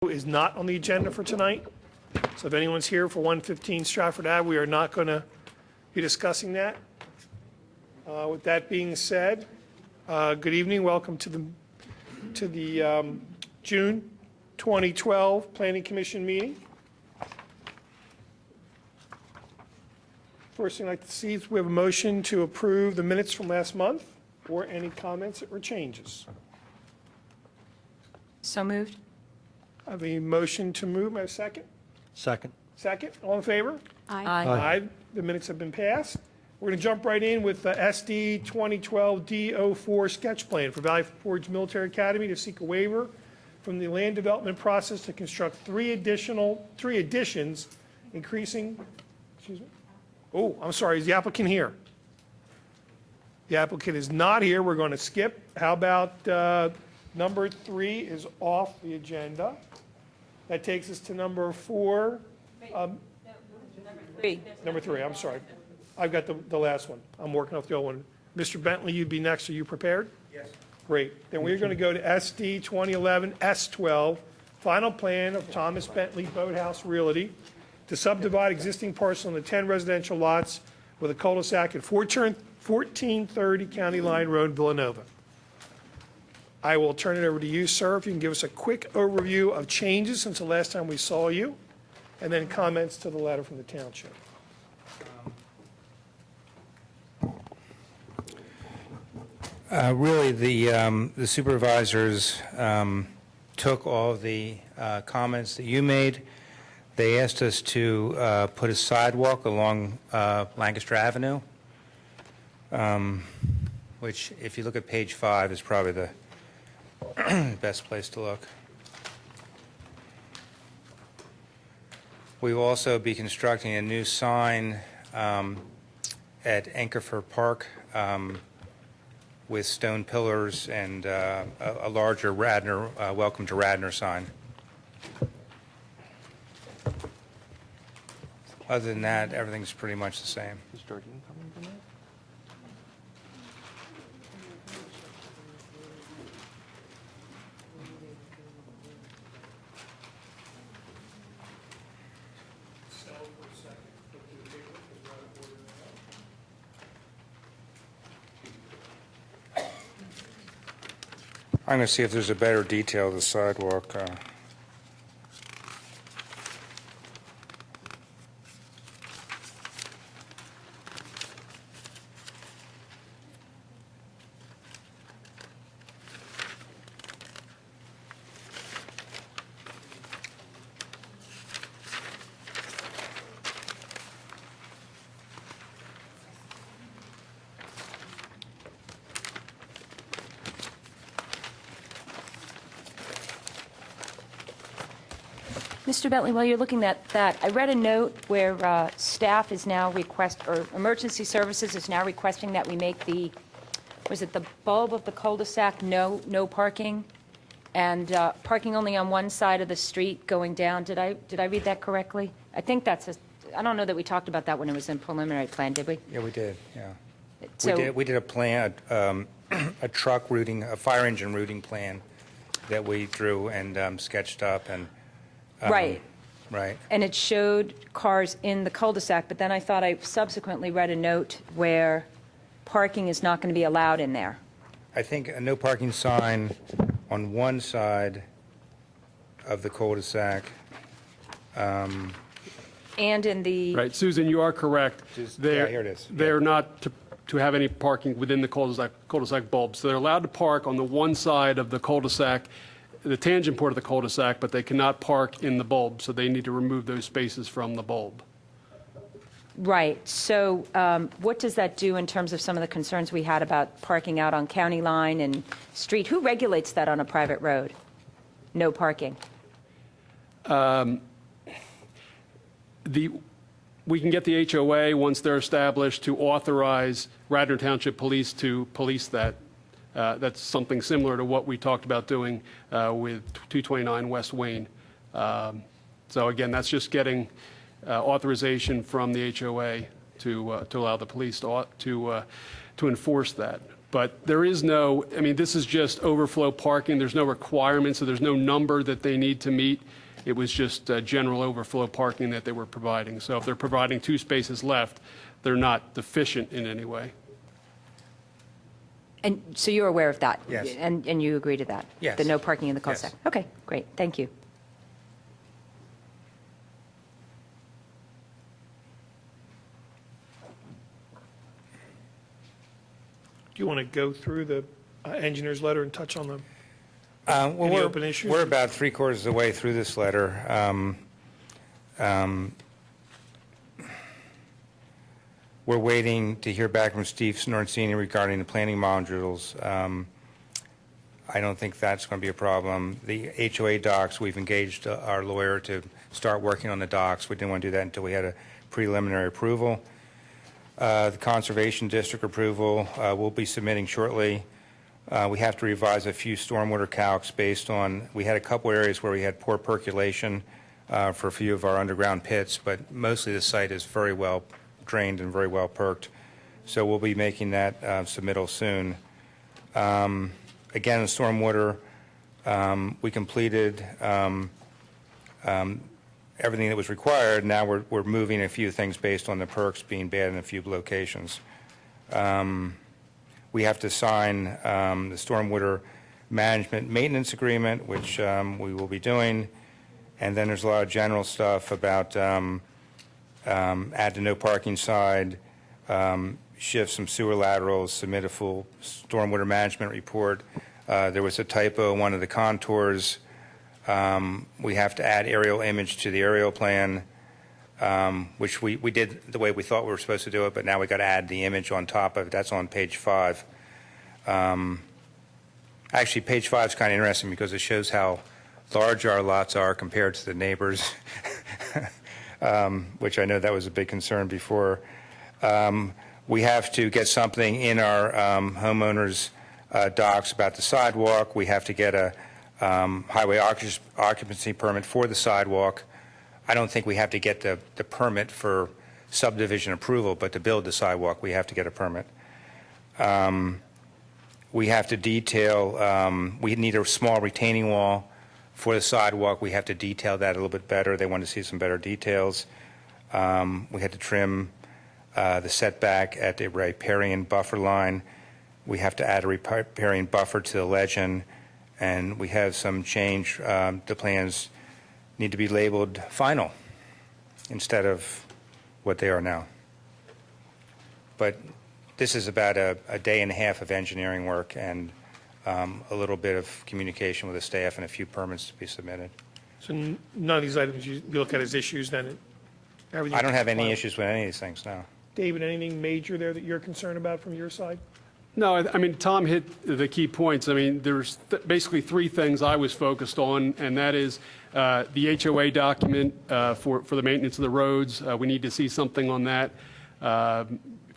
is not on the agenda for tonight. So if anyone's here for 115 Stratford Ave, we are not going to be discussing that. With that being said, good evening. Welcome to the June 2012 Planning Commission meeting. First thing I'd like to see is we have a motion to approve the minutes from last month or any comments or changes. So moved. I have a motion to move. May I have a second? Second. Second. All in favor? Aye. Aye. The minutes have been passed. We're going to jump right in with the SD 2012 D04 sketch plan for Valley Forge Military Academy to seek a waiver from the land development process to construct three additions, increasing, excuse me. Oh, I'm sorry, is the applicant here? The applicant is not here. We're going to skip. How about number 3 is off the agenda. That takes us to number 4. Number 3, I'm sorry. I've got the last one. I'm working off the old one. Mr. Bentley, you'd be next. Are you prepared? Yes. Great. Then we're going to go to SD 2011 S12, final plan of Thomas Bentley Boathouse Realty to subdivide existing parcel into 10 residential lots with a cul-de-sac at 1430 County Line Road, Villanova. I will turn it over to you, sir, if you can give us a quick overview of changes since the last time we saw you, and then comments to the letter from the township. Really, the supervisors took all of the comments that you made. They asked us to put a sidewalk along Lancaster Avenue, which, if you look at page 5, is probably the best place to look. We will also be constructing a new sign at Ankerfer Park with stone pillars and a larger Radnor, welcome to Radnor sign. Other than that, everything's pretty much the same. Is Jordan coming tonight? I'm going to see if there's a better detail of the sidewalk. Mr. Bentley, while you're looking at that, I read a note where staff is now or emergency services is now requesting that we make the bulb of the cul-de-sac no parking, and parking only on one side of the street going down. Did I read that correctly? I think I don't know that we talked about that when it was in preliminary plan, did we? Yeah, we did. Yeah, So, we did a plan, a truck routing, a fire engine routing plan that we drew and sketched up and. Right. Right. And it showed cars in the cul-de-sac, but then I thought I subsequently read a note where parking is not going to be allowed in there. I think a no parking sign on one side of the cul-de-sac. And in the... Right, Susan, you are correct. Yeah, here it is. They're not to have any parking within the cul-de-sac bulbs. So they're allowed to park on the one side of the cul-de-sac, the tangent port of the cul-de-sac, but they cannot park in the bulb, so they need to remove those spaces from the bulb. Right. So what does that do in terms of some of the concerns we had about parking out on County Line and Street? Who regulates that on a private road? No parking. We can get the HOA, once they're established, to authorize Radnor Township Police to police that. That's something similar to what we talked about doing with 229 West Wayne. So again, that's just getting authorization from the HOA to allow the police to enforce that. But there is no, I mean, this is just overflow parking. There's no requirement, so there's no number that they need to meet. It was just general overflow parking that they were providing. So if they're providing 2 spaces left, they're not deficient in any way. And so you're aware of that? Yes. And you agree to that? Yes. The no parking in the Yes. cul-de-sac? Okay, great, thank you. Do you want to go through the engineer's letter and touch on them? Well, Any we're- open issues? We're about 3/4 of the way through this letter. We're waiting to hear back from Steve Snorzini regarding the planning modules. I don't think that's going to be a problem. The HOA docs, we've engaged our lawyer to start working on the docs. We didn't want to do that until we had a preliminary approval. The Conservation District approval, we'll be submitting shortly. We have to revise a few stormwater calcs based on, we had a couple areas where we had poor percolation for a few of our underground pits, but mostly the site is very well drained and very well perked. So we'll be making that submittal soon. Again, in stormwater, we completed everything that was required. Now we're moving a few things based on the perks being bad in a few locations. We have to sign the stormwater management maintenance agreement, which we will be doing. And then there's a lot of general stuff about add to no parking side, shift some sewer laterals, submit a full stormwater management report. There was a typo in one of the contours. We have to add aerial image to the aerial plan, which we did the way we thought we were supposed to do it, but now we got to add the image on top of it. That's on page 5. Actually, page 5 is kind of interesting because it shows how large our lots are compared to the neighbors, which I know that was a big concern before. We have to get something in our homeowners' docs about the sidewalk. We have to get a highway occupancy permit for the sidewalk. I don't think we have to get the permit for subdivision approval, but to build the sidewalk, we have to get a permit. We have to detail, we need a small retaining wall for the sidewalk. We have to detail that a little bit better. They want to see some better details. We had to trim the setback at the riparian buffer line. We have to add a riparian buffer to the legend, and we have some change. The plans need to be labeled final instead of what they are now. But this is about a day and a half of engineering work and a little bit of communication with the staff and a few permits to be submitted. So none of these items you look at as issues, then everything? I don't have any issues with any of these things, no. David, anything major there that you're concerned about from your side? No, I mean, Tom hit the key points. I mean, there's basically 3 things I was focused on, and that is the HOA document for the maintenance of the roads. We need to see something on that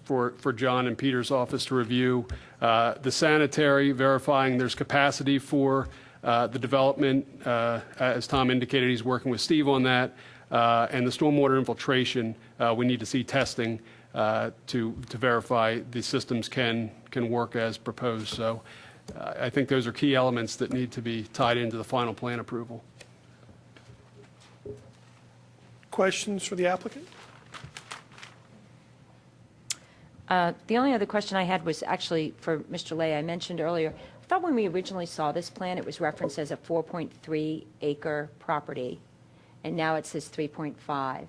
for John and Peter's office to review. The sanitary, verifying there's capacity for the development. As Tom indicated, he's working with Steve on that. And the stormwater infiltration, we need to see testing to verify the systems can work as proposed. So I think those are key elements that need to be tied into the final plan approval. Questions for the applicant? The only other question I had was actually for Mr. Lay. I mentioned earlier, I thought when we originally saw this plan, it was referenced as a 4.3 acre property, and now it says 3.5.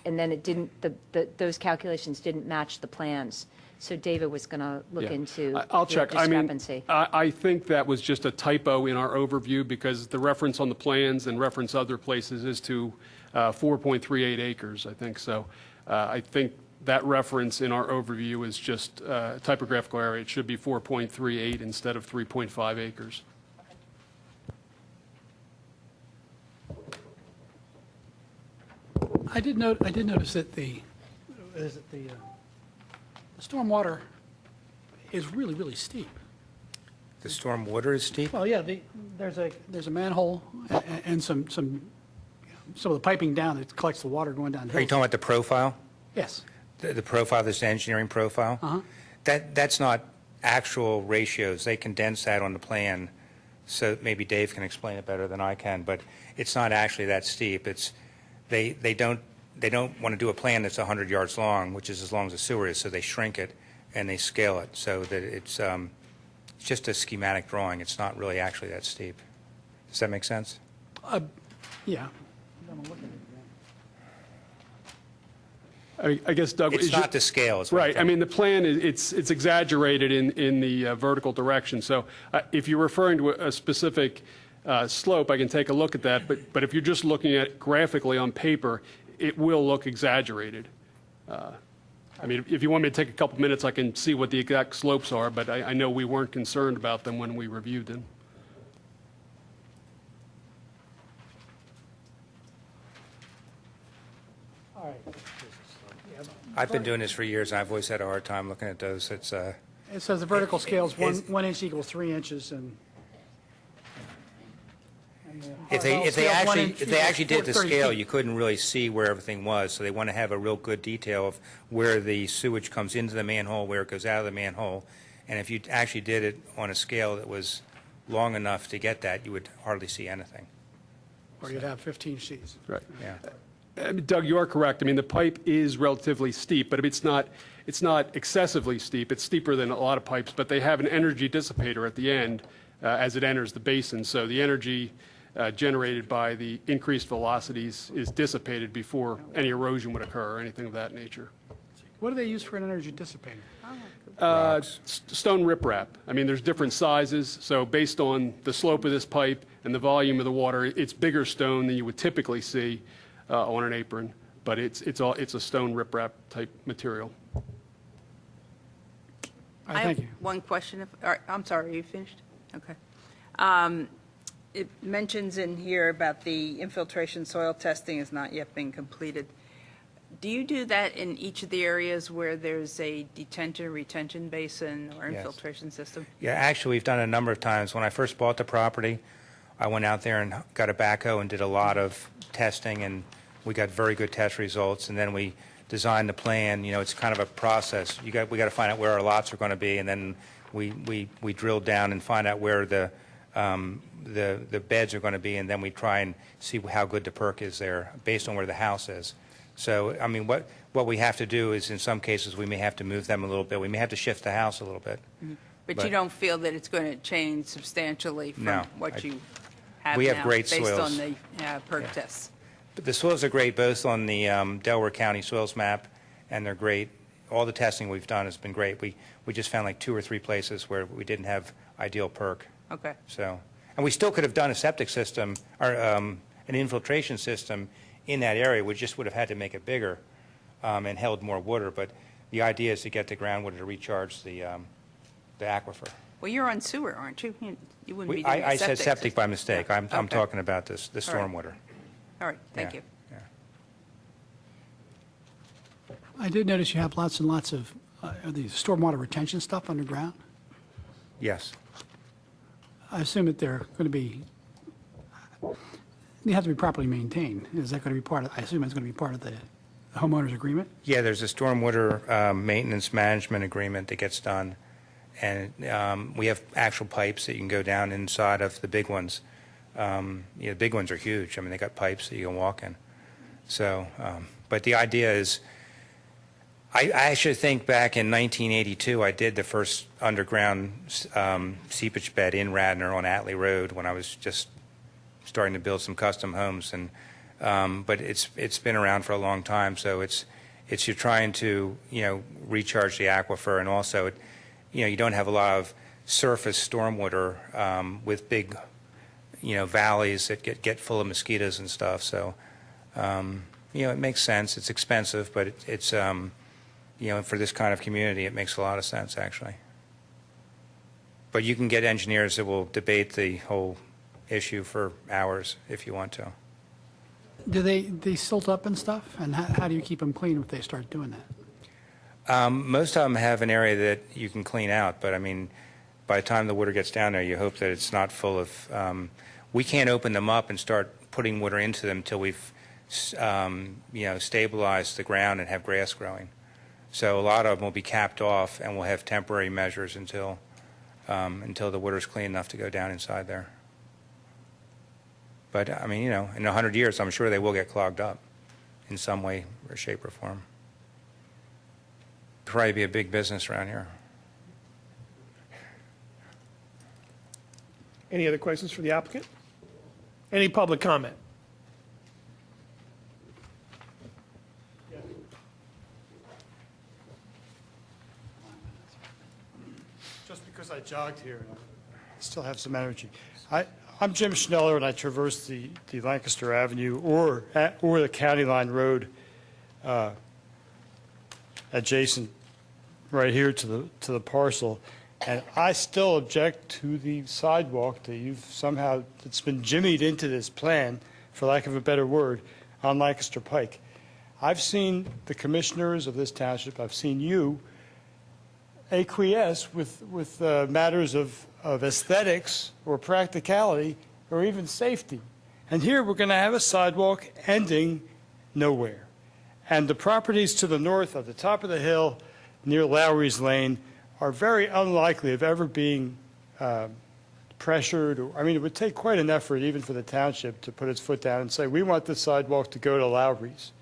And then it didn't, those calculations didn't match the plans. So David was going to look Yeah. into I'll the check. discrepancy. I think that was just a typo in our overview because the reference on the plans and reference other places is to 4.38 acres, I think. So I think that reference in our overview is just typographical error. It should be 4.38 instead of 3.5 acres. I did notice that the stormwater is really, really steep. The storm water is steep? Well, yeah, there's a manhole and some of the piping down that collects the water going down. Are you talking about the profile? Yes. The profile, this engineering profile? Uh-huh. That's not actual ratios. They condense that on the plan, so maybe Dave can explain it better than I can, but it's not actually that steep. They don't want to do a plan that's 100 yards long, which is as long as the sewer is, so they shrink it and they scale it so that it's just a schematic drawing. It's not really actually that steep. Does that make sense? Yeah. I guess, Doug. It's not to scale. Is what I'm Right. I saying. mean, the plan, it's exaggerated in the vertical direction. So if you're referring to a specific slope, I can take a look at that. But if you're just looking at it graphically on paper, it will look exaggerated. I mean, if you want me to take a couple minutes, I can see what the exact slopes are, but I know we weren't concerned about them when we reviewed them. All right. I've been doing this for years, and I've always had a hard time looking at those. It's It says the vertical scale is Is- 1 inch equals 3 inches, and if they horizontal scale, 1 inch if they actually equals did the 30 scale, feet. you couldn't really see where everything was. So they want to have a real good detail of where the sewage comes into the manhole, where it goes out of the manhole. And if you actually did it on a scale that was long enough to get that, you would hardly see anything. or you'd have 15 sheets. Right. Yeah. I mean, Doug, you are correct. I mean, the pipe is relatively steep, but it's not excessively steep. It's steeper than a lot of pipes, but they have an energy dissipator at the end as it enters the basin. So the energy generated by the increased velocities is dissipated before any erosion would occur or anything of that nature. What do they use for an energy dissipator? Stone riprap. I mean, there's different sizes, so based on the slope of this pipe and the volume of the water, it's bigger stone than you would typically see on an apron, but it's a stone riprap type material. All I right, have thank you. one question. I'm sorry, are you finished? Okay. It mentions in here about the infiltration soil testing has not yet been completed. Do you do that in each of the areas where there's a detention, retention basin or Yes. infiltration system? Yeah, actually, we've done it a number of times. When I first bought the property, I went out there and got a backhoe and did a lot of testing, and we got very good test results. And then we designed the plan. You know, it's kind of a process. We got to find out where our lots are going to be, and then we drilled down and find out where the beds are going to be, and then we try and see how good the perk is there based on where the house is. So, I mean, what we have to do is, in some cases, we may have to move them a little bit. We may have to shift the house a little bit. But you don't feel that it's going to change substantially from No, what you have we now? have great based soils. on the perk tests? But the soils are great, both on the Delaware County soils map, and they're great. All the testing we've done has been great. We just found like 2 or 3 places where we didn't have ideal perk. Okay. So, and we still could have done a septic system or an infiltration system in that area. We just would have had to make it bigger and held more water. But the idea is to get the groundwater to recharge the aquifer. Well, you're on sewer, aren't you? You wouldn't be doing a I said septic system. by mistake. Yeah. I'm Okay. talking about the All right. stormwater. All right, thank Yeah, you. yeah. I did notice you have lots and lots of the stormwater retention stuff underground. Yes. I assume that they're going to be, they have to be properly maintained. Is that going to be part of, I assume it's going to be part of the homeowner's agreement? Yeah, there's a stormwater maintenance management agreement that gets done, and we have actual pipes that you can go down inside of the big ones. The big ones are huge. I mean, they got pipes that you can walk in. So, but the idea is, I actually think back in 1982, I did the first underground seepage bed in Radnor on Atlee Road when I was just starting to build some custom homes, and but it's been around for a long time. So it's you're trying to recharge the aquifer, and also you don't have a lot of surface stormwater with big valleys that get full of mosquitoes and stuff. So it makes sense. It's expensive, but it's for this kind of community, it makes a lot of sense, actually. But you can get engineers that will debate the whole issue for hours if you want to. Do they silt up and stuff? And how do you keep them clean if they start doing that? Most of them have an area that you can clean out, but I mean, by the time the water gets down there, you hope that it's not full of. We can't open them up and start putting water into them until we've, stabilized the ground and have grass growing. So a lot of them will be capped off, and we'll have temporary measures until the water's clean enough to go down inside there. But, I mean, in 100 years, I'm sure they will get clogged up in some way or shape or form. Probably be a big business around here. Any other questions for the applicant? Any public comment? Just because I jogged here, I still have some energy. I'm Jim Schneller, and I traverse the Lancaster Avenue or the County Line Road adjacent right here to the parcel. And I still object to the sidewalk that it's been jimmied into this plan, for lack of a better word, on Lancaster Pike. I've seen the commissioners of this township, I've seen you acquiesce with matters of aesthetics or practicality or even safety. And here we're going to have a sidewalk ending nowhere. And the properties to the north at the top of the hill near Lowry's Lane are very unlikely of ever being pressured. It would take quite an effort even for the township to put its foot down and say, we want this sidewalk to go to Lowry's.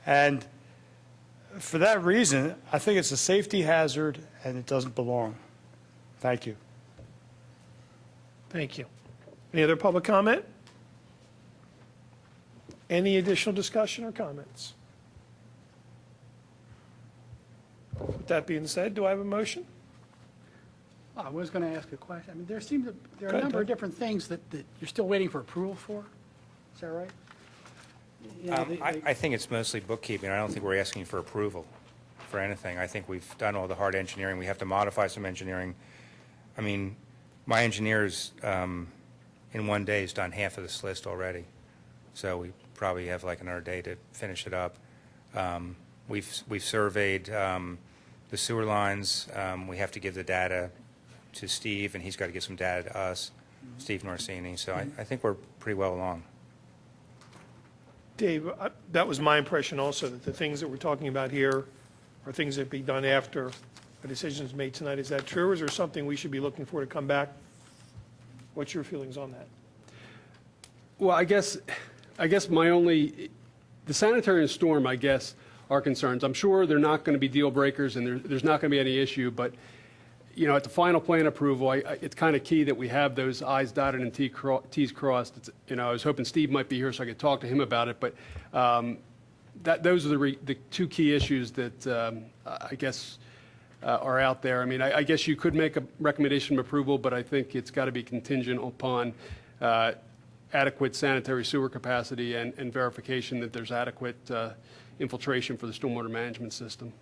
And for that reason, I think it's a safety hazard and it doesn't belong. Thank you. Thank you. Any other public comment? Any additional discussion or comments? With that being said, do I have a motion? I was going to ask a question. I mean, there Go are a ahead, number of Doug. different things that you're still waiting for approval for. Is that right? You know, I think it's mostly bookkeeping. I don't think we're asking for approval for anything. I think we've done all the hard engineering. We have to modify some engineering. I mean, my engineers in one day has done half of this list already. So we probably have like another day to finish it up. We've surveyed the sewer lines. We have to give the data to Steve, and he's got to give some data to us, Steve Norsini. So I think we're pretty well along. Dave, that was my impression also, that the things that we're talking about here are things that be done after a decision is made tonight. Is that true, or is there something we should be looking for to come back? What's your feelings on that? Well, I guess the sanitary and storm, I guess, are concerns. I'm sure they're not going to be deal breakers, and there's not going to be any issue, but at the final plan approval, it's kind of key that we have those I's dotted and T's crossed. I was hoping Steve might be here so I could talk to him about it, but those are the two key issues that I guess are out there. I mean, I guess you could make a recommendation of approval, but I think it's got to be contingent upon adequate sanitary sewer capacity and verification that there's adequate infiltration for the stormwater management system.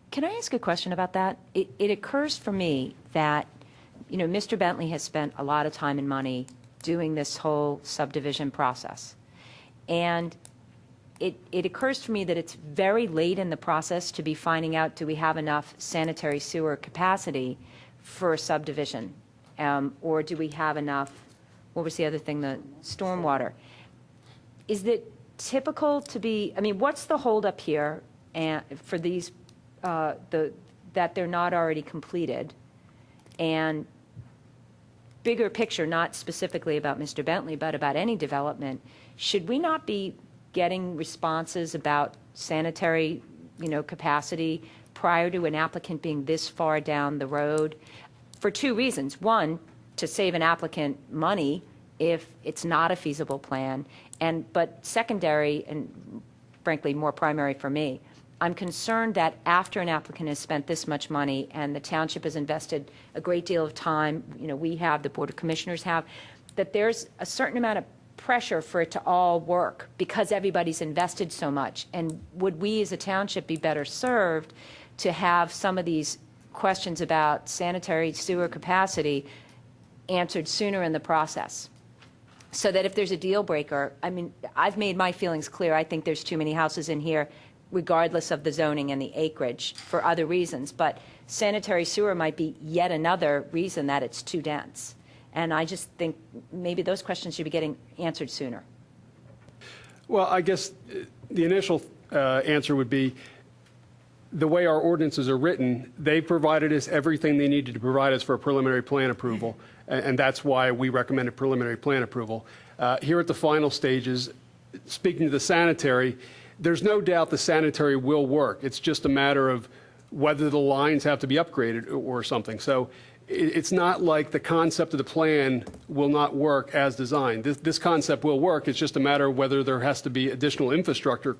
Can I ask a question about that? It occurs for me that, Mr. Bentley has spent a lot of time and money doing this whole subdivision process. And it occurs to me that it's very late in the process to be finding out, do we have enough sanitary sewer capacity for a subdivision? Or do we have enough, what was the other thing, the stormwater? Is it typical to be, what's the holdup here for these that they're not already completed? And bigger picture, not specifically about Mr. Bentley, but about any development, should we not be getting responses about sanitary, capacity prior to an applicant being this far down the road? For two reasons. One, to save an applicant money if it's not a feasible plan, but secondary and frankly more primary for me, I'm concerned that after an applicant has spent this much money and the township has invested a great deal of time, we have, the Board of Commissioners have, that there's a certain amount of pressure for it to all work because everybody's invested so much. And would we as a township be better served to have some of these questions about sanitary sewer capacity answered sooner in the process? So that if there's a deal breaker, I've made my feelings clear. I think there's too many houses in here regardless of the zoning and the acreage for other reasons. But sanitary sewer might be yet another reason that it's too dense. And I just think maybe those questions should be getting answered sooner. Well, I guess the initial answer would be the way our ordinances are written, they provided us everything they needed to provide us for a preliminary plan approval, and that's why we recommended preliminary plan approval. Here at the final stages, speaking to the sanitary, there's no doubt the sanitary will work. It's just a matter of whether the lines have to be upgraded or something. So it's not like the concept of the plan will not work as designed. This concept will work. It's just a matter of whether there has to be additional infrastructure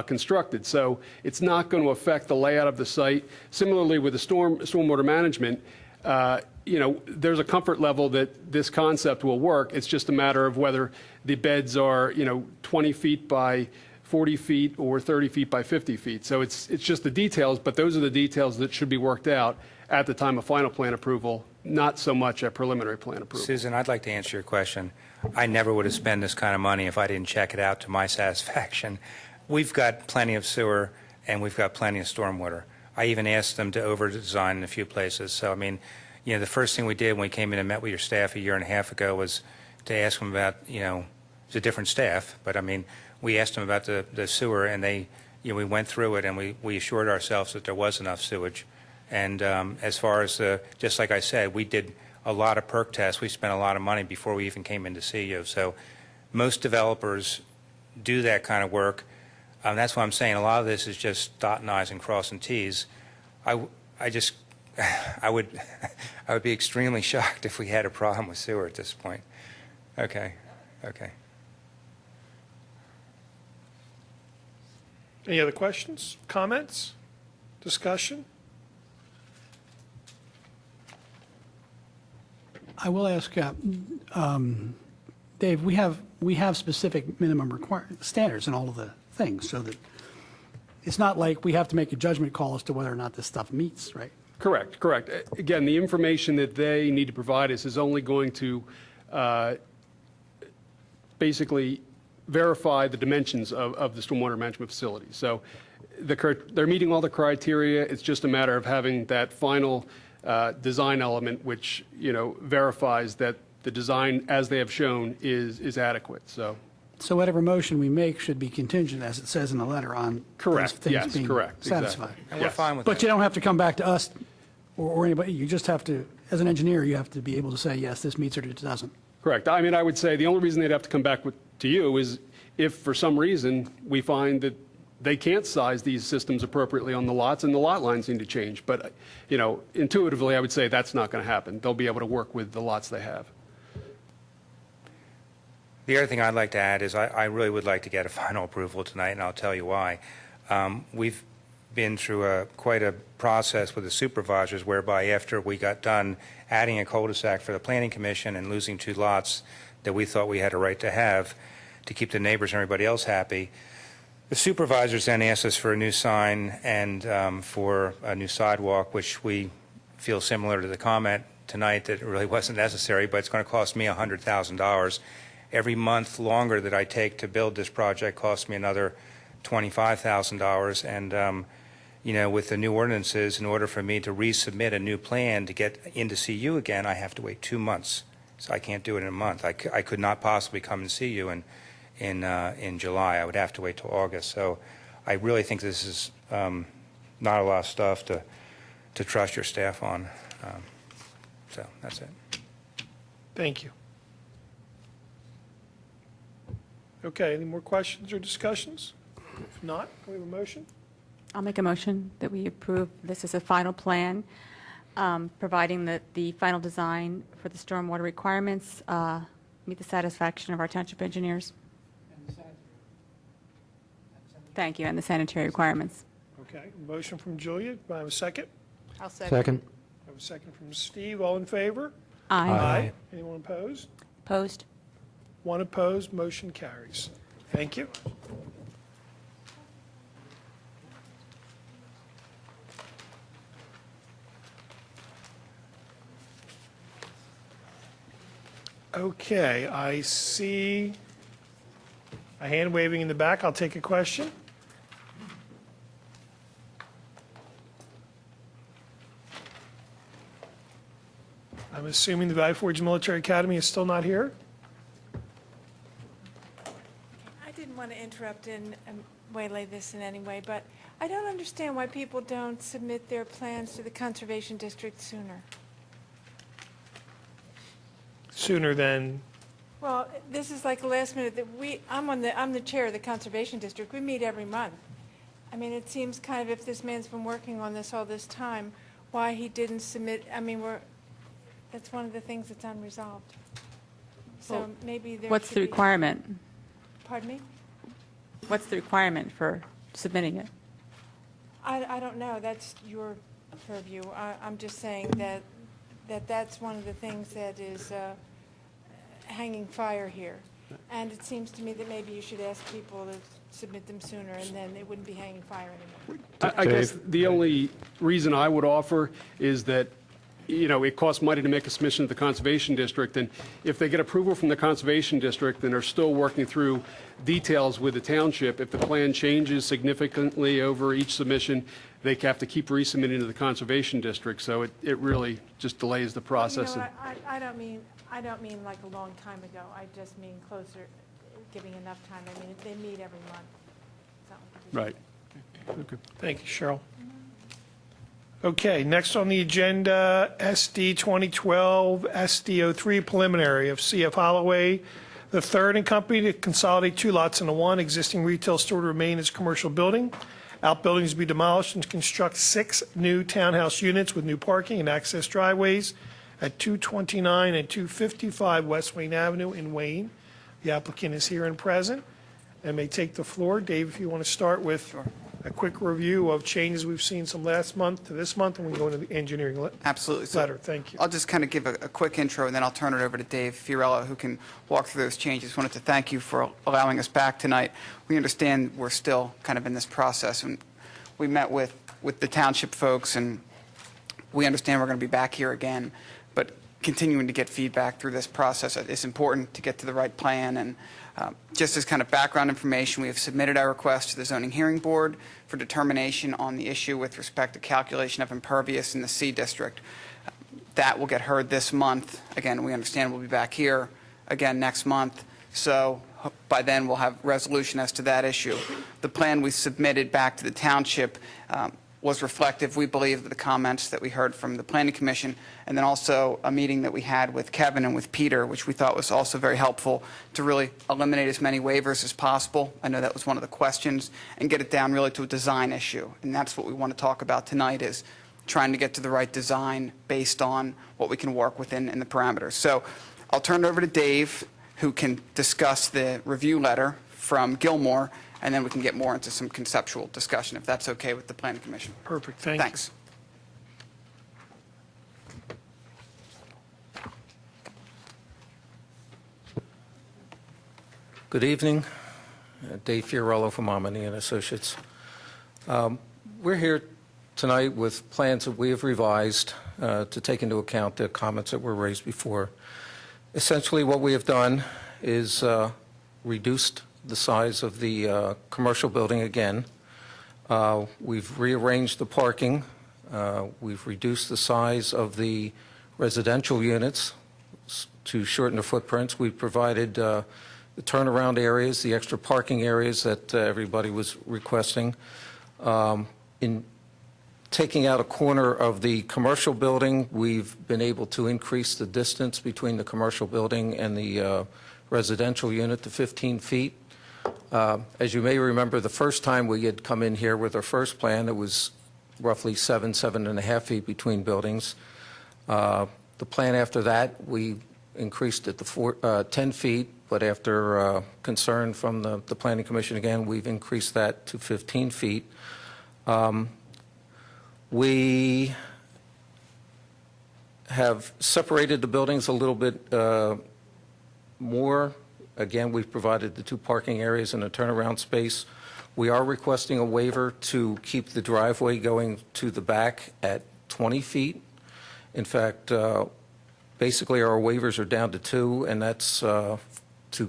constructed. So it's not going to affect the layout of the site. Similarly, with the stormwater management, there's a comfort level that this concept will work. It's just a matter of whether the beds are, 20 feet by 40 feet or 30 feet by 50 feet. So it's just the details, but those are the details that should be worked out at the time of final plan approval, not so much at preliminary plan approval. Susan, I'd like to answer your question. I never would have spent this kind of money if I didn't check it out to my satisfaction. We've got plenty of sewer and we've got plenty of stormwater. I even asked them to over-design in a few places. So, I mean, the first thing we did when we came in and met with your staff a year and a half ago was to ask them about, it's a different staff, but I mean, we asked them about the sewer, and they, we went through it, and we assured ourselves that there was enough sewage. And as far as, just like I said, we did a lot of perk tests. We spent a lot of money before we even came in to see you. So most developers do that kind of work. That's why I'm saying a lot of this is just dotting I's and crossing T's. I would be extremely shocked if we had a problem with sewer at this point. Okay. Any other questions, comments, discussion? I will ask, Dave, we have specific minimum standards in all of the things, so that it's not like we have to make a judgment call as to whether or not this stuff meets, right? Correct. Again, the information that they need to provide us is only going to basically verify the dimensions of the stormwater management facility. So they're meeting all the criteria. It's just a matter of having that final design element, which verifies that the design, as they have shown, is adequate. So whatever motion we make should be contingent, as it says in the letter, on those correct. things Yes, being correct. satisfied. Exactly. And we're Yes. fine with But that. you don't have to come back to us or anybody. You just have to, as an engineer, you have to be able to say, yes, this meets or it doesn't. Correct. I mean, I would say the only reason they'd have to come back to you is if for some reason we find that they can't size these systems appropriately on the lots and the lot lines need to change. But, intuitively, I would say that's not going to happen. They'll be able to work with the lots they have. The other thing I'd like to add is I really would like to get a final approval tonight, and I'll tell you why. We've been through quite a process with the supervisors whereby after we got done adding a cul-de-sac for the Planning Commission and losing 2 lots that we thought we had a right to have to keep the neighbors and everybody else happy, the supervisors then asked us for a new sign and for a new sidewalk, which we feel similar to the comment tonight that it really wasn't necessary, but it's going to cost me $100,000. Every month longer that I take to build this project costs me another $25,000. And, with the new ordinances, in order for me to resubmit a new plan to get in to see you again, I have to wait 2 months. So I can't do it in a month. I could not possibly come and see you in July. I wo't have to wait till August. So I really think this is not a lot of stuff to trust your staff on. So that's it. Thank you. Okay, any more questions or discussions? If not, can we have a motion? I'll make a motion that we approve this as a final plan, providing that the final design for the stormwater requirements meet the satisfaction of our township engineers. Thank you, and the sanitary requirements. Okay, motion from Julia. Do I have a second? I'll Second. I have a second from Steve. All in favor? Aye. Anyone opposed? Opposed? 1 opposed, motion carries. Thank you. Okay, I see a hand waving in the back. I'll take a question. I'm assuming the Valley Forge Military Academy is still not here? I didn't want to interrupt and waylay this in any way, but I don't understand why people don't submit their plans to the Conservation District sooner. Sooner than, Well, this is like last minute that I'm the chair of the Conservation District. We meet every month. I mean, it seems kind of if this man's been working on this all this time, why he didn't submit, I mean, that's one of the things that's unresolved. So maybe there What's should the be- requirement? Pardon me? What's the requirement for submitting it? I don't know, that's your purview. I'm just saying that's one of the things that is hanging fire here. And it seems to me that maybe you should ask people to submit them sooner, and then it wouldn't be hanging fire anymore. I guess the only reason I would offer is that, you know, it costs money to make a submission to the Conservation District, and if they get approval from the Conservation District and are still working through details with the township, if the plan changes significantly over each submission, they have to keep resubmitting to the Conservation District, so it really just delays the process. You know, I don't mean like a long time ago. I just mean closer, giving enough time. I mean, they meet every month. It's not like a big- Right. Okay. thank you, Cheryl. Okay, next on the agenda, SD 2012 SD03 preliminary of CF Holloway, the third and company to consolidate 2 lots into 1. Existing retail store to remain as a commercial building. Outbuildings to be demolished and construct 6 new townhouse units with new parking and access driveways at 229 and 255 West Wayne Avenue in Wayne. The applicant is here and present and may take the floor. Dave, if you want to start with a quick review of changes we've seen from last month to this month, and we can go into the engineering Absolutely. So letter. Thank you. I'll just kind of give a quick intro, and then I'll turn it over to Dave Fiorello, who can walk through those changes. Wanted to thank you for allowing us back tonight. We understand we're still kind of in this process, and we met with the township folks, and we understand we're going to be back here again, but continuing to get feedback through this process. It's important to get to the right plan, and just as kind of background information, we have submitted our request to the Zoning Hearing Board for determination on the issue with respect to calculation of impervious in the C district. That will get heard this month. Again, we understand we'll be back here again next month, so by then we'll have resolution as to that issue. The plan we submitted back to the township was reflective, we believe, of the comments that we heard from the Planning Commission, and then also a meeting that we had with Kevin and with Peter, which we thought was also very helpful to really eliminate as many waivers as possible. I know that was one of the questions, and get it down really to a design issue. And that's what we want to talk about tonight, is trying to get to the right design based on what we can work within in the parameters. So I'll turn it over to Dave, who can discuss the review letter from Gilmore, and then we can get more into some conceptual discussion, if that's okay with the Planning Commission. Perfect, thank you. Thanks. Good evening. Dave Fiorello from Omni and Associates. We're here tonight with plans that we have revised to take into account the comments that were raised before. Essentially, what we have done is reduced the size of the commercial building again. We've rearranged the parking. We've reduced the size of the residential units to shorten the footprints. We've provided the turnaround areas, the extra parking areas that everybody was requesting. In taking out a corner of the commercial building, we've been able to increase the distance between the commercial building and the residential unit to 15 feet. As you may remember, the first time we had come in here with our first plan, it was roughly 7.5 feet between buildings. The plan after that, we increased it to 10 feet, but after concern from the Planning Commission again, we've increased that to 15 feet. We have separated the buildings a little bit more. Again, we've provided the 2 parking areas and a turnaround space. We are requesting a waiver to keep the driveway going to the back at 20 feet. In fact, basically our waivers are down to 2, and that's to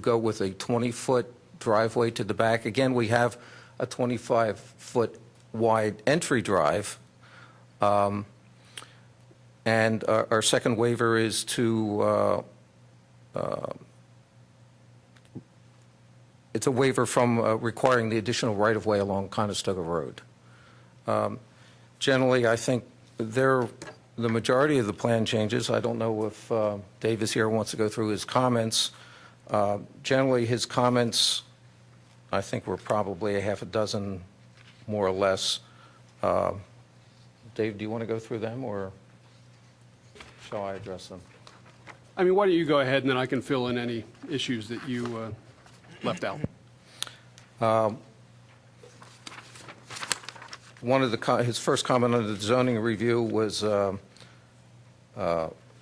go with a 20-foot driveway to the back. Again, we have a 25-foot wide entry drive. And our second waiver is to it's a waiver from requiring the additional right-of-way along Conestoga Road. Generally, I think the majority of the plan changes. I don't know if Dave is here and wants to go through his comments. Generally, his comments, I think, were probably a half a dozen, more or less. Dave, do you want to go through them, or shall I address them? I mean, why don't you go ahead, and then I can fill in any issues that you left out. One of his first comment on the zoning review was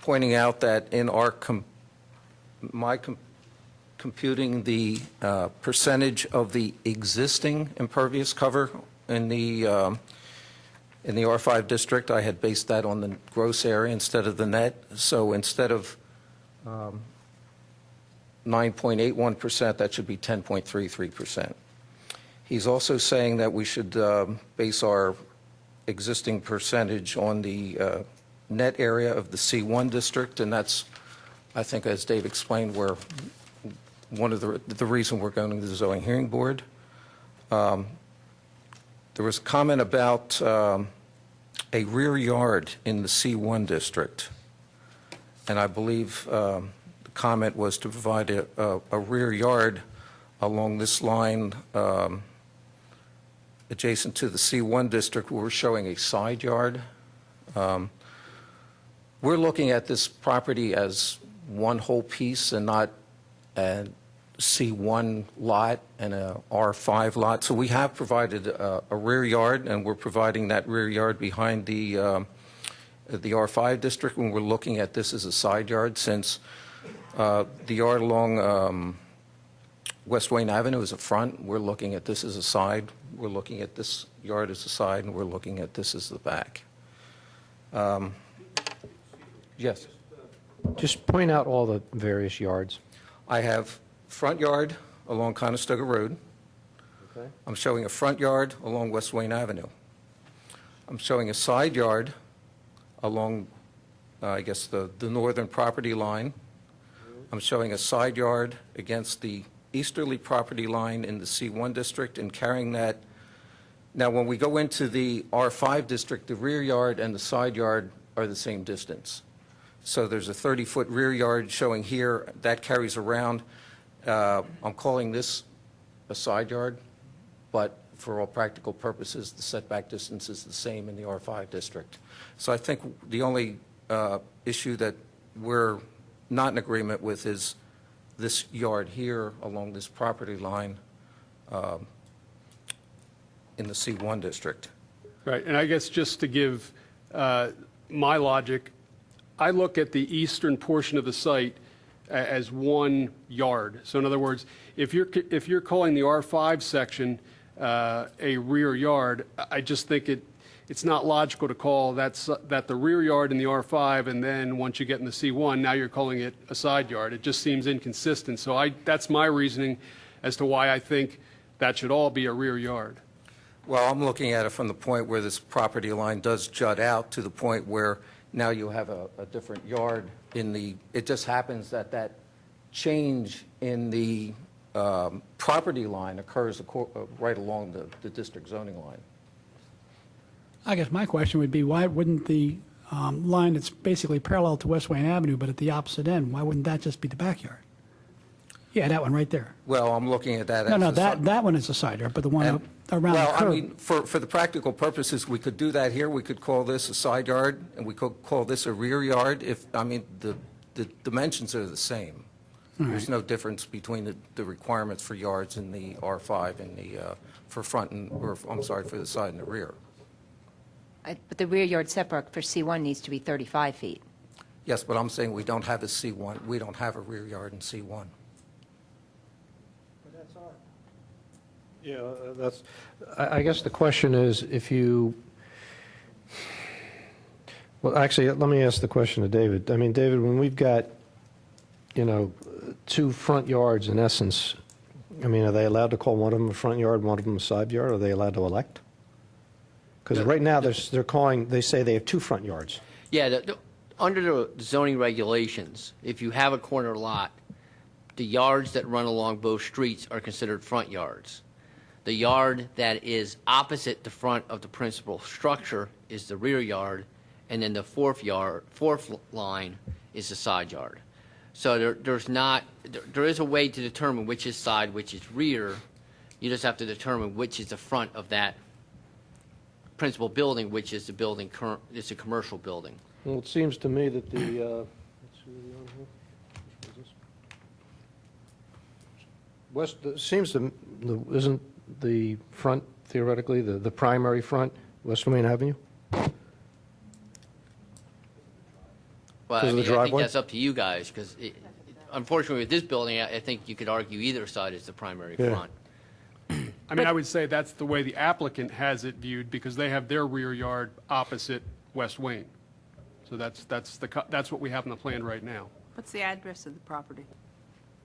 pointing out that in our computing the percentage of the existing impervious cover in the R5 district, I had based that on the gross area instead of the net. So instead of 9.81%, that should be 10.33%. He's also saying that we should base our existing percentage on the net area of the C1 district, and that's, I think, as Dave explained, where one of the reason we're going to the zoning hearing board. There was a comment about a rear yard in the C1 district, and I believe the comment was to provide a rear yard along this line adjacent to the C1 district. We're showing a side yard. We're looking at this property as one whole piece and not a C1 lot and a R5 lot. So we have provided a rear yard, and we're providing that rear yard behind the R5 district when we're looking at this as a side yard, since the yard along West Wayne Avenue is a front. We're looking at this as a side. We're looking at this yard as a side, and we're looking at this as the back. Yes? Just point out all the various yards. I have front yard along Conestoga Road. Okay. I'm showing a front yard along West Wayne Avenue. I'm showing a side yard along, I guess, the northern property line. I'm showing a side yard against the easterly property line in the C1 district and carrying that. Now, when we go into the R5 district, the rear yard and the side yard are the same distance. So there's a 30-foot rear yard showing here. That carries around. I'm calling this a side yard, but for all practical purposes, the setback distance is the same in the R5 district. So I think the only issue that we're not in agreement with is this yard here along this property line in the C1 district. Right, and I guess just to give my logic, I look at the eastern portion of the site as one yard. So in other words, if you're calling the R5 section a rear yard, I just think it's not logical to call that the rear yard in the R5, and then once you get in the C1, now you're calling it a side yard. It just seems inconsistent. So that's my reasoning as to why I think that should all be a rear yard. Well, I'm looking at it from the point where this property line does jut out to the point where now you have a different yard in the, it just happens that change in the property line occurs right along the district zoning line. I guess my question would be, why wouldn't the line that's basically parallel to West Wayne Avenue, but at the opposite end, why wouldn't that just be the backyard? Yeah, that one right there. Well, I'm looking at that. No, that one is a side yard, but the one around the curve. Well, I mean, for the practical purposes, we could do that here. We could call this a side yard, and we could call this a rear yard. The dimensions are the same. There's no difference between the requirements for yards in the R5 and the for front and, or I'm sorry, for the side and the rear. But the rear yard setback for C1 needs to be 35 feet. Yes, but I'm saying we don't have a C1. We don't have a rear yard in C1. Yeah, that's, I guess the question is if you, well, actually, let me ask the question to David. I mean, David, when we've got, two front yards in essence, I mean, are they allowed to call one of them a front yard, one of them a side yard? Are they allowed to elect? Because right now they say they have two front yards. Yeah, under the zoning regulations, if you have a corner lot, the yards that run along both streets are considered front yards. The yard that is opposite the front of the principal structure is the rear yard, and then the fourth line is the side yard. So there is a way to determine which is side, which is rear. You just have to determine which is the front of that principal building, which is the building it's a commercial building. Well, it seems to me that the, let's see where we are here. Which is this? It seems to, isn't the front theoretically, the primary front, West Wayne Avenue? Well, Because of the I think driveway? that's up to you guys, because unfortunately with this building, I think you could argue either side is the primary Yeah. front. I mean, I would say that's the way the applicant has it viewed, because they have their rear yard opposite West Wayne. So that's what we have in the plan right now. What's the address of the property?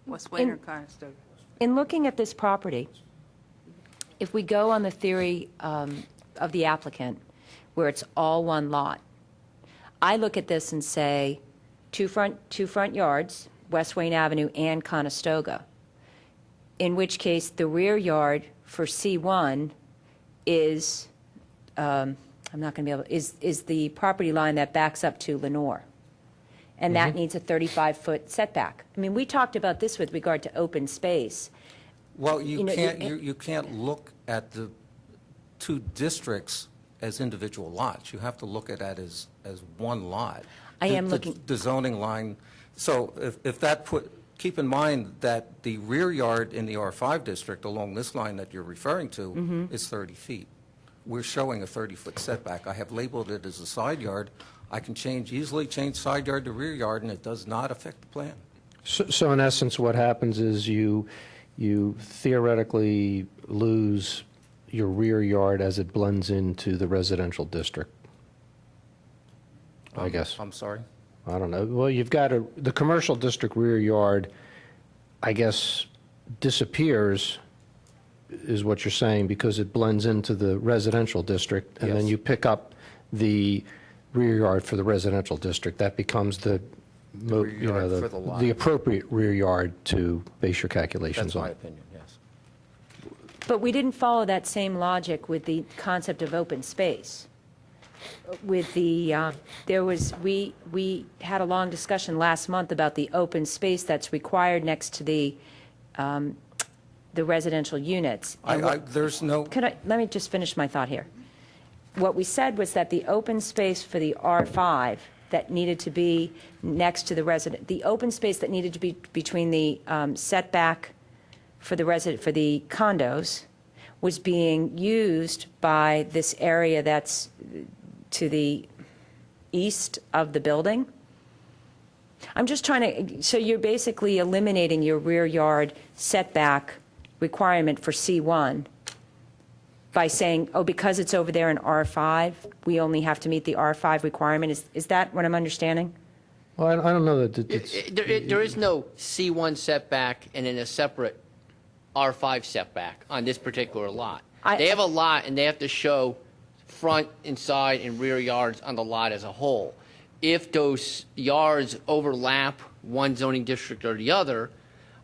West Wayne or Conestoga? In looking at this property, if we go on the theory of the applicant, where it's all one lot, I look at this and say, two front yards, West Wayne Avenue and Conestoga, in which case the rear yard for C1 is, I'm not going to be able, is the property line that backs up to Lenore. And that needs a 35-foot setback. I mean, we talked about this with regard to open space. Well, You know, you can't look at the two districts as individual lots. You have to look at that as one lot. I am The- looking- The zoning line, so if that keep in mind that the rear yard in the R5 district along this line that you're referring to is 30 feet. We're showing a 30-foot setback. I have labeled it as a side yard. I can easily change side yard to rear yard, and it does not affect the plan. So in essence, what happens is you theoretically lose your rear yard as it blends into the residential district, I guess. I'm sorry? I don't know. Well, you've got the commercial district rear yard, I guess, disappears, is what you're saying, because it blends into the residential district, and then Yes. you pick up the rear yard for the residential district. That becomes the rear yard for the lot. the appropriate rear yard to base your calculations That's on. my opinion, yes. But we didn't follow that same logic with the concept of open space. With the, we had a long discussion last month about the open space that's required next to the residential units. And There's no, let me just finish my thought here. What we said was that the open space for the R5 that needed to be next to the open space that needed to be between the setback for the condos was being used by this area that's to the east of the building. I'm just trying to, so you're basically eliminating your rear yard setback requirement for C1 by saying, oh, because it's over there in R5, we only have to meet the R5 requirement. Is that what I'm understanding? Well, I don't know that it's... There is no C1 setback and then a separate R5 setback on this particular lot. They have a lot, and they have to show front and side and rear yards on the lot as a whole. If those yards overlap one zoning district or the other,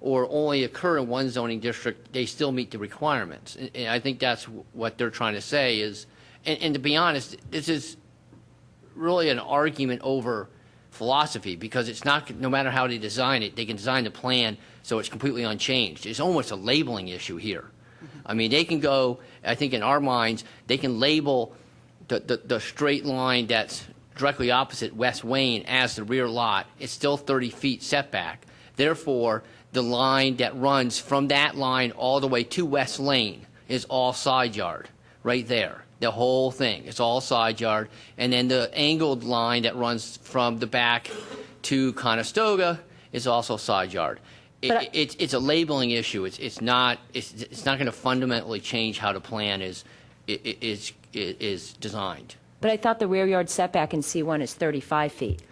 or only occur in one zoning district, they still meet the requirements. And I think that's what they're trying to say is, and to be honest, this is really an argument over philosophy, because it's not, no matter how they design it, they can design the plan so it's completely unchanged. It's almost a labeling issue here. I mean, they can go, I think in our minds, they can label the straight line that's directly opposite West Wayne as the rear lot. It's still 30 feet setback. Therefore, the line that runs from that line all the way to West Lane is all side yard, right there. The whole thing, it's all side yard. And then the angled line that runs from the back to Conestoga is also side yard. It's a labeling issue. It's not going to fundamentally change how the plan is designed. But I thought the rear yard setback in C1 is 35 feet.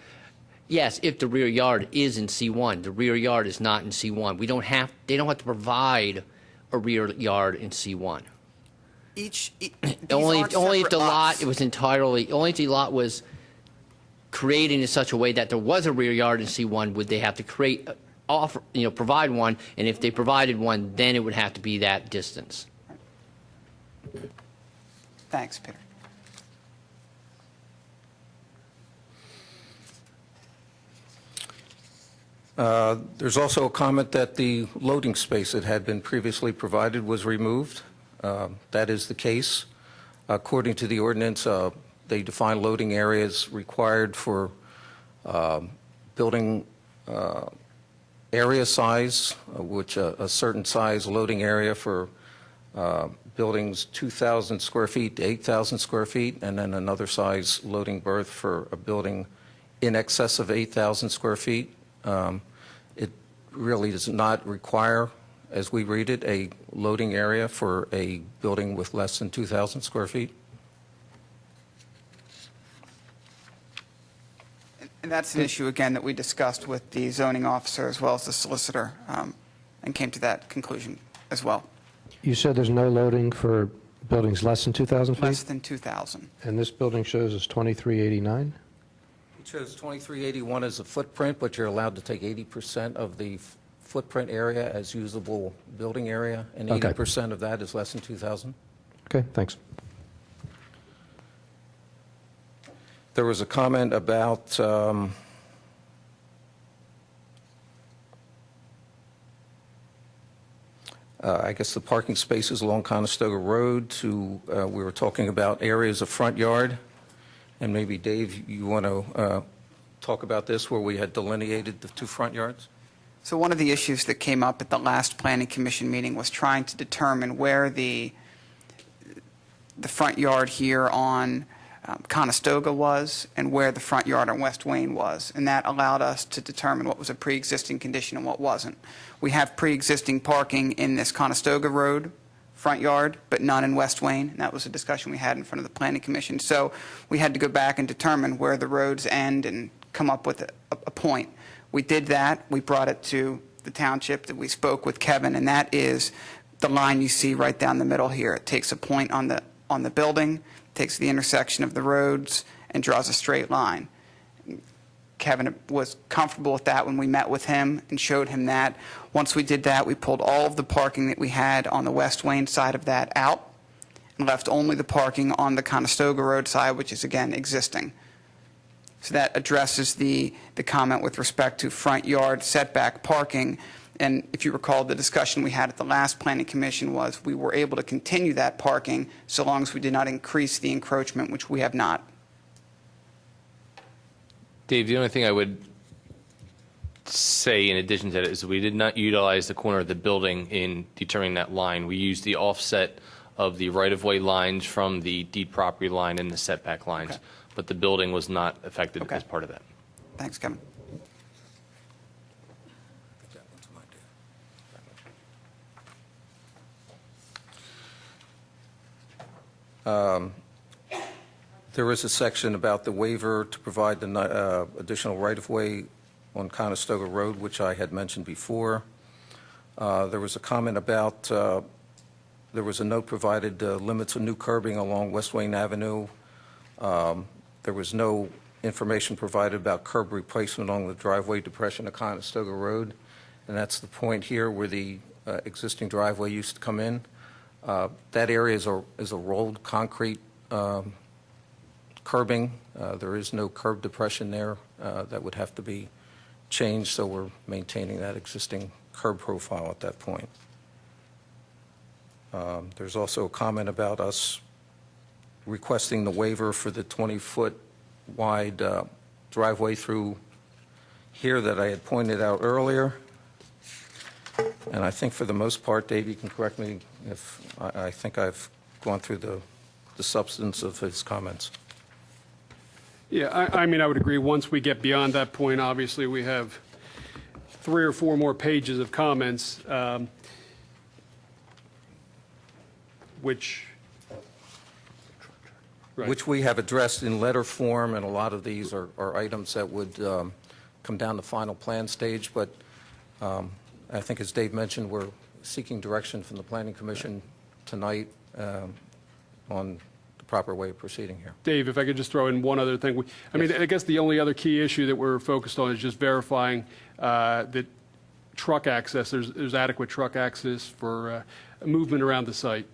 Yes, if the rear yard is in C1. The rear yard is not in C1. They don't have to provide a rear yard in C1. Only if the lot was created in such a way that there was a rear yard in C1 would they have to provide one, and if they provided one, then it would have to be that distance. Thanks, Peter. There's also a comment that the loading space that had been previously provided was removed. That is the case. According to the ordinance, they define loading areas required for building area size, which a certain size loading area for buildings 2,000 square feet to 8,000 square feet, and then another size loading berth for a building in excess of 8,000 square feet. It really does not require, as we read it, a loading area for a building with less than 2,000 square feet. And that's an issue, again, that we discussed with the zoning officer as well as the solicitor, and came to that conclusion as well. You said there's no loading for buildings less than 2,000 feet? Less than 2,000. And this building shows us 2389? It shows 2381 as a footprint, but you're allowed to take 80% of the footprint area as usable building area, and Okay. 80% of that is less than 2,000. Okay, thanks. There was a comment about I guess the parking spaces along Conestoga Road we were talking about areas of front yard. And maybe, Dave, you want to talk about this, where we had delineated the two front yards? So one of the issues that came up at the last Planning Commission meeting was trying to determine where the front yard here on Conestoga was and where the front yard on West Wayne was. And that allowed us to determine what was a pre-existing condition and what wasn't. We have pre-existing parking in this Conestoga Road front yard, but none in West Wayne. And that was a discussion we had in front of the Planning Commission. So we had to go back and determine where the roads end and come up with a point. We did that. We brought it to the township. That we spoke with Kevin, and that is the line you see right down the middle here. It takes a point on the building, takes the intersection of the roads, and draws a straight line. Kevin was comfortable with that when we met with him and showed him that. Once we did that, we pulled all of the parking that we had on the West Wayne side of that out and left only the parking on the Conestoga Road side, which is, again, existing. So that addresses the comment with respect to front yard setback parking. And if you recall, the discussion we had at the last Planning Commission was we were able to continue that parking so long as we did not increase the encroachment, which we have not. Dave, the only thing I would say in addition to that is we did not utilize the corner of the building in determining that line. We used the offset of the right-of-way lines from the deed property line and the setback lines. Okay. But the building was not affected Okay. as part of that. Thanks, Kevin. There is a section about the waiver to provide the additional right-of-way on Conestoga Road, which I had mentioned before. There was a comment about, there was a note provided, limits of new curbing along West Wayne Avenue. There was no information provided about curb replacement along the driveway depression of Conestoga Road, and that's the point here where the existing driveway used to come in. That area is a rolled concrete curbing. There is no curb depression there. That would have to be changed, so we're maintaining that existing curb profile at that point. There's also a comment about us requesting the waiver for the 20-foot wide driveway through here that I had pointed out earlier. And I think for the most part, Dave, you can correct me if I think I've gone through the substance of his comments. Yeah, I mean, I would agree. Once we get beyond that point, obviously, we have 3 or 4 more pages of comments, which... Right. Which we have addressed in letter form, and a lot of these are items that would come down the final plan stage. But I think, as Dave mentioned, we're seeking direction from the Planning Commission tonight on the proper way of proceeding here. Dave, if I could just throw in one other thing. I mean, I guess the only other key issue that we're focused on is just verifying that truck access, there's adequate truck access for movement around the site.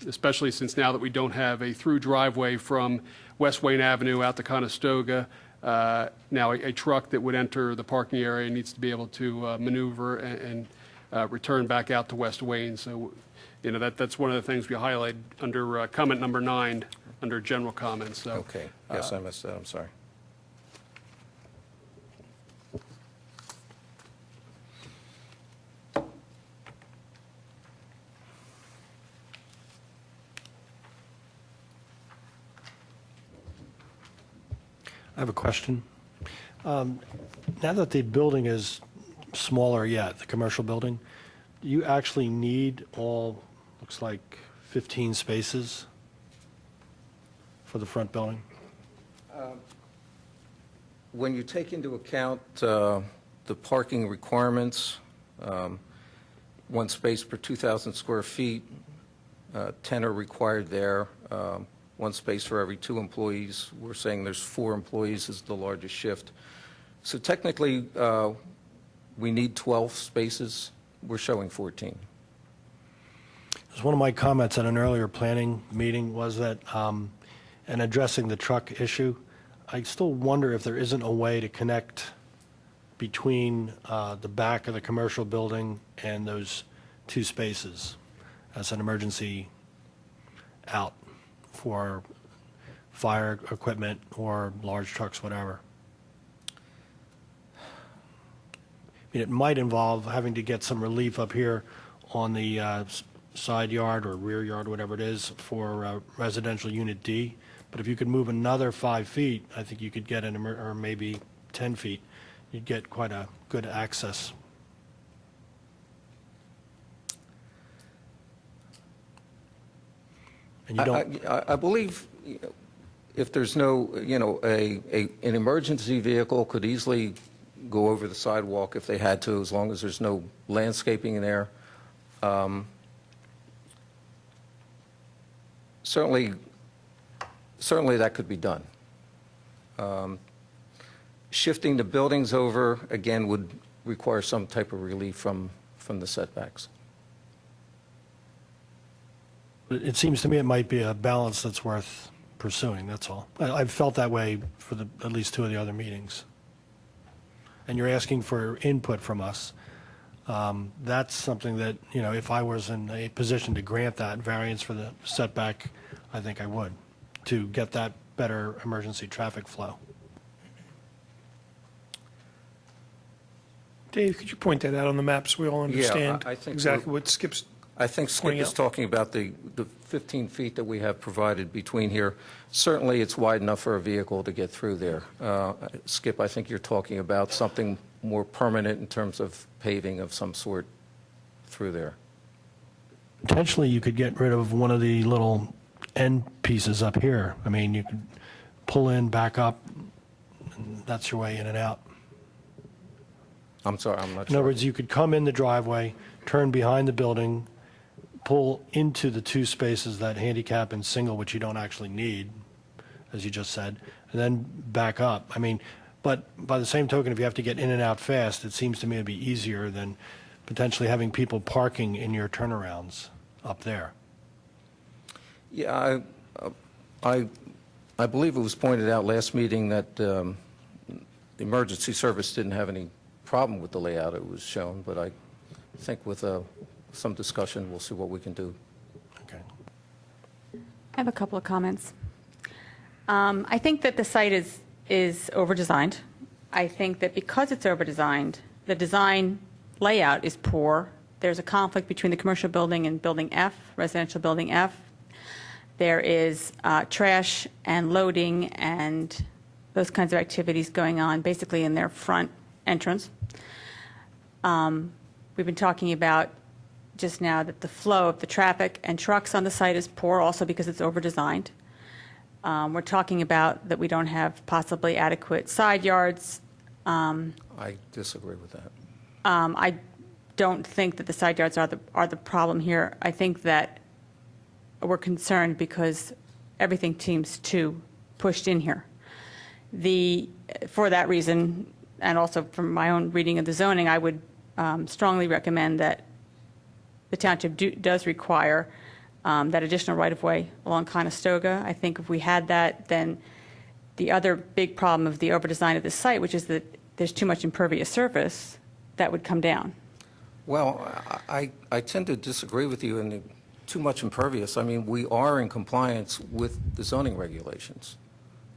especially since now that we don't have a through driveway from West Wayne Avenue out to Conestoga. Now a truck that would enter the parking area needs to be able to maneuver and return back out to West Wayne. So, that's one of the things we highlighted under comment number 9, under general comments. So, Okay, yes, I missed that, I'm sorry. I have a question. Now that the building is smaller yet, the commercial building, do you actually need all, looks like 15 spaces for the front building? When you take into account the parking requirements, 1 space per 2,000 square feet, 10 are required there, 1 space for every 2 employees. We're saying there's 4 employees is the largest shift. So technically, we need 12 spaces. We're showing 14. Because one of my comments at an earlier planning meeting was that, in addressing the truck issue, I still wonder if there isn't a way to connect between the back of the commercial building and those 2 spaces as an emergency out for fire equipment or large trucks, whatever. I mean, it might involve having to get some relief up here on the side yard or rear yard, whatever it is, for residential unit D. But if you could move another 5 feet, I think you could get or maybe 10 feet, you'd get quite a good access. And you don't. I believe if there's no, an emergency vehicle could easily go over the sidewalk if they had to, as long as there's no landscaping in there. Certainly that could be done. Shifting the buildings over, again, would require some type of relief from the setbacks. It seems to me it might be a balance that's worth pursuing, that's all. I've felt that way for at least 2 of the other meetings. And you're asking for input from us. That's something that, if I was in a position to grant that variance for the setback, I think I would, to get that better emergency traffic flow. Dave, could you point that out on the map so we all understand I think exactly what Skip's I think Skip pointing is out? talking about the 15 feet that we have provided between here. Certainly, it's wide enough for a vehicle to get through there. Skip, I think you're talking about something more permanent in terms of paving of some sort through there. Potentially, you could get rid of one of the little end pieces up here. I mean, you could pull in, back up, and that's your way in and out. I'm sorry, I'm not In other sure. words, you could come in the driveway, turn behind the building, pull into the 2 spaces that handicap and single, which you don't actually need, as you just said, and then back up. I mean, but by the same token, if you have to get in and out fast, it seems to me to be easier than potentially having people parking in your turnarounds up there. Yeah, I believe it was pointed out last meeting that the emergency service didn't have any problem with the layout it was shown, but I think with some discussion, we'll see what we can do. Okay. I have a couple of comments. I think that the site is over-designed. I think that because it's over-designed, the design layout is poor. There's a conflict between the commercial building and Building F, residential Building F. There is trash and loading and those kinds of activities going on basically in their front entrance. We've been talking about just now that the flow of the traffic and trucks on the site is poor also because it's over-designed. We're talking about that we don't have possibly adequate side yards. I disagree with that. I don't think that the side yards are the problem here. I think that we're concerned because everything seems too pushed in here. For that reason, and also from my own reading of the zoning, I would strongly recommend that the township does require that additional right-of-way along Conestoga. I think if we had that, then the other big problem of the over-design of this site, which is that there's too much impervious surface, that would come down. Well, I tend to disagree with you in the too much impervious. I mean, we are in compliance with the zoning regulations.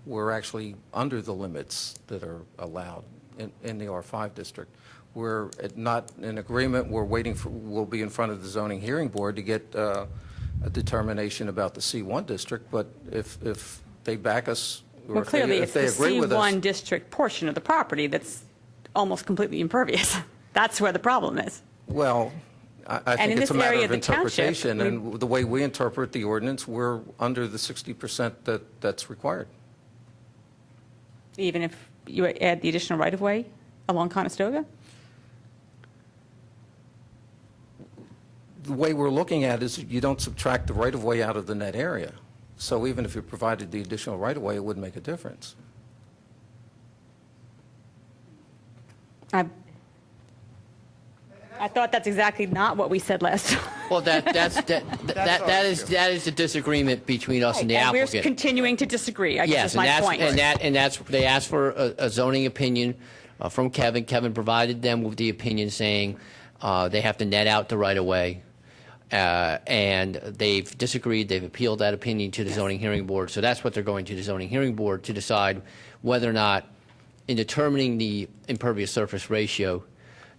We're actually under the limits that are allowed in the R5 district. We're not in agreement. We're waiting for, we'll be in front of the zoning hearing board to get a determination about the C1 district, but if they back us, or Well, clearly, if they it's the agree with us. C1 district portion of the property that's almost completely impervious. That's where the problem is. Well, I And in think it's a this matter area of of the township, interpretation, and the way we interpret the ordinance, we're under the 60% that's required. Even if you add the additional right-of-way along Conestoga? The way we're looking at it is you don't subtract the right-of-way out of the net area. So even if you provided the additional right-of-way, it wouldn't make a difference. I thought that's exactly not what we said last time. Well, that is the disagreement between us and the And we're applicant. continuing to disagree, I guess Yes, is my point. and that's they asked for a zoning opinion from Kevin. Kevin provided them with the opinion saying they have to net out the right of way, and they've disagreed. They've appealed that opinion to the zoning hearing board. So that's what they're going to the zoning hearing board to decide whether or not, in determining the impervious surface ratio,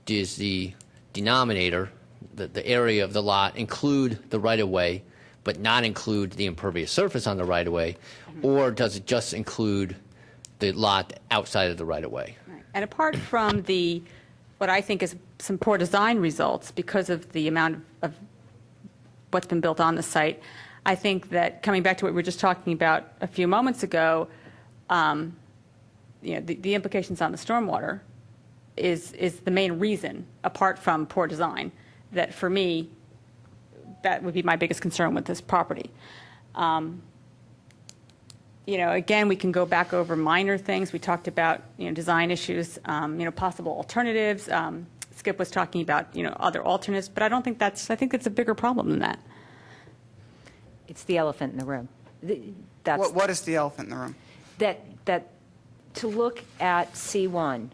does the denominator, the area of the lot, include the right-of-way, but not include the impervious surface on the right-of-way, or does it just include the lot outside of the right-of-way? Right. And apart from what I think is some poor design results because of the amount of what's been built on the site, I think that coming back to what we were just talking about a few moments ago, the implications on the stormwater is the main reason, apart from poor design, that for me, that would be my biggest concern with this property. Again, we can go back over minor things. We talked about, design issues, possible alternatives. Skip was talking about, other alternates, but I think it's a bigger problem than that. It's the elephant in the room. What is the elephant in the room? That to look at C1,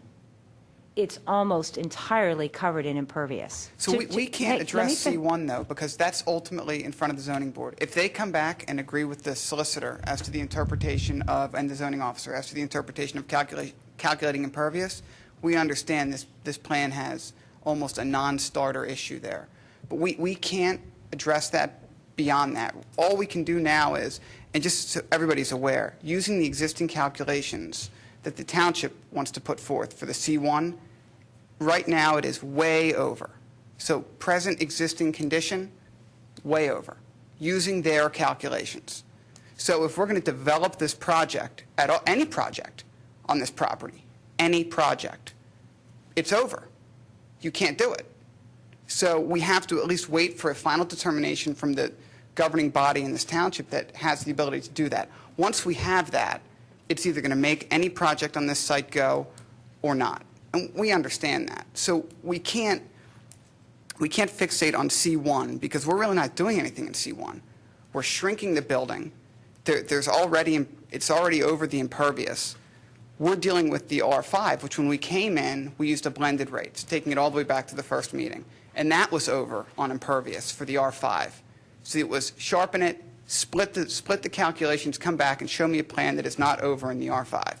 it's almost entirely covered in impervious. So we can't address C1, though, because that's ultimately in front of the zoning board. If they come back and agree with the solicitor as to the interpretation of, and the zoning officer, as to the interpretation of calculating impervious, we understand this plan has almost a non-starter issue there. But we can't address that beyond that. All we can do now is, and just so everybody's aware, using the existing calculations that the township wants to put forth for the C1, right now it is way over. So present existing condition, way over, using their calculations. So if we're going to develop this project, any project on this property, any project, it's over. You can't do it. So we have to at least wait for a final determination from the governing body in this township that has the ability to do that. Once we have that, it's either going to make any project on this site go or not. And we understand that. So we can't fixate on C1 because we're really not doing anything in C1. We're shrinking the building. It's already over the impervious. We're dealing with the R5, which when we came in, we used a blended rate, taking it all the way back to the first meeting. And that was over on impervious for the R5. So it was sharpen it, split the calculations, come back and show me a plan that is not over in the R5.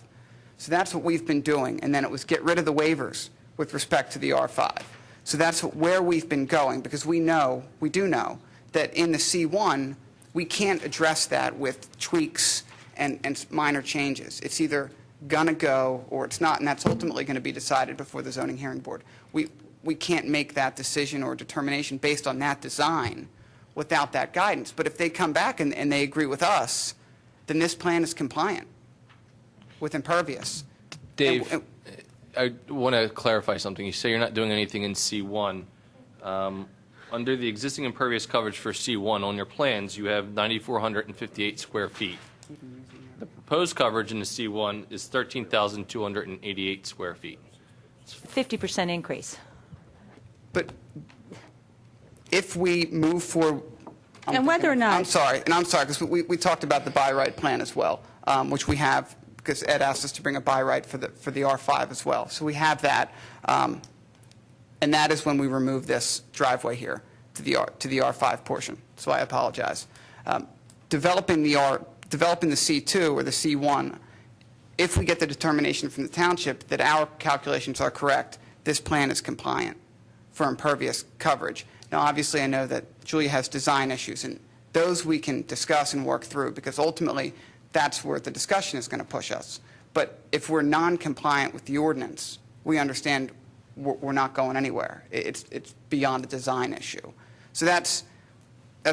So that's what we've been doing. And then it was get rid of the waivers with respect to the R5. So that's where we've been going because we do know that in the C1, we can't address that with tweaks and minor changes. It's either going to go or it's not, and that's ultimately going to be decided before the zoning hearing board. We can't make that decision or determination based on that design without that guidance. But if they come back and they agree with us, then this plan is compliant with impervious. Dave, I want to clarify something. You say you're not doing anything in C1. Under the existing impervious coverage for C1 on your plans, you have 9,458 square feet. The proposed coverage in the C1 is 13,288 square feet. It's a 50% increase. But if we move forward And whether or not- I'm sorry, because we talked about the by right plan as well, which we have, because Ed asked us to bring a by right for the R5 as well. So we have that, and that is when we remove this driveway here to the R5 portion. So I apologize. Developing the C2 or the C1, if we get the determination from the township that our calculations are correct, this plan is compliant for impervious coverage. Now, obviously, I know that Julia has design issues, and those we can discuss and work through, because ultimately, that's where the discussion is going to push us. But if we're non-compliant with the ordinance, we understand we're not going anywhere. It's beyond a design issue. So that's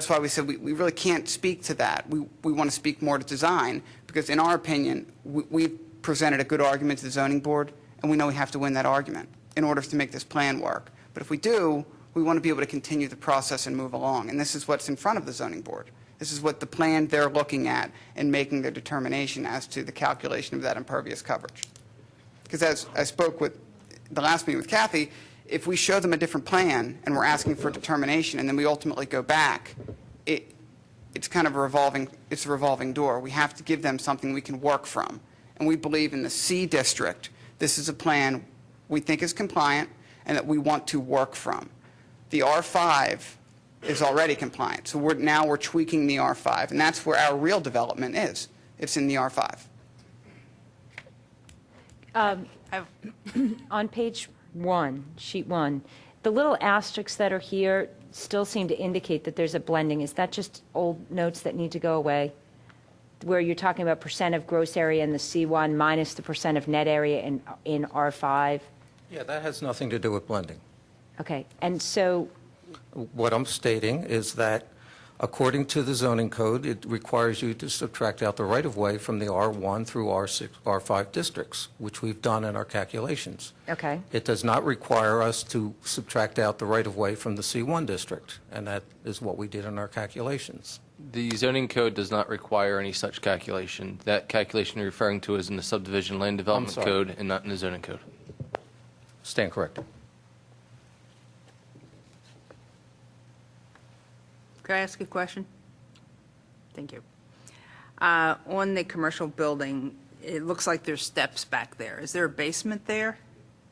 why we said we really can't speak to that. We want to speak more to design, because in our opinion, we've presented a good argument to the zoning board, and we know we have to win that argument in order to make this plan work. But if we do, we want to be able to continue the process and move along. And this is what's in front of the zoning board. This is what the plan they're looking at and making their determination as to the calculation of that impervious coverage. Because as I spoke with the last meeting with Kathy, if we show them a different plan and we're asking for a determination and then we ultimately go back, it's kind of a revolving door. We have to give them something we can work from. And we believe in the C district, this is a plan we think is compliant and that we want to work from. The R5 is already compliant, so now we're tweaking the R5, and that's where our real development is. It's in the R5. On page 1, sheet 1, the little asterisks that are here still seem to indicate that there's a blending. Is that just old notes that need to go away? Where you're talking about percent of gross area in the C1 minus the percent of net area in R5? Yeah, that has nothing to do with blending. Okay, and so, What I'm stating is that according to the zoning code, it requires you to subtract out the right-of-way from the R1 through R6, R5 districts, which we've done in our calculations. okay, It does not require us to subtract out the right-of-way from the C1 district, and that is what we did in our calculations. The zoning code does not require any such calculation. That calculation you're referring to is in the subdivision land development sorry. code and not in the zoning code. Stand corrected. Could I ask a question? Thank you. On the commercial building, it looks like there's steps back there. Is there a basement there?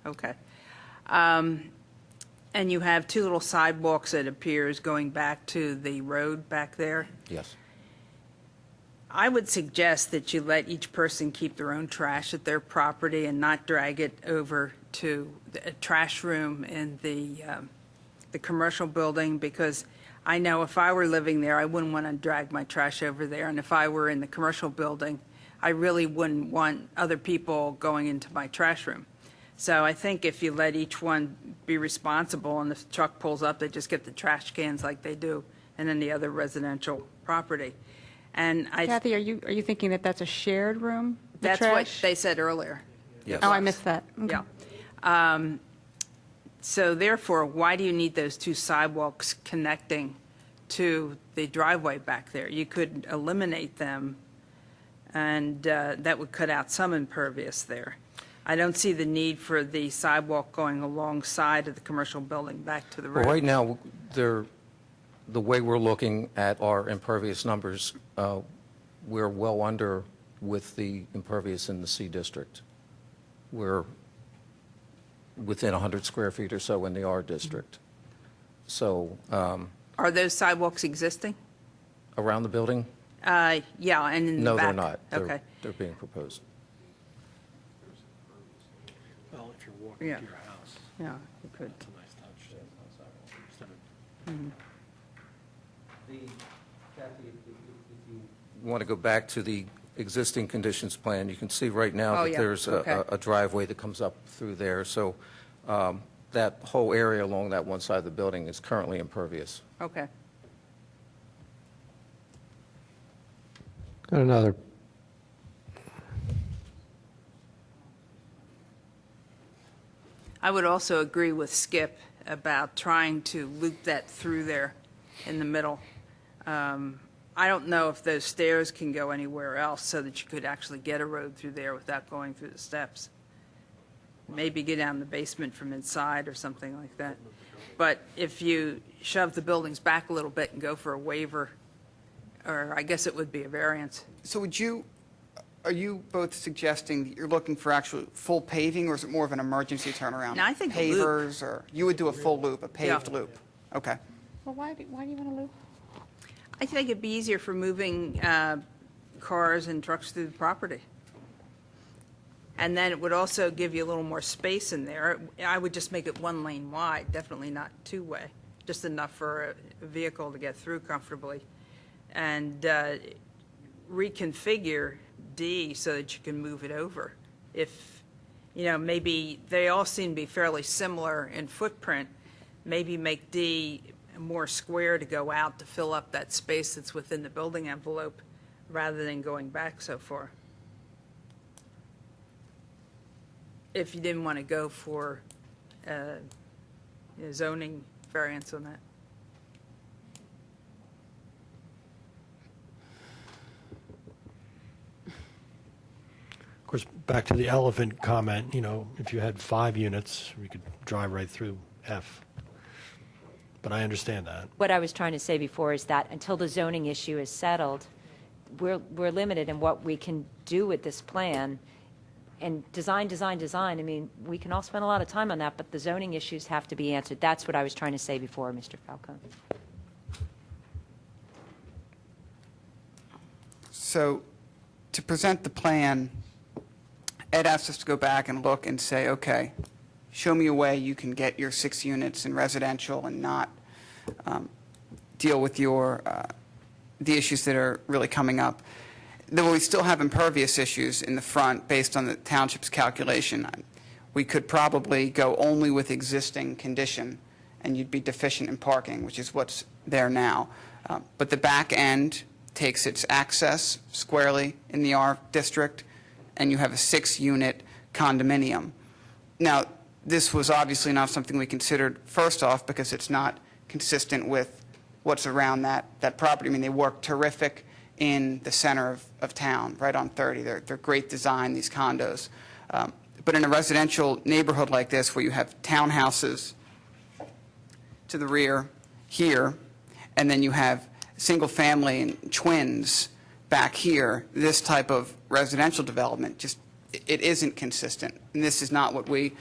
Okay. And you have two little sidewalks, it appears, going back to the road back there. Yes. I would suggest that you let each person keep their own trash at their property and not drag it over to a trash room in the commercial building, because I know if I were living there, I wouldn't want to drag my trash over there. And if I were in the commercial building, I really wouldn't want other people going into my trash room. So I think if you let each one be responsible, and if the truck pulls up, they just get the trash cans like they do in any other residential property. And Kathy, are you thinking that that's a shared room? the that's what trash? they said earlier. Yes. Oh, I missed that. Okay. Yeah. So therefore, why do you need those two sidewalks connecting to the driveway back there? You could eliminate them, and that would cut out some impervious there. I don't see the need for the sidewalk going alongside of the commercial building back to the road. Well, right now, the way we're looking at our impervious numbers, we're well under with the impervious in the C district. We're within 100 square feet or so in the R district. So Are those sidewalks existing? around the building? Yeah, and in the No, back? they're not. Okay. They're being proposed. Well, if you're walking Yeah. to your house, Yeah, you could. it's a nice touch. Instead of If you want to go back to the existing conditions plan, you can see right now Oh, that yeah. there's Okay. a driveway that comes up through there. So that whole area along that one side of the building is currently impervious. Okay. Got another. I would also agree with Skip about trying to loop that through there in the middle. I don't know if those stairs can go anywhere else so that you could actually get a road through there without going through the steps. Maybe get down the basement from inside or something like that. But if you shove the buildings back a little bit and go for a waiver, or I guess it would be a variance. So are you both suggesting that you're looking for actual full paving, or is it more of an emergency turnaround? No, I think a loop. Pavers, or you would do a full loop, a paved Yeah. loop? Okay. Well, why do you want to loop? I think it'd be easier for moving cars and trucks through the property. And then it would also give you a little more space in there. I would just make it 1 lane wide, definitely not 2-way, just enough for a vehicle to get through comfortably. And reconfigure D so that you can move it over. If, maybe they all seem to be fairly similar in footprint, maybe make D more square to go out to fill up that space that's within the building envelope rather than going back so far. If you didn't want to go for zoning variance on that. Of course, back to the elephant comment, if you had 5 units, we could drive right through F. But I understand that. What I was trying to say before is that until the zoning issue is settled, we're limited in what we can do with this plan. And design, I mean, we can all spend a lot of time on that, but the zoning issues have to be answered. That's what I was trying to say before, Mr. Falcone. So to present the plan, Ed asked us to go back and look and say, okay, show me a way you can get your 6 units in residential and not deal with the issues that are really coming up. Though we still have impervious issues in the front based on the township's calculation. We could probably go only with existing condition, and you'd be deficient in parking, which is what's there now. But the back end takes its access squarely in the R district, and you have a 6-unit condominium. Now, this was obviously not something we considered first off because it's not consistent with what's around that property. I mean, they work terrific in the center of town, right on 30. They're great design, these condos. But in a residential neighborhood like this, where you have townhouses to the rear here, and then you have single family and twins back here, this type of residential development it isn't consistent. And this is not what we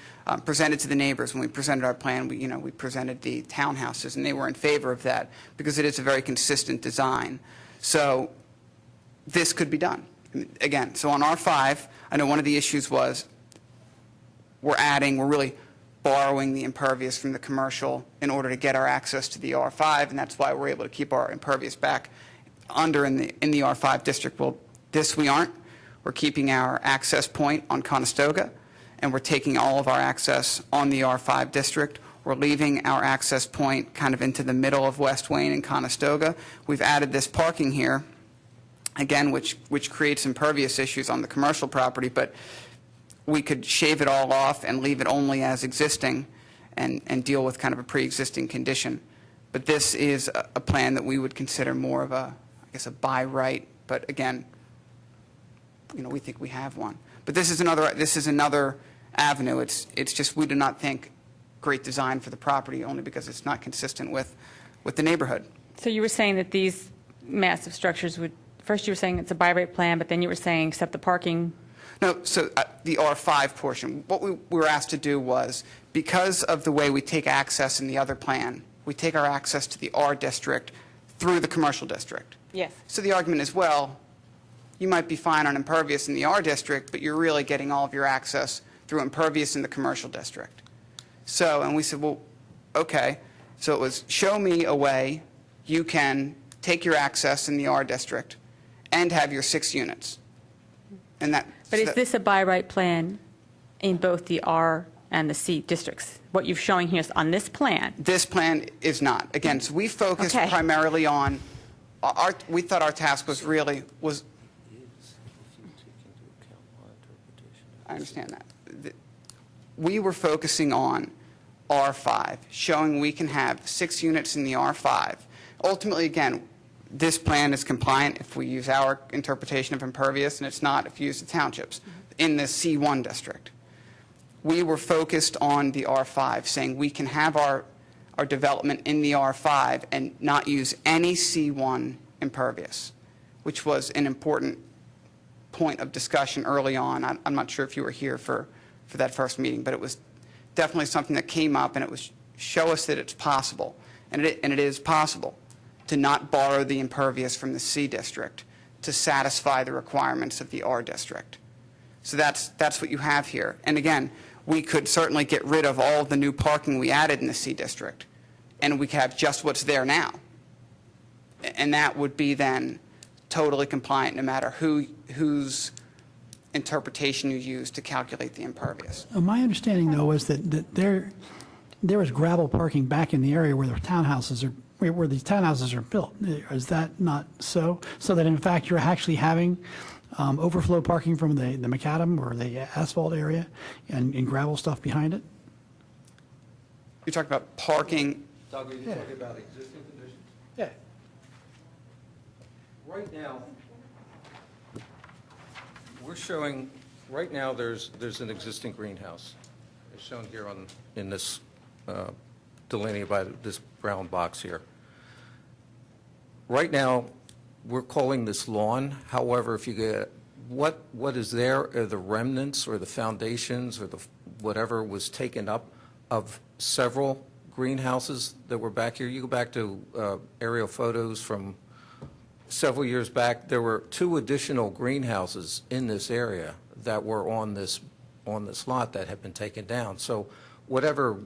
presented to the neighbors when we presented our plan. We presented the townhouses, and they were in favor of that because it is a very consistent design. So this could be done. Again, so on R5, I know one of the issues was we're really borrowing the impervious from the commercial in order to get our access to the R5, and that's why we're able to keep our impervious back under in the R5 district. Well, this we aren't. We're keeping our access point on Conestoga, and we're taking all of our access on the R5 district. We're leaving our access point kind of into the middle of West Wayne and Conestoga. We've added this parking here, again, which creates impervious issues on the commercial property, but we could shave it all off and leave it only as existing and deal with kind of a pre-existing condition. But this is a plan that we would consider more of a by right, but again, we think we have one. But this is another avenue. It's just we do not think great design for the property only because it's not consistent with the neighborhood. So you were saying that these massive structures first you were saying it's a by right plan, but then you were saying except the parking. No, so the R5 portion, what we were asked to do was, because of the way we take access in the other plan, we take our access to the R district through the commercial district. Yes. So the argument is, well, you might be fine on impervious in the R district, but you're really getting all of your access through impervious in the commercial district. So, and we said, well, okay. So it was, show me a way you can take your access in the R district and have your 6 units. And that. But is this a by right plan in both the R and the C districts? What you're showing here is on this plan. This plan is not. Again, so we focused Okay. primarily on, we thought our task was I understand that. We were focusing on R5, showing we can have 6 units in the R5. Ultimately, again, this plan is compliant if we use our interpretation of impervious, and it's not if you use the townships in the C1 district. We were focused on the R5, saying we can have our our development in the R5 and not use any C1 impervious, which was an important point of discussion early on. I'm not sure if you were here for that first meeting, but it was definitely something that came up, and it was show us that it's possible, and it is possible to not borrow the impervious from the C district to satisfy the requirements of the R district. So that's what you have here. And again, we could certainly get rid of all of the new parking we added in the C district, and we could have just what's there now. And that would be then totally compliant no matter whose interpretation you use to calculate the impervious. My understanding, though, was that there was gravel parking back in the area where the townhouses are, where these townhouses are built. Is that not so? So that in fact you're actually having overflow parking from the macadam or the asphalt area and gravel stuff behind it? You're talking about parking. Doug, are you talking about existing conditions? Yeah. Right now, we're showing, right now, there's an existing greenhouse. It's shown here in this, delineated by this brown box here. Right now, we're calling this lawn. However, if you get, what is there are the remnants or the foundations or the whatever was taken up of several greenhouses that were back here. You go back to aerial photos from several years back. There were 2 additional greenhouses in this area that were on this lot that had been taken down. So whatever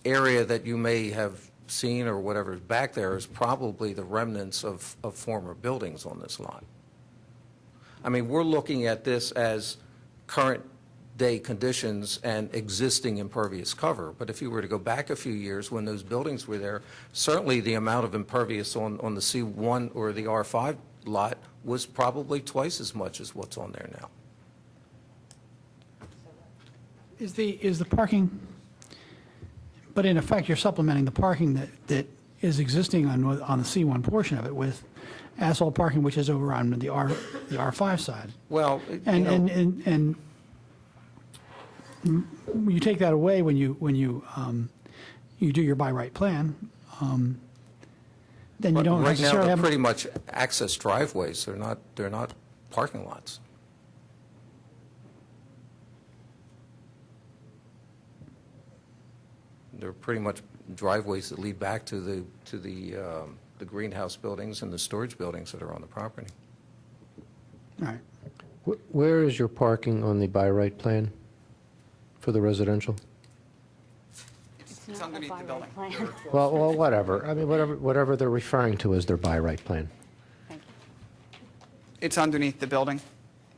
area that you may have seen or whatever is back there is probably the remnants of former buildings on this lot. I mean, we're looking at this as current day conditions and existing impervious cover. But if you were to go back a few years when those buildings were there, certainly the amount of impervious on the C1 or the R5 lot was probably twice as much as what's on there now. Is the parking, but in effect, you're supplementing the parking that is existing on the C1 portion of it with asphalt parking, which is over on the R5 side. Well, And you take that away when you do your by right plan, then you don't right now, necessarily they're have. pretty much access driveways. They're not parking lots. They're pretty much driveways that lead back to the greenhouse buildings and the storage buildings that are on the property. All right. Where is your parking on the by right plan for the residential? It's underneath the building. Well, whatever. I mean, whatever they're referring to as their by right plan. It's underneath the building.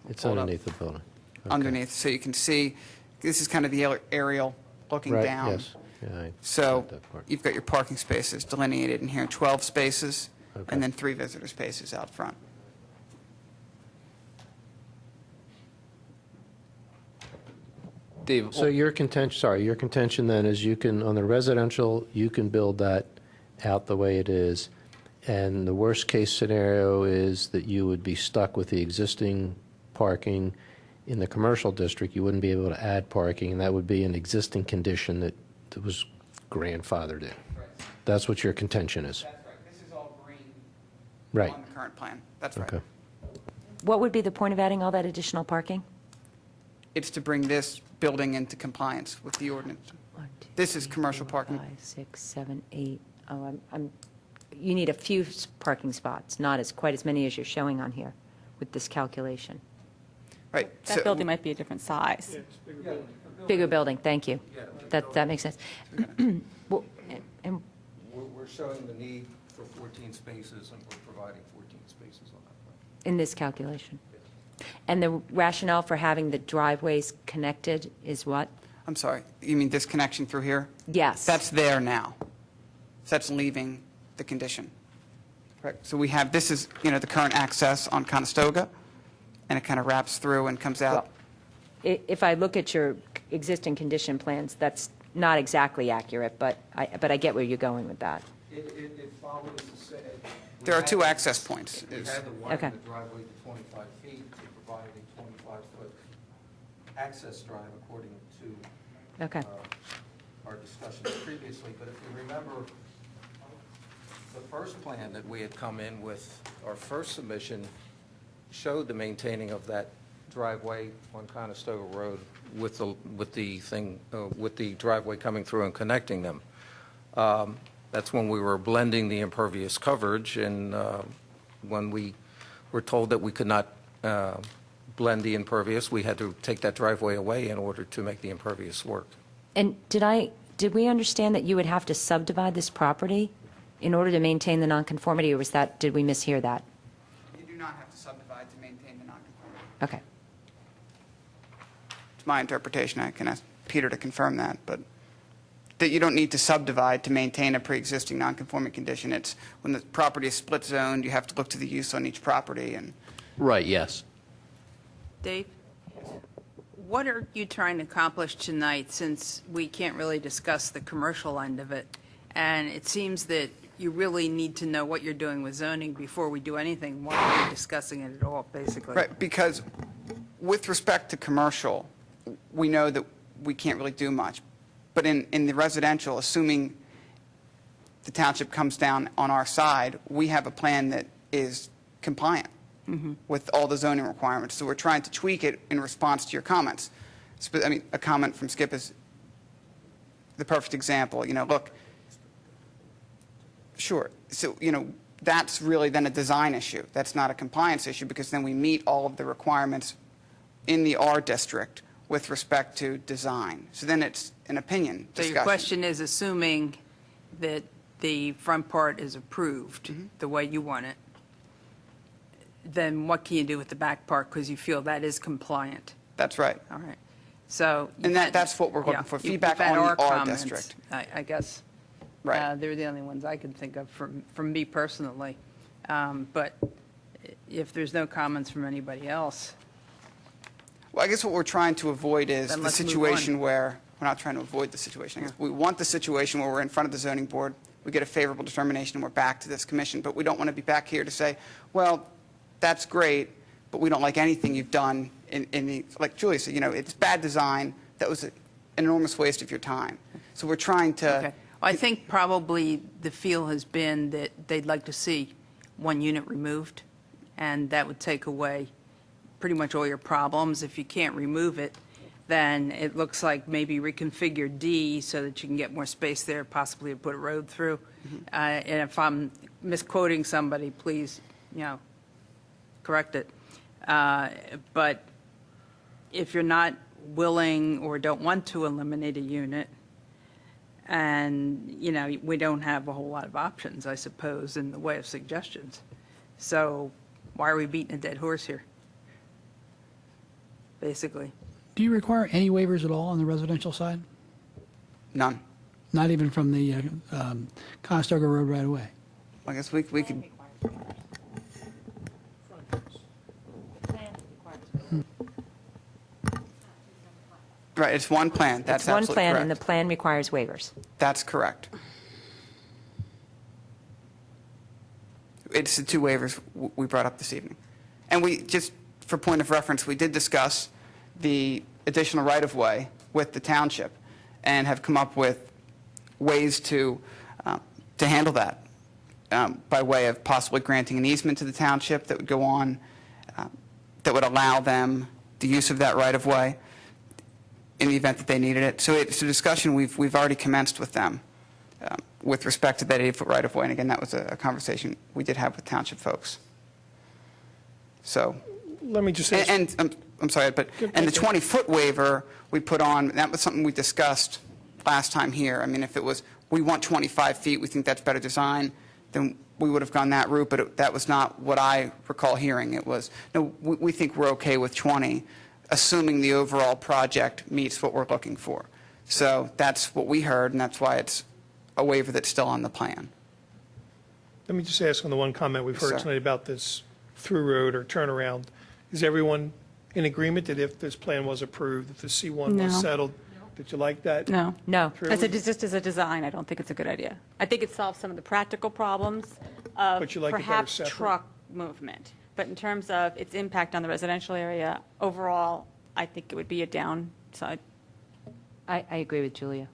It's Hold up. underneath the building. Okay. Underneath, so you can see, this is kind of the aerial looking Right, down. yes. Yeah, I So got that part. you've got your parking spaces delineated in here, 12 spaces, Okay. and then 3 visitor spaces out front. Dave, So your contention then is you can, on the residential, you can build that out the way it is, and the worst-case scenario is that you would be stuck with the existing parking in the commercial district. You wouldn't be able to add parking, and that would be an existing condition that was grandfathered in. That's what your contention is. That's right. This is all green Right. on the current plan. That's right. Okay. What would be the point of adding all that additional parking? It's to bring this building into compliance with the ordinance. 1, 2, This is 3, commercial 4, parking. 5, 6, 7, 8. Oh, you need a few parking spots, not quite as many as you're showing on here with this calculation. Right. That building might be a different size. Bigger building, thank you. That makes sense. Well, and We're showing the need for 14 spaces, and we're providing 14 spaces on that plan. in this calculation. And the rationale for having the driveways connected is what? I'm sorry, you mean this connection through here? Yes. That's there now. So that's leaving the condition. Right. So we have, this is, the current access on Conestoga, and it kind of wraps through and comes out. If I look at your existing condition plans, that's not exactly accurate, but I get where you're going with that. It follows the same. There are 2 access points. We had to widen the driveway to 25 feet to provide a 25-foot access drive according to Okay. our discussions previously, but if you remember, the first plan that we had come in with, our first submission, showed the maintaining of that driveway on Conestoga Road with the driveway coming through and connecting them. That's when we were blending the impervious coverage, and when we were told that we could not blend the impervious, we had to take that driveway away in order to make the impervious work. And did we understand that you would have to subdivide this property in order to maintain the nonconformity, or did we mishear that? You do not have to subdivide to maintain the nonconformity. Okay. It's my interpretation. I can ask Peter to confirm that, but that you don't need to subdivide to maintain a pre-existing nonconforming condition. It's when the property is split zoned, you have to look to the use on each property. And Right, yes. Dave, what are you trying to accomplish tonight, since we can't really discuss the commercial end of it? And it seems that you really need to know what you're doing with zoning before we do anything. Why are we discussing it at all, basically? right, because with respect to commercial, we know that we can't really do much. But in the residential, assuming the township comes down on our side, we have a plan that is compliant with all the zoning requirements. So we're trying to tweak it in response to your comments. I mean, a comment from Skip is the perfect example. You know, look, sure. So, you know, that's really then a design issue. That's not a compliance issue, because then we meet all of the requirements in the R district with respect to design. So then it's an opinion So discussion. your question is, assuming that the front part is approved the way you want it, then what can you do with the back part, because you feel that is compliant? That's right. All right. So. And that's what we're looking for, feedback on the R comments, district. I guess. Right. They're the only ones I can think of from me personally. But if there's no comments from anybody else. Well, I guess what we're trying to avoid is Then the let's move situation on. where, we're not trying to avoid the situation. I guess we want the situation where we're in front of the zoning board, we get a favorable determination, and we're back to this commission. But we don't want to be back here to say, well, that's great, but we don't like anything you've done in the, like Julia said, you know, it's bad design. That was an enormous waste of your time. So we're trying to. Okay. I think probably the feel has been that they'd like to see one unit removed, and that would take away pretty much all your problems. If you can't remove it, then it looks like maybe reconfigure D so that you can get more space there, possibly to put a road through. And if I'm misquoting somebody, please, you know, correct it. But if you're not willing or don't want to eliminate a unit, and, you know, we don't have a whole lot of options, I suppose, in the way of suggestions. So why are we beating a dead horse here, basically? Do you require any waivers at all on the residential side? None. Not even from the Conestoga Road right away? I guess we could. Right, it's one plan. That's It's one absolutely plan, correct. and the plan requires waivers. That's correct. It's the two waivers we brought up this evening. And we, just for point of reference, we did discuss the additional right-of-way with the township and have come up with ways to handle that by way of possibly granting an easement to the township that would go on, that would allow them the use of that right-of-way in the event that they needed it. So it's a discussion we've already commenced with them with respect to that 8-foot right-of-way. And again, that was a conversation we did have with township folks. So. Let me just ask. And I'm sorry, but, and the 20-foot waiver we put on, that was something we discussed last time here. I mean, if it was, we want 25 feet, we think that's better design, then we would have gone that route, but that was not what I recall hearing. It was, no, we think we're okay with 20, assuming the overall project meets what we're looking for. So that's what we heard, and that's why it's a waiver that's still on the plan. Let me just ask on the one comment we've Yes, heard sir. tonight about this through road or turnaround. Is everyone in agreement that if this plan was approved, if the C1 No. was settled, that you like that? No. No. As just as a design, I don't think it's a good idea. I think it solves some of the practical problems of But you like it better perhaps separate? truck movement. But in terms of its impact on the residential area, overall, I think it would be a downside. I agree with Julia.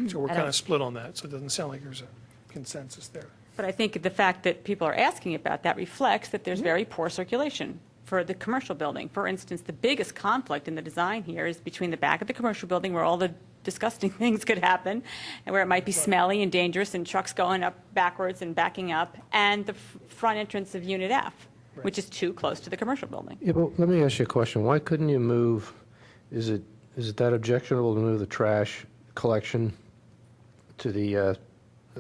So we're I kind don't- of split on that, so it doesn't sound like there's a consensus there. But I think the fact that people are asking about that reflects that there's very poor circulation for the commercial building. For instance, the biggest conflict in the design here is between the back of the commercial building where all the disgusting things could happen and where it might be smelly and dangerous and trucks going up backwards and backing up, and the front entrance of Unit F, which is too close to the commercial building. Yeah, but let me ask you a question. Why couldn't you move, is it that objectionable to move the trash collection to the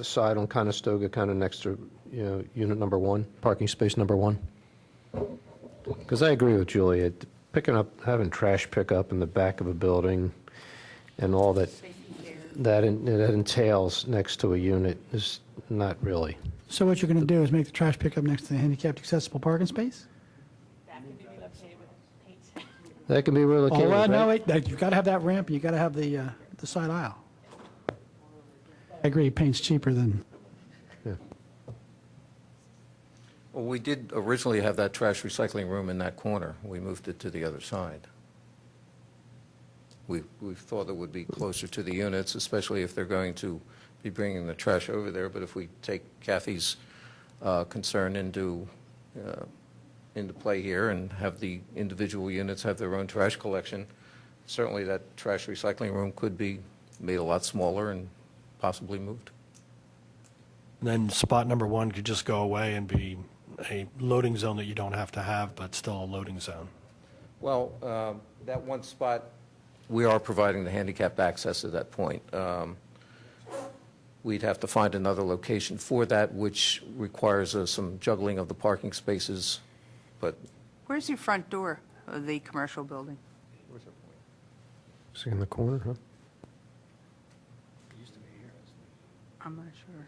side on Conestoga, kind of next to, unit number 1, parking space number 1? Because I agree with Julia, having trash pickup in the back of a building and all that entails next to a unit is not really. So what you're going to do is make the trash pickup next to the handicapped accessible parking space? That can be relocated, Oh, no, right? wait, you've got to have that ramp, you've got to have the side aisle. I agree, paint's cheaper than, Well, we did originally have that trash recycling room in that corner. We moved it to the other side. We thought it would be closer to the units, especially if they're going to be bringing the trash over there. But if we take Kathy's concern into play here and have the individual units have their own trash collection, certainly that trash recycling room could be made a lot smaller and possibly moved. Then spot number 1 could just go away and be a loading zone that you don't have to have, but still a loading zone. Well, that one spot, we are providing the handicapped access at that point. We'd have to find another location for that, which requires some juggling of the parking spaces, but Where's your front door of the commercial building? Is it in the corner, huh? I'm not sure.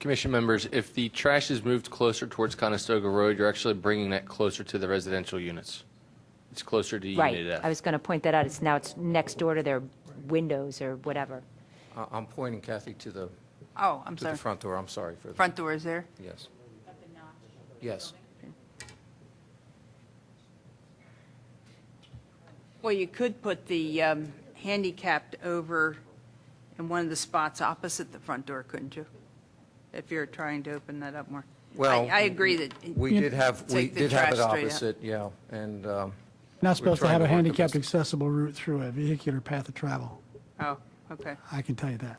Commission members, if the trash is moved closer towards Conestoga Road, you're actually bringing that closer to the residential units. It's closer to Right. Unit F. I was going to point that out. It's next door to their windows or whatever. I'm pointing Kathy to the Oh, I'm to the sorry. front door. I'm sorry for that. Front door is there? Yes. Yes. Well, you could put the handicapped over in one of the spots opposite the front door, couldn't you? If you're trying to open that up more. Well, I agree that. We did have Take the it trash straight out. opposite, yeah, and not supposed to trying have to a work the handicapped best. accessible route through a vehicular path of travel. Oh, okay. I can tell you that.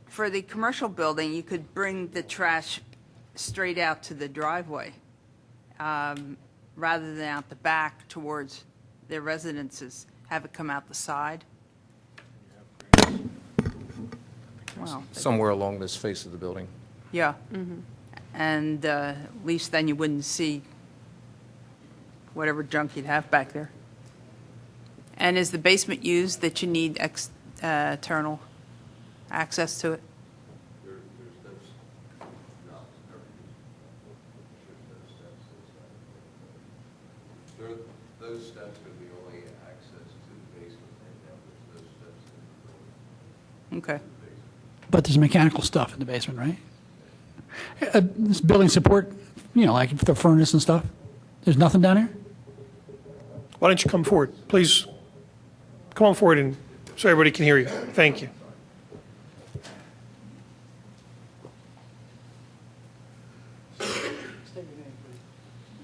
For the commercial building, you could bring the trash straight out to the driveway, rather than out the back towards their residences. Have it come out the side. Wow. somewhere along this face of the building. Yeah. And at least then you wouldn't see whatever junk you'd have back there. And is the basement used that you need external access to it? Those steps would be only access to the basement right now. There's no steps in the building. Okay. But there's mechanical stuff in the basement, right? This building support, like the furnace and stuff, there's nothing down here? Why don't you come forward? Please, come on forward and so everybody can hear you. Thank you.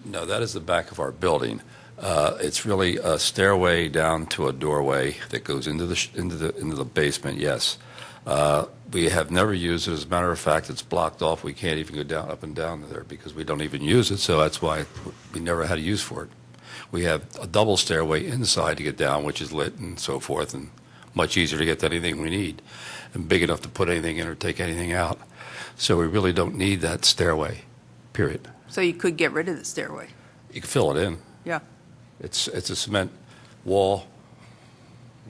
No, that is the back of our building. It's really a stairway down to a doorway that goes into the basement. Yes, we have never used it. As a matter of fact, it's blocked off. We can't even go up and down there because we don't even use it. So that's why we never had a use for it. We have a double stairway inside to get down, which is lit and so forth, and much easier to get to anything we need, and big enough to put anything in or take anything out. So we really don't need that stairway. Period. So you could get rid of the stairway? You can fill it in. Yeah. It's a cement wall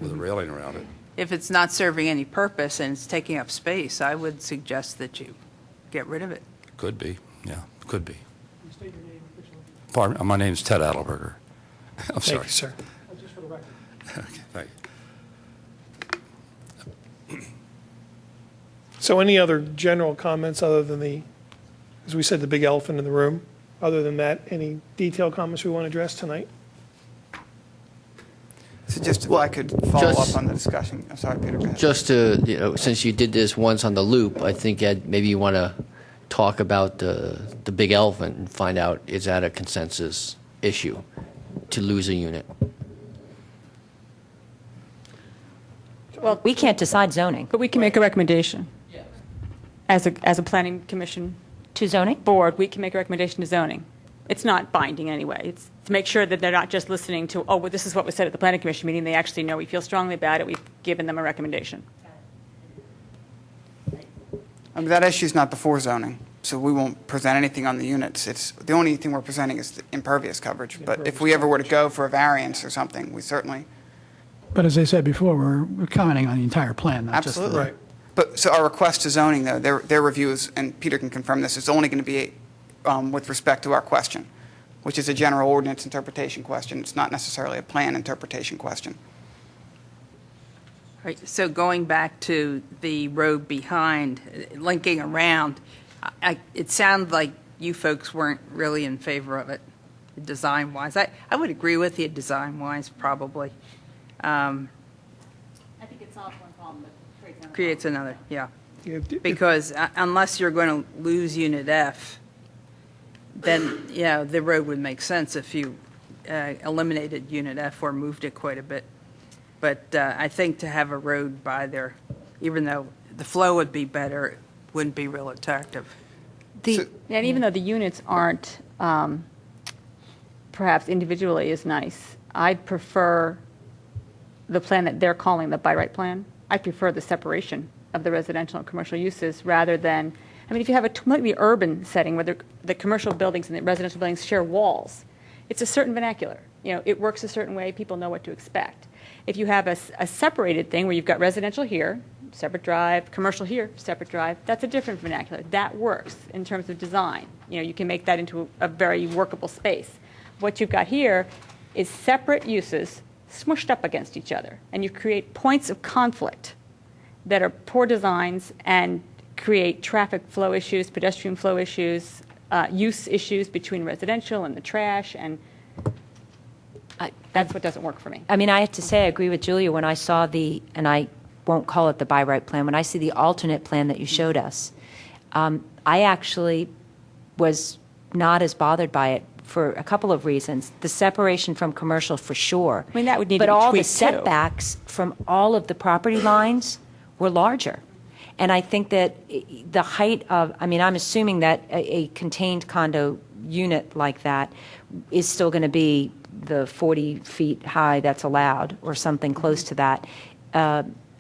with a railing around it. If it's not serving any purpose and it's taking up space, I would suggest that you get rid of it. Could be, yeah, could be. Pardon, my name's Ted Adelberger. I'm sorry. Thank you, sir. Just for the record. Okay, thank you. So any other general comments other than as we said, the big elephant in the room? Other than that, any detailed comments we want to address tonight? So just if I could follow Just- up on the discussion. I'm sorry, Peter, go ahead. Just to, since you did this once on the loop, I think, Ed, maybe you want to talk about the big elephant and find out, is that a consensus issue to lose a unit? Well, we can't decide zoning. But we can make a recommendation. As a planning commission To zoning? board, we can make a recommendation to zoning. It's not binding anyway. It's to make sure that they're not just listening to, oh, well, this is what was said at the planning commission meeting. They actually know we feel strongly about it. We've given them a recommendation. I mean, that issue's not before zoning, so we won't present anything on the units. It's, the only thing we're presenting is the impervious coverage. But if we ever were to go for a variance or something, we certainly, But as I said before, we're commenting on the entire plan, not just the... absolutely. Right. But, so our request to zoning, though, their review is, and Peter can confirm this, is only going to be with respect to our question, which is a general ordinance interpretation question. It's not necessarily a plan interpretation question. Right, so going back to the road behind, linking around, it sounded like you folks weren't really in favor of it, design-wise. I would agree with you, design-wise, probably. I think it solves one problem, but Creates another, yeah. Because Because unless you're going to lose Unit F, then, the road would make sense if you eliminated Unit F or moved it quite a bit. But I think to have a road by there, even though the flow would be better, it wouldn't be real attractive. And even though the units aren't perhaps individually as nice, I'd prefer the plan that they're calling the by right plan. I prefer the separation of the residential and commercial uses rather than, I mean, if you have a completely urban setting where the commercial buildings and the residential buildings share walls, it's a certain vernacular. It works a certain way, people know what to expect. If you have a separated thing where you've got residential here, separate drive, commercial here, separate drive, that's a different vernacular. That works in terms of design. You can make that into a very workable space. What you've got here is separate uses smushed up against each other, and you create points of conflict that are poor designs and create traffic flow issues, pedestrian flow issues, use issues between residential and the trash, and that's what doesn't work for me. I mean, I have to say, I agree with Julia when I saw and I won't call it the by right plan, when I see the alternate plan that you showed us, I actually was not as bothered by it for a couple of reasons. The separation from commercial, for sure. I mean, that would need but to be all the tweaked, too. setbacks from all of the property lines were larger. And I think that the height of, I mean, I'm assuming that a contained condo unit like that is still going to be the 40 feet high that's allowed, or something close to that.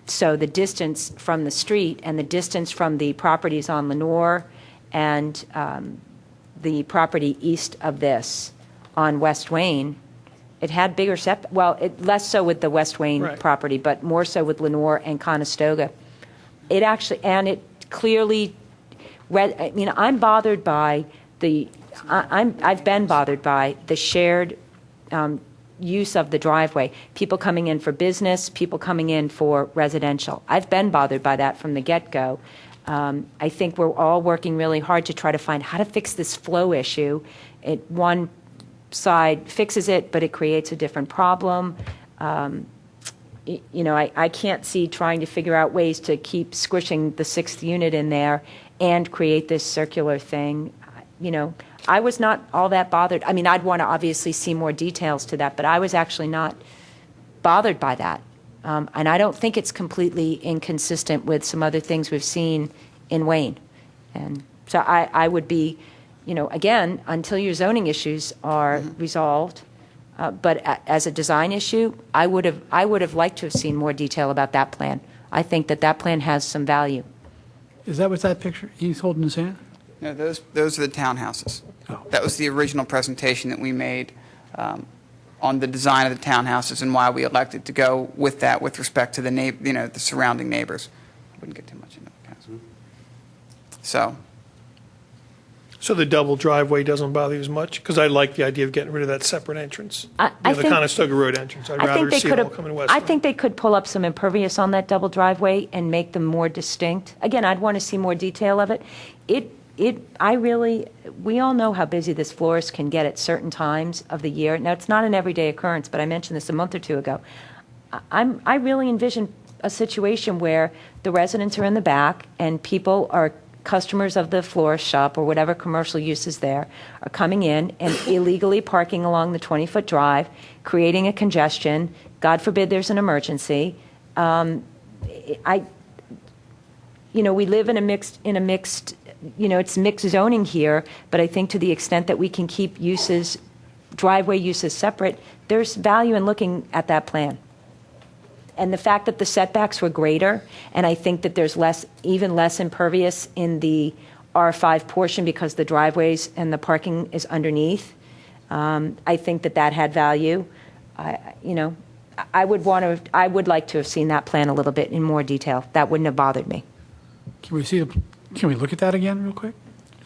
So the distance from the street and the distance from the properties on Lenore and the property east of this on West Wayne, it had bigger less so with the West Wayne Right. property, but more so with Lenore and Conestoga. It clearly, I mean, I'm bothered by I've been bothered by the shared use of the driveway. People coming in for business, people coming in for residential. I've been bothered by that from the get-go. I think we're all working really hard to try to find how to fix this flow issue. One side fixes it, but it creates a different problem. I can't see trying to figure out ways to keep squishing the sixth unit in there and create this circular thing. I was not all that bothered. I mean, I'd want to obviously see more details to that, but I was actually not bothered by that. And I don't think it's completely inconsistent with some other things we've seen in Wayne. And so I would be, again, until your zoning issues are resolved, but as a design issue, I would have liked to have seen more detail about that plan. I think that plan has some value. Is that what's that picture he's holding his hand? No, those are the townhouses. Oh. That was the original presentation that we made on the design of the townhouses and why we elected to go with that with respect to the surrounding neighbors. I wouldn't get too much into it. So the double driveway doesn't bother you as much? Because I like the idea of getting rid of that separate entrance. I The think- Conestoga Road entrance. I'd I rather think they see could it all have. coming west. I think they could pull up some impervious on that double driveway and make them more distinct. Again, I'd want to see more detail of it. We all know how busy this florist can get at certain times of the year. Now, it's not an everyday occurrence, but I mentioned this a month or two ago. I really envision a situation where the residents are in the back and people are customers of the florist shop or whatever commercial use is there are coming in and illegally parking along the 20-foot drive, creating a congestion. God forbid there's an emergency. We live in a mixed, it's mixed zoning here, but I think to the extent that we can keep driveway uses separate, there's value in looking at that plan. And the fact that the setbacks were greater, and I think that there's even less impervious in the R5 portion because the driveways and the parking is underneath, I think that had value. I would like to have seen that plan a little bit in more detail. That wouldn't have bothered me. Can we look at that again real quick?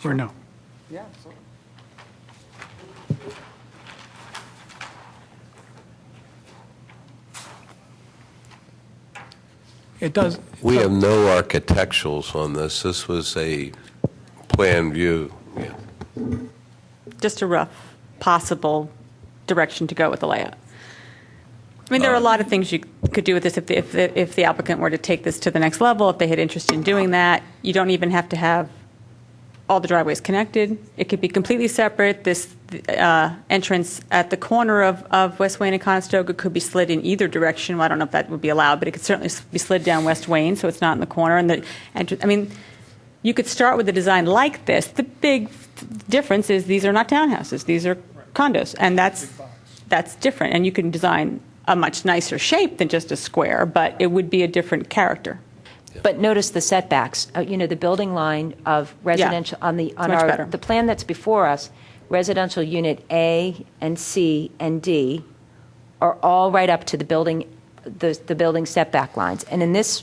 Or no? Yeah. It does. We have no architecturals on this. This was a plan view. Yeah. Just a rough possible direction to go with the layout. I mean, there are a lot of things you could do with this if the applicant were to take this to the next level, if they had interest in doing that. You don't even have to have all the driveways connected. It could be completely separate. This entrance at the corner of West Wayne and Conestoga could be slid in either direction. Well, I don't know if that would be allowed, but it could certainly be slid down West Wayne so it's not in the corner. And you could start with a design like this. The big difference is these are not townhouses. These are condos, and that's different. And you can design a much nicer shape than just a square, but it would be a different character. But notice the setbacks. The building line of residential on the plan that's before us, residential unit A and C and D are all right up to the building setback lines. And in this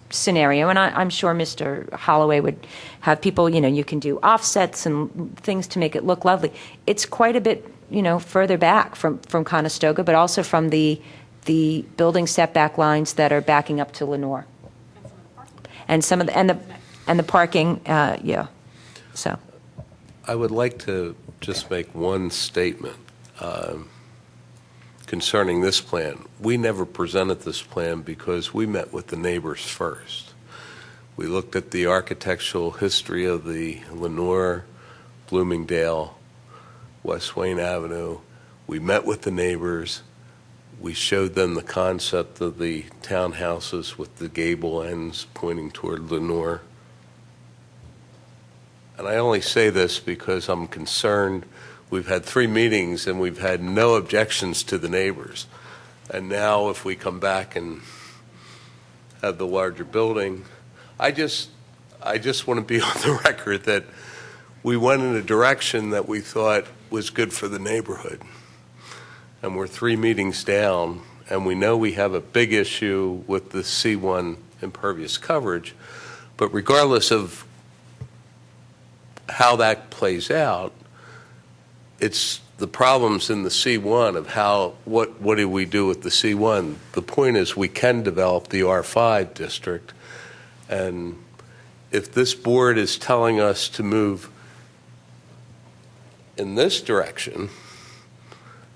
scenario, and I'm sure Mr. Holloway would have people, you can do offsets and things to make it look lovely. It's quite a bit, further back from Conestoga, but also from the building setback lines that are backing up to Lenore. And some of the parking, So I would like to just make one statement concerning this plan. We never presented this plan because we met with the neighbors first. We looked at the architectural history of the Lenore, Bloomingdale, West Wayne Avenue. We met with the neighbors. We showed them the concept of the townhouses with the gable ends pointing toward Lenore. And I only say this because I'm concerned. We've had 3 meetings and we've had no objections to the neighbors. And now if we come back and have the larger building, I just want to be on the record that we went in a direction that we thought was good for the neighborhood. And we're 3 meetings down, and we know we have a big issue with the C1 impervious coverage. But regardless of how that plays out, it's the problems in the C1 of what do we do with the C1. The point is we can develop the R5 district, and if this board is telling us to move in this direction,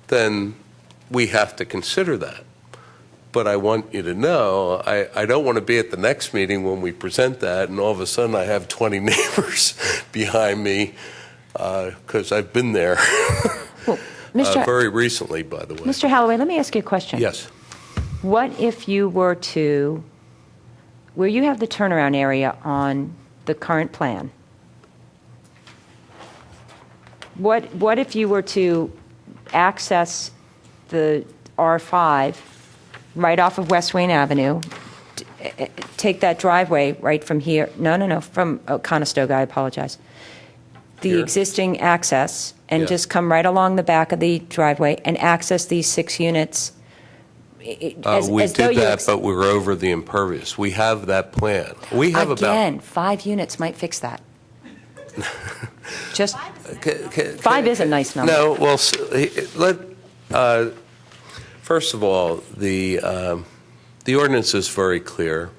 then we have to consider that. But I want you to know, I don't want to be at the next meeting when we present that and all of a sudden I have 20 neighbors behind me, because I've been there very recently, by the way. Mr. Holloway, let me ask you a question. Yes. What if you were to, where you have the turnaround area on the current plan, what if you were to access the R5 right off of West Wayne Avenue, take that driveway right from here, no, from Conestoga, I apologize, the existing access, and just come right along the back of the driveway and access these 6 units? We did that, but we're over the impervious. We have that plan. We have Again, 5 units might fix that. Just 5 is a nice number. No, well, first of all, the ordinance is very clear.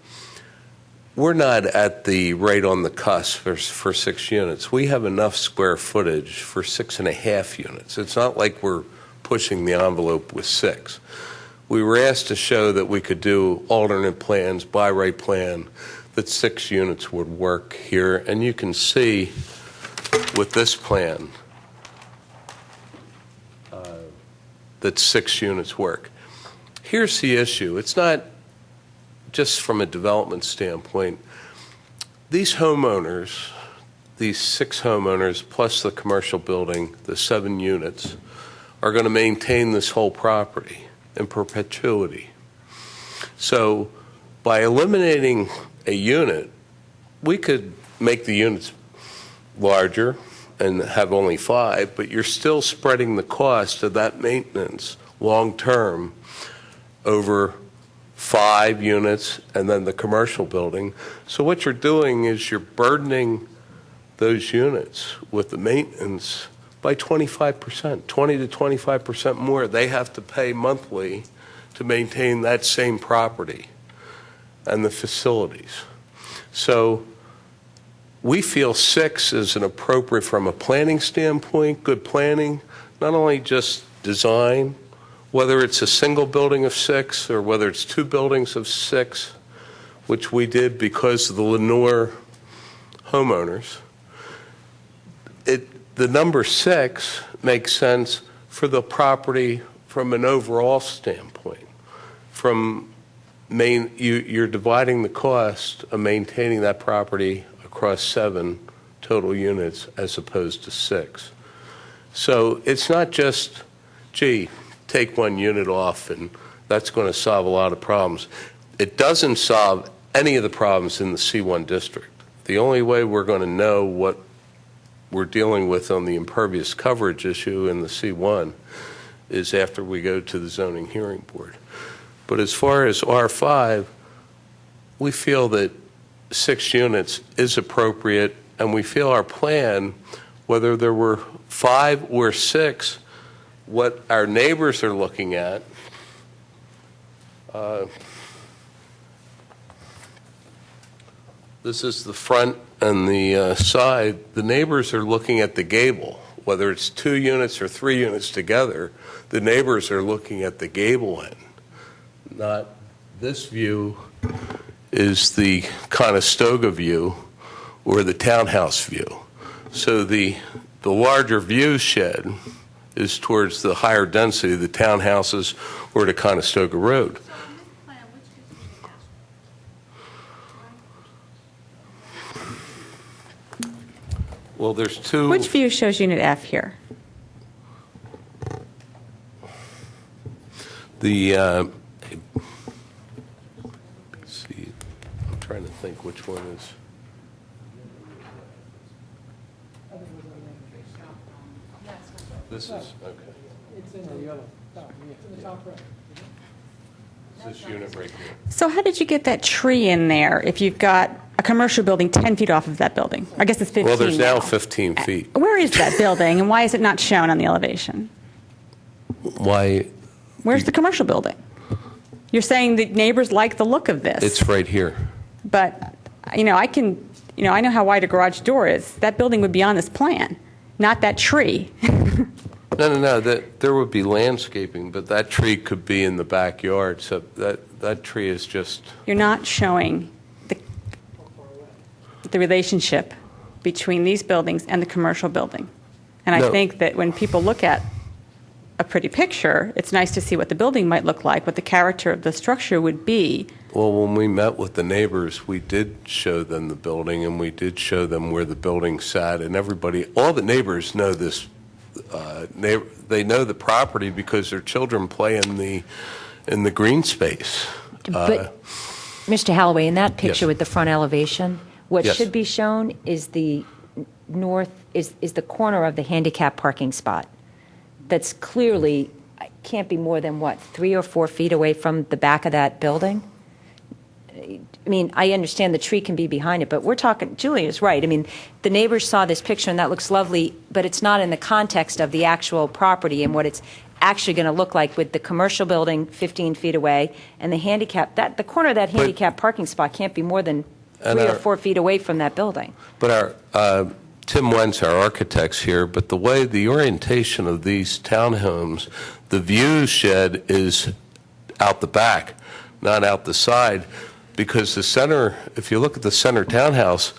We're not at the right on the cusp for 6 units. We have enough square footage for 6.5 units. It's not like we're pushing the envelope with 6. we were asked to show that we could do alternate plans, by right plan, that 6 units would work here. And you can see with this plan that 6 units work. Here's the issue. It's not just from a development standpoint. These homeowners, these 6 homeowners plus the commercial building, the 7 units, are going to maintain this whole property in perpetuity. So by eliminating a unit, we could make the units larger and have only 5, but you're still spreading the cost of that maintenance long-term over 5 units and then the commercial building. So what you're doing is you're burdening those units with the maintenance by 25%, 20 to 25% more. They have to pay monthly to maintain that same property and the facilities. So we feel 6 is an appropriate, from a planning standpoint, good planning, not only just design, whether it's a single building of 6 or whether it's 2 buildings of 6, which we did because of the Radnor homeowners. The number 6 makes sense for the property from an overall standpoint. You're dividing the cost of maintaining that property across 7 total units as opposed to 6. So it's not just, gee, take 1 unit off and that's going to solve a lot of problems. It doesn't solve any of the problems in the C1 district. The only way we're going to know what we're dealing with on the impervious coverage issue in the C1 is after we go to the zoning hearing board. But as far as R5, we feel that 6 units is appropriate, and we feel our plan, whether there were 5 or 6, what our neighbors are looking at, this is the front and the side. The neighbors are looking at the gable, whether it's 2 units or 3 units together. The neighbors are looking at the gable end, not this view is the Conestoga view or the townhouse view. So the larger view shed is towards the higher density, the townhouses or the Conestoga Road. Well, there's 2. Which view shows unit F here? The, let's see, I'm trying to think which one is. This is, okay. It's in the other, in the top right. This unit right here. So how did you get that tree in there if you've got a commercial building 10 feet off of that building? I guess it's 15 Well, there's now now 15 feet. Where is that building, and why is it not shown on the elevation? Why? Where's the commercial building? You're saying that neighbors like the look of this. It's right here. But, I know how wide a garage door is. That building would be on this plan, not that tree. No, there would be landscaping, but that tree could be in the backyard, so that tree is just... You're not showing the relationship between these buildings and the commercial building. And I think that when people look at a pretty picture, it's nice to see what the building might look like, what the character of the structure would be. Well, when we met with the neighbors, we did show them the building, and we did show them where the building sat, and all the neighbors know this. They know the property because their children play in the green space. But, Mr. Holloway, in that picture Yes. with the front elevation, what Yes. should be shown is the the corner of the handicap parking spot. That's clearly, can't be more than, 3 or 4 feet away from the back of that building? I mean, I understand the tree can be behind it, but we're talking, Julia's right. I mean, the neighbors saw this picture, and that looks lovely, but it's not in the context of the actual property and what it's actually going to look like with the commercial building 15 feet away and the handicap. The corner of that handicap parking spot can't be more than 3 or 4 feet away from that building. But Tim Wentz, our architect's here, but the orientation of these townhomes, the view shed is out the back, not out the side, because the center, if you look at the center townhouse,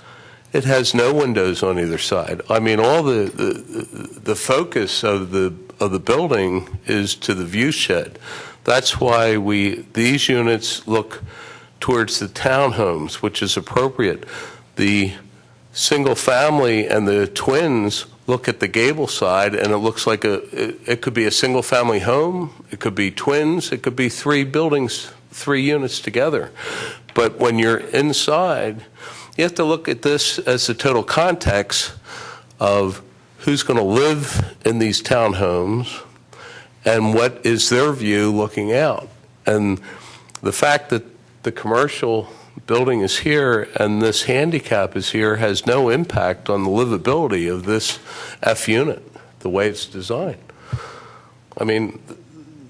it has no windows on either side. I mean, all the focus of the building is to the view shed. That's why these units look towards the townhomes, which is appropriate. The single family and the twins look at the gable side, and it looks like it could be a single family home, it could be twins, it could be 3 buildings, 3 units together. But when you're inside, you have to look at this as the total context of who's going to live in these townhomes and what is their view looking out. And the fact that the commercial building is here and this handicap is here has no impact on the livability of this F unit, the way it's designed. I mean,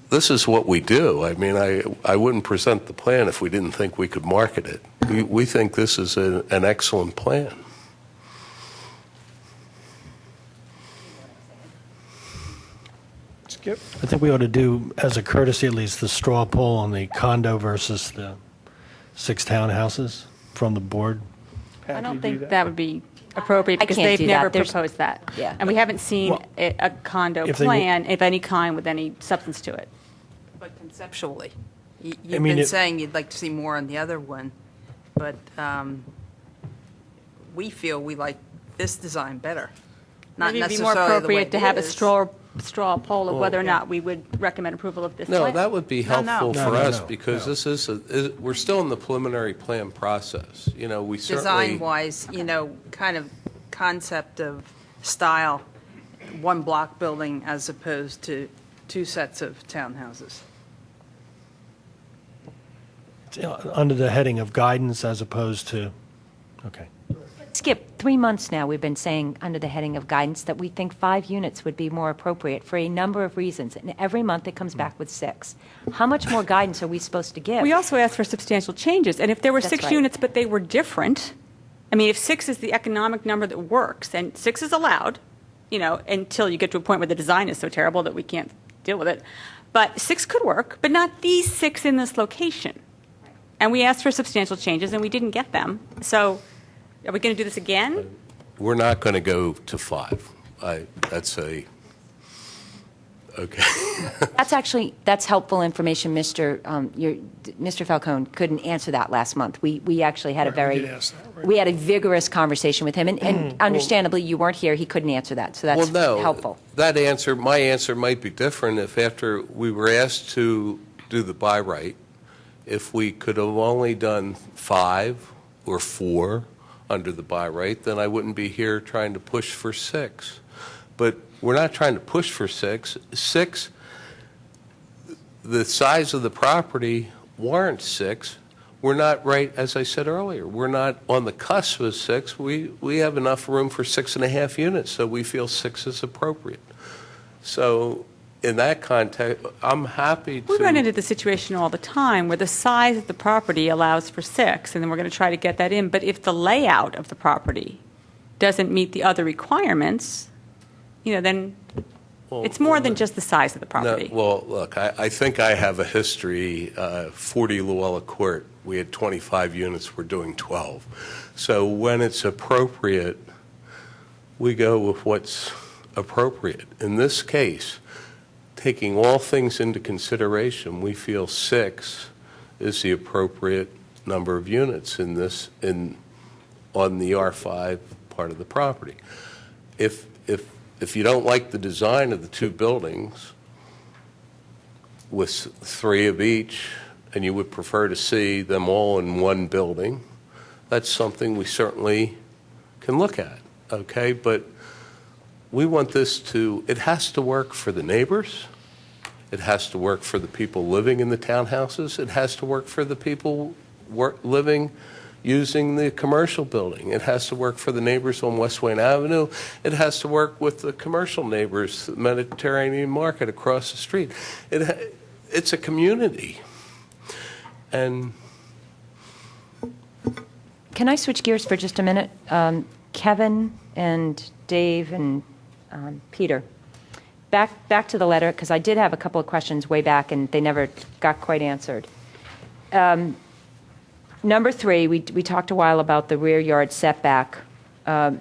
this is what we do. I mean, I wouldn't present the plan if we didn't think we could market it. We think this is an excellent plan. Skip? I think we ought to do, as a courtesy at least, the straw poll on the condo versus the 6 townhouses from the board. I Happy don't to do think that would be appropriate I because can't they've do that. never There's- proposed that. Yeah. And we haven't seen Well, a condo if they plan of any kind with any substance to it. But conceptually, you've mean, been it- saying you'd like to see more on the other one, but we feel we like this design better. Not Maybe it'd be more necessarily the way appropriate to it have a is. straw poll of whether or not we would recommend approval of this No, plan. that would be No, no. helpful No, for no, us no, because no. this is, we're still in the preliminary plan process. You know, we certainly. Design-wise, kind of concept of style, 1 block building as opposed to 2 sets of townhouses. Under the heading of guidance as opposed to, okay. Skip, 3 months now, we've been saying, under the heading of guidance, that we think 5 units would be more appropriate for a number of reasons, and every month it comes back with 6. How much more guidance are we supposed to give? We also asked for substantial changes, and if there were That's 6 right. units but they were different, I mean, if 6 is the economic number that works, and 6 is allowed, until you get to a point where the design is so terrible that we can't deal with it, but 6 could work, but not these 6 in this location. And we asked for substantial changes, and we didn't get them. So are we going to do this again? We're not going to go to 5. Okay. That's helpful information. Mr. Falcone couldn't answer that last month. We actually had a Right, we did ask that, right. we had a vigorous conversation with him, and understandably, you weren't here, he couldn't answer that, so that's Well, no, helpful. my answer might be different if after we were asked to do the by right, if we could have only done 5 or 4 under the by right, then I wouldn't be here trying to push for 6. But we're not trying to push for 6. 6, the size of the property warrants 6. We're not right, as I said earlier, we're not on the cusp of 6. We have enough room for 6.5 units, so we feel 6 is appropriate. So in that context, I'm happy to. We run into the situation all the time where the size of the property allows for 6, and then we're going to try to get that in. But if the layout of the property doesn't meet the other requirements, then it's more than just the size of the property. No, well, look, I think I have a history. 40 Luella Court, we had 25 units, we're doing 12. So when it's appropriate, we go with what's appropriate. In this case, taking all things into consideration, we feel 6 is the appropriate number of units on the R5 part of the property. If you don't like the design of the 2 buildings with 3 of each, and you would prefer to see them all in 1 building, that's something we certainly can look at, okay? But we want it has to work for the neighbors. It has to work for the people living in the townhouses. It has to work for the people using the commercial building. It has to work for the neighbors on West Wayne Avenue. It has to work with the commercial neighbors, the Mediterranean Market across the street. It's a community. And Can I switch gears for just a minute? Kevin and Dave and Peter, back to the letter, because I did have a couple of questions way back, and they never got quite answered. Number 3, we talked a while about the rear yard setback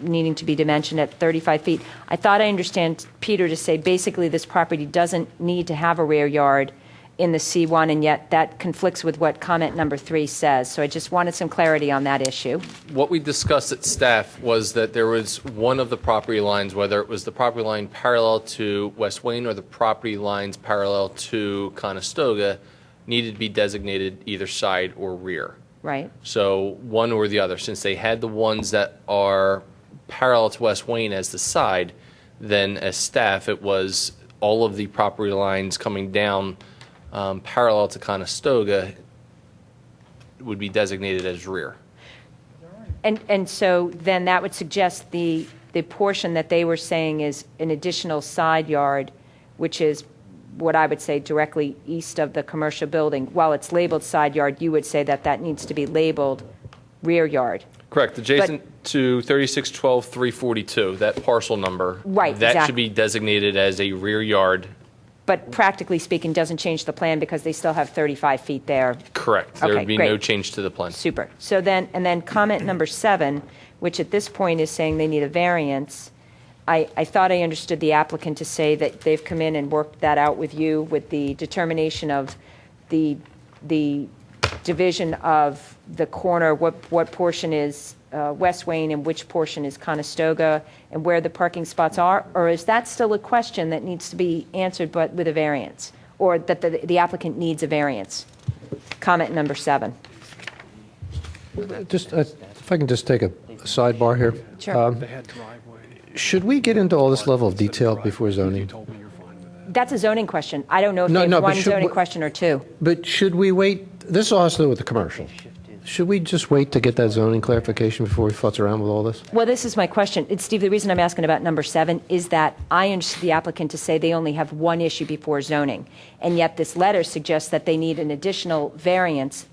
needing to be dimensioned at 35 feet. I thought I understand Peter to say basically this property doesn't need to have a rear yard in the C1, and yet that conflicts with what comment number 3 says. So I just wanted some clarity on that issue. What we discussed at staff was that there was one of the property lines, whether it was the property line parallel to West Wayne or the property lines parallel to Conestoga, needed to be designated either side or rear. Right. So one or the other. Since they had the ones that are parallel to West Wayne as the side, then as staff, it was all of the property lines coming down parallel to Conestoga would be designated as rear. And so then that would suggest the portion that they were saying is an additional side yard, which is what I would say directly east of the commercial building. While it's labeled side yard, you would say that that needs to be labeled rear yard. Correct. Adjacent to 3612-342, that parcel number. Right, That exactly. should be designated as a rear yard. But practically speaking, doesn't change the plan because they still have 35 feet there. Correct. There Okay, would be great. no change to the plan. Super. So then, and then comment number 7, which at this point is saying they need a variance. I thought I understood the applicant to say that they've come in and worked that out with you with the determination of the division of the corner, what portion is West Wayne and which portion is Conestoga, and where the parking spots are? Or is that still a question that needs to be answered but with a variance, or that the applicant needs a variance? Comment number 7. Just, if I can just take a sidebar here. Sure. Should we get into all this level of detail before zoning? That's a zoning question. I don't know if No, they have no, but one should zoning we- question or 2. But should we wait, this all has to do with the commercial. Should we just wait to get that zoning clarification before we futz around with all this? Well, this is my question. Steve, the reason I'm asking about number 7 is that I understood the applicant to say they only have one issue before zoning, and yet this letter suggests that they need an additional variance,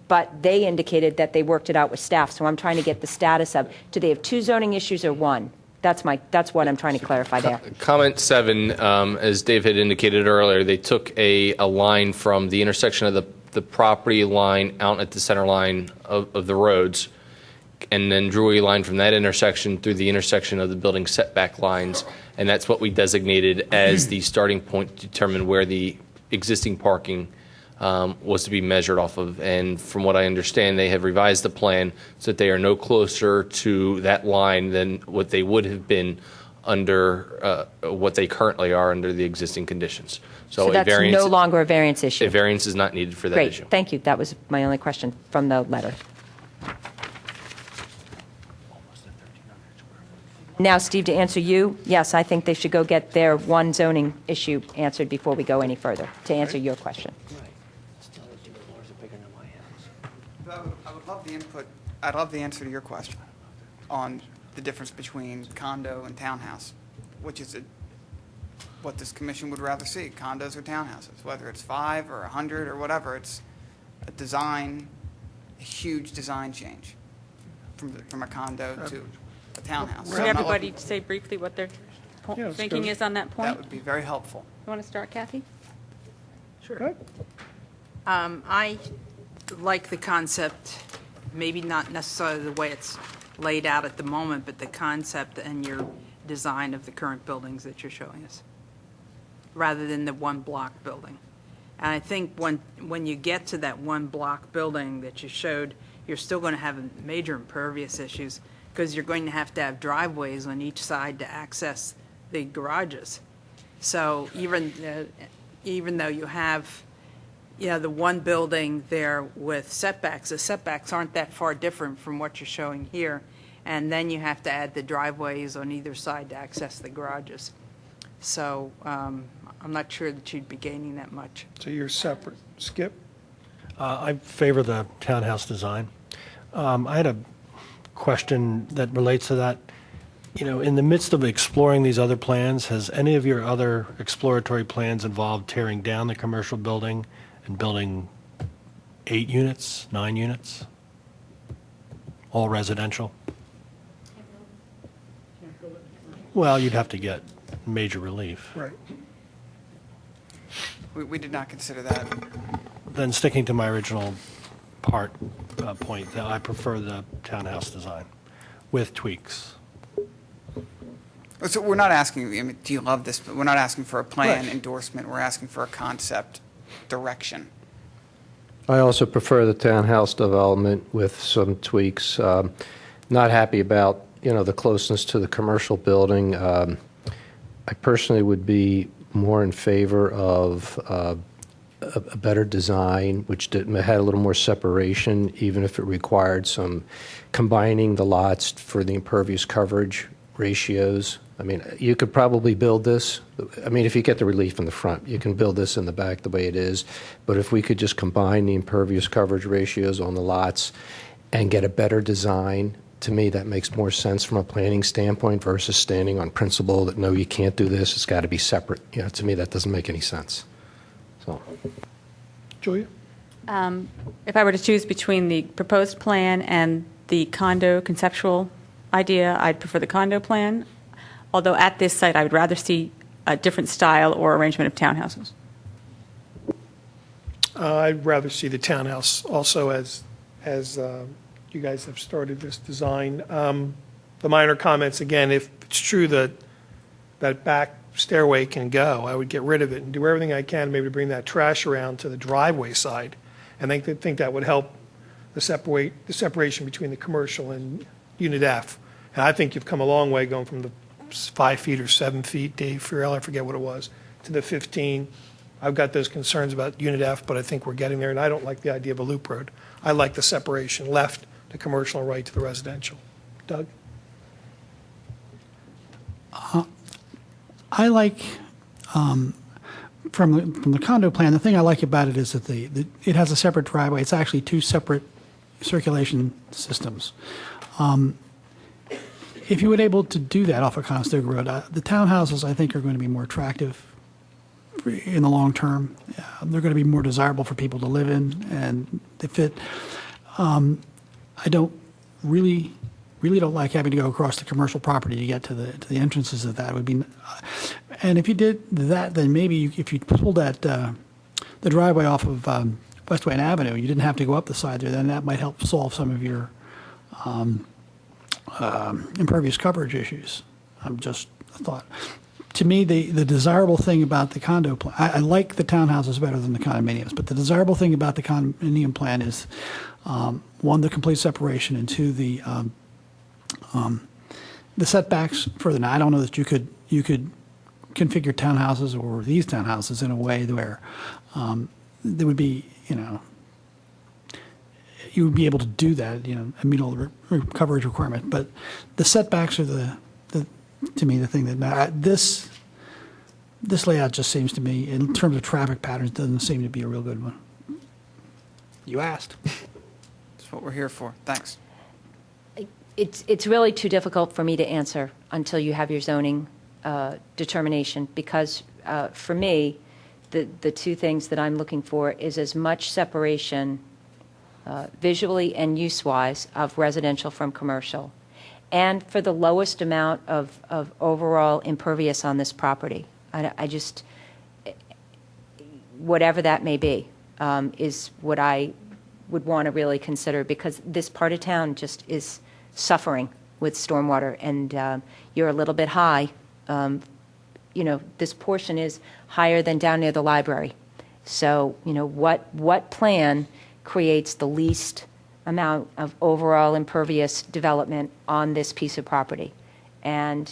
but they indicated that they worked it out with staff, so I'm trying to get the status of, do they have 2 zoning issues or 1? That's what I'm trying to clarify there. Comment 7, as Dave had indicated earlier, they took a line from the intersection of the property line out at the center line of the roads, and then drew a line from that intersection through the intersection of the building setback lines, and that's what we designated as the starting point to determine where the existing parking was to be measured off of. And from what I understand, they have revised the plan so that they are no closer to that line than what they would have been under what they currently are under the existing conditions. So that's no longer a variance issue? A variance is not needed for that Great, issue. thank you. That was my only question from the letter. Now, Steve, to answer you, yes, I think they should go get their one zoning issue answered before we go any further, to answer your question. I would love the input, I'd love the answer to your question on the difference between condo and townhouse, which is what this commission would rather see, condos or townhouses, whether it's 5 or 100 or whatever. It's a huge design change from a condo to a townhouse. Would everybody say briefly what their thinking is on that point? That would be very helpful. You want to start, Kathy? Sure. I like the concept, maybe not necessarily the way it's laid out at the moment, but the concept and your design of the current buildings that you're showing us, rather than the one block building. And I think when you get to that one block building that you showed, you're still going to have major impervious issues because you're going to have driveways on each side to access the garages. So even though you have the one building there with setbacks, the setbacks aren't that far different from what you're showing here. And then you have to add the driveways on either side to access the garages. So I'm not sure that you'd be gaining that much. So you're separate. Skip? I favor the townhouse design. I had a question that relates to that. In the midst of exploring these other plans, has any of your other exploratory plans involved tearing down the commercial building and building 8 units, 9 units? All residential? Well, you'd have to get major relief. Right. We did not consider that. Then sticking to my original point, that I prefer the townhouse design with tweaks. So we're not asking, I mean, do you love this? But we're not asking for a plan Right. endorsement. We're asking for a concept direction. I also prefer the townhouse development with some tweaks. Not happy about, the closeness to the commercial building. I personally would be more in favor of a better design, which had a little more separation, even if it required some combining the lots for the impervious coverage ratios. I mean, you could probably build this. I mean, if you get the relief in the front, you can build this in the back the way it is. But if we could just combine the impervious coverage ratios on the lots and get a better design, to me, that makes more sense from a planning standpoint versus standing on principle that, no, you can't do this, it's got to be separate. To me, that doesn't make any sense. So, Julia? If I were to choose between the proposed plan and the condo conceptual idea, I'd prefer the condo plan, although at this site I would rather see a different style or arrangement of townhouses. I'd rather see the townhouse also as you guys have started this design. The minor comments, again, if it's true that that back stairway can go, I would get rid of it and do everything I can maybe to bring that trash around to the driveway side. And I think that would help the separation between the commercial and Unit F. And I think you've come a long way going from the 5 feet or 7 feet, Dave Fiorello, I forget what it was, to the 15. I've got those concerns about Unit F, but I think we're getting there, and I don't like the idea of a loop road. I like the separation, left to commercial and right to the residential. Doug? I like, from the condo plan, the thing I like about it is that it has a separate driveway. It's actually two separate circulation systems. If you were able to do that off of Conestoga Road, the townhouses, I think, are going to be more attractive in the long term. They're going to be more desirable for people to live in, and they fit. I don't really don't like having to go across the commercial property to get to the entrances of that. Would be, and if you did that, then maybe if you pulled that the driveway off of West Wayne Avenue, you didn't have to go up the side there. Then that might help solve some of your impervious coverage issues. I'm just a thought. To me, the desirable thing about the condo plan, I like the townhouses better than the condominiums, but the desirable thing about the condominium plan is, one, the complete separation, and two, the setbacks further. Now, I don't know that you could configure townhouses or these townhouses in a way where there would be, you would be able to do that, meet all the coverage requirement. But the setbacks are to me, the thing that matters. This layout just seems to me, in terms of traffic patterns, doesn't seem to be a real good one. You asked. That's what we're here for. Thanks. It's really too difficult for me to answer until you have your zoning determination, because for me, the two things that I'm looking for is as much separation visually and use-wise of residential from commercial, and for the lowest amount of overall impervious on this property. I just, whatever that may be, is what I would want to really consider, because this part of town just is suffering with stormwater, and you're a little bit high. This portion is higher than down near the library. So, what plan creates the least amount of overall impervious development on this piece of property? And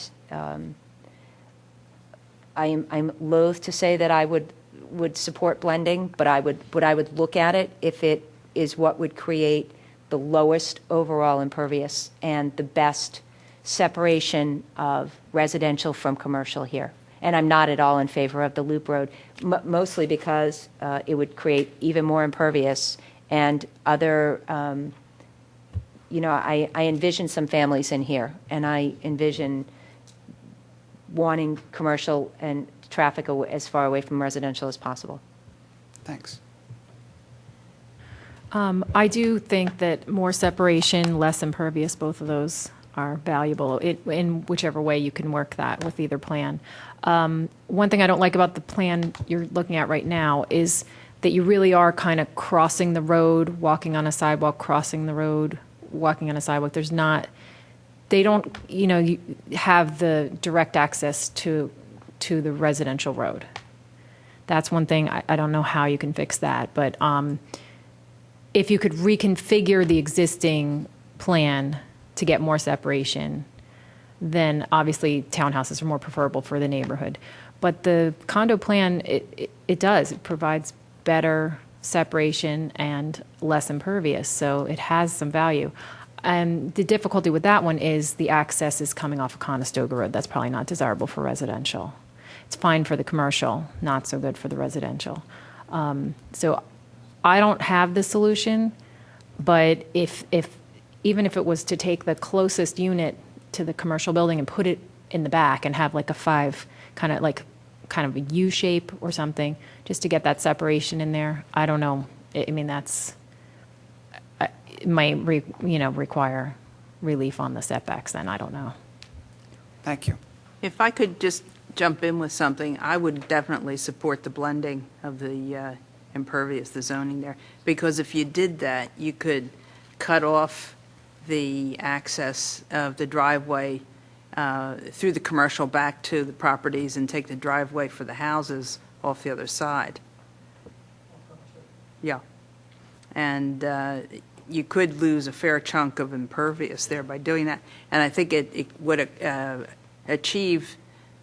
I'm loath to say that I would support blending, but I would look at it if it is what would create the lowest overall impervious and the best separation of residential from commercial here. And I'm not at all in favor of the loop road, mostly because it would create even more impervious and other, I envision some families in here, and I envision wanting commercial and traffic as far away from residential as possible. Thanks. I do think that more separation, less impervious, both of those are valuable in whichever way you can work that with either plan. One thing I don't like about the plan you're looking at right now is that you really are kind of crossing the road, walking on a sidewalk, crossing the road, walking on a sidewalk. They don't, you have the direct access to the residential road. That's one thing. I don't know how you can fix that, but if you could reconfigure the existing plan to get more separation, then obviously townhouses are more preferable for the neighborhood. But the condo plan, it does. It provides better separation and less impervious, so it has some value. And the difficulty with that one is the access is coming off of Conestoga Road. That's probably not desirable for residential. It's fine for the commercial, not so good for the residential. So I don't have the solution, but even if it was to take the closest unit to the commercial building and put it in the back and have like a 5, kind of a U shape or something, just to get that separation in there, I don't know. I mean, it might require relief on the setbacks then, I don't know. Thank you. If I could just jump in with something, I would definitely support the blending of the impervious, the zoning there, because if you did that, you could cut off the access of the driveway through the commercial back to the properties and take the driveway for the houses off the other side. Yeah. And you could lose a fair chunk of impervious there by doing that. And I think it would achieve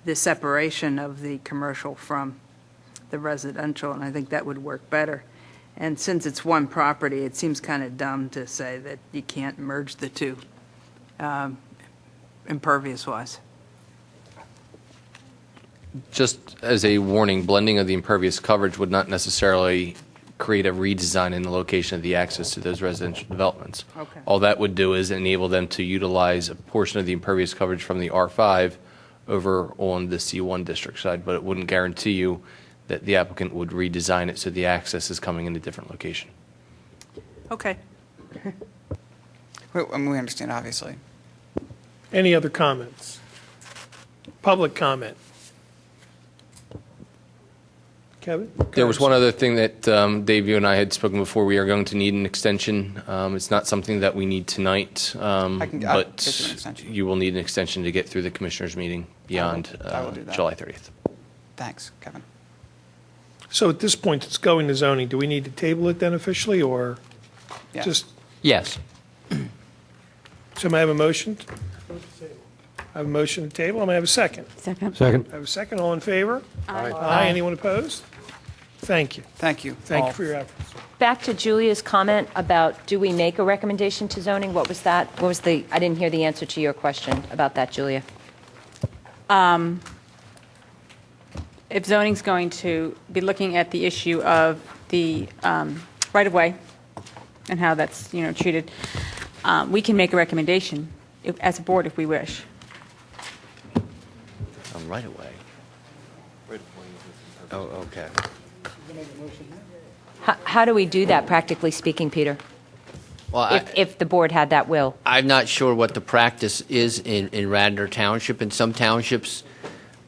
the separation of the commercial from the residential, and I think that would work better. And since it's one property, it seems kind of dumb to say that you can't merge the two, impervious-wise. Just as a warning, blending of the impervious coverage would not necessarily create a redesign in the location of the access to those residential developments. Okay. All that would do is enable them to utilize a portion of the impervious coverage from the R5 over on the C1 district side, but it wouldn't guarantee you that the applicant would redesign it so the access is coming in a different location. Okay. We understand, obviously. Any other comments? Public comment? Kevin? There was one other thing that Dave, you and I had spoken before. We are going to need an extension. It's not something that we need tonight, I'll get you an but extension. you will need an extension to get through the commissioners' meeting beyond I will do that. July 30th. Thanks, Kevin. So at this point, it's going to zoning. Do we need to table it then officially, or Yes. just, Yes. so may I have a motion? I have a motion to table. I may have a second. Second. Second. I have a second. All in favor? Aye. Anyone opposed? Thank you. Thank you. Thank all. you for your efforts. Back to Julia's comment about, do we make a recommendation to zoning? What was that? I didn't hear the answer to your question about that, Julia. If zoning's going to be looking at the issue of the right-of-way and how that's, treated, we can make a recommendation as a board if we wish. Right away. Oh, okay. How do we do that, practically speaking, Peter? Well, If the board had that will? I'm not sure what the practice is in Radnor Township. In some townships,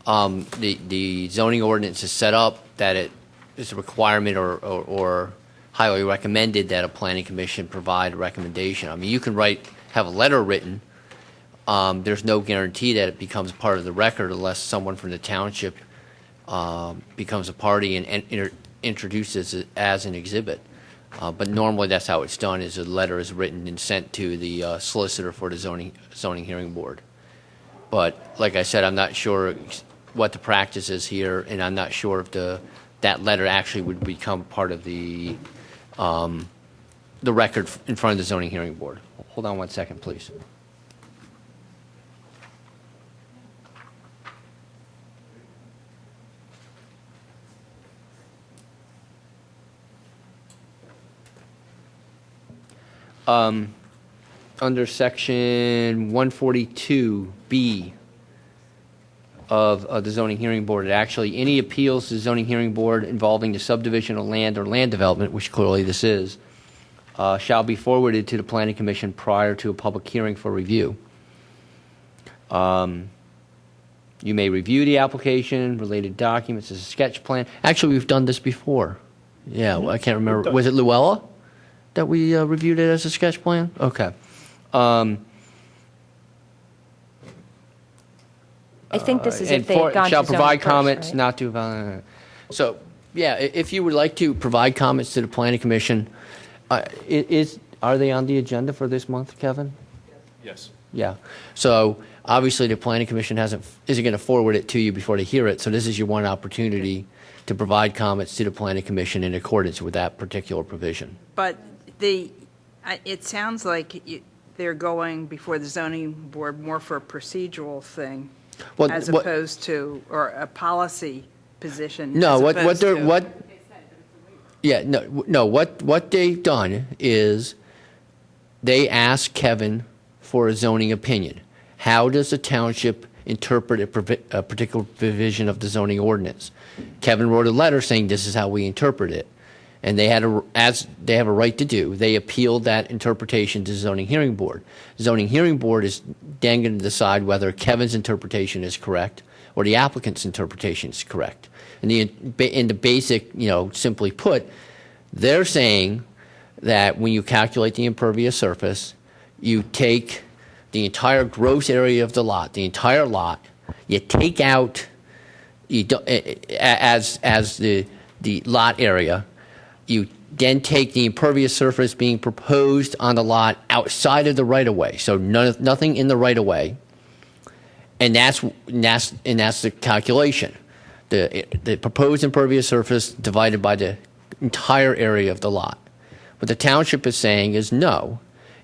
the zoning ordinance is set up that it is a requirement or highly recommended that a planning commission provide a recommendation. I mean, you can have a letter written. There's no guarantee that it becomes part of the record unless someone from the township becomes a party and introduces it as an exhibit. But normally that's how it's done, is a letter is written and sent to the solicitor for the zoning hearing board. But like I said, I'm not sure what the practice is here, and I'm not sure if that letter actually would become part of the record in front of the zoning hearing board. Hold on one second, please. Under section 142B of the zoning hearing board, any appeals to the zoning hearing board involving the subdivision of land or land development, which clearly this is, shall be forwarded to the planning commission prior to a public hearing for review. You may review the application, related documents as a sketch plan. Actually, we've done this before. Yeah, I can't remember. Was it Luella that we reviewed it as a sketch plan? Okay. I think this is And if they've gone to shall zoning provide first, comments, right? not to. So, yeah, if you would like to provide comments to the planning commission, are they on the agenda for this month, Kevin? Yes. Yeah. So obviously the planning commission isn't going to forward it to you before they hear it. So this is your one opportunity to provide comments to the planning commission in accordance with that particular provision. But it sounds like they're going before the zoning board more for a procedural thing as opposed to, or a policy position. No, as what opposed they're, to- what, yeah, no, what they've done is they asked Kevin for a zoning opinion. How does the township interpret a particular provision of the zoning ordinance? Kevin wrote a letter saying this is how we interpret it. And they had as they have a right to do, they appealed that interpretation to the zoning hearing board. The zoning hearing board is then going to decide whether Kevin's interpretation is correct or the applicant's interpretation is correct. And in the basic, simply put, they're saying that when you calculate the impervious surface, you take the entire gross area of the lot, the entire lot, you take out as the lot area. You then take the impervious surface being proposed on the lot outside of the right-of-way, so nothing in the right-of-way, and that's the calculation. The proposed impervious surface divided by the entire area of the lot. What the township is saying is no.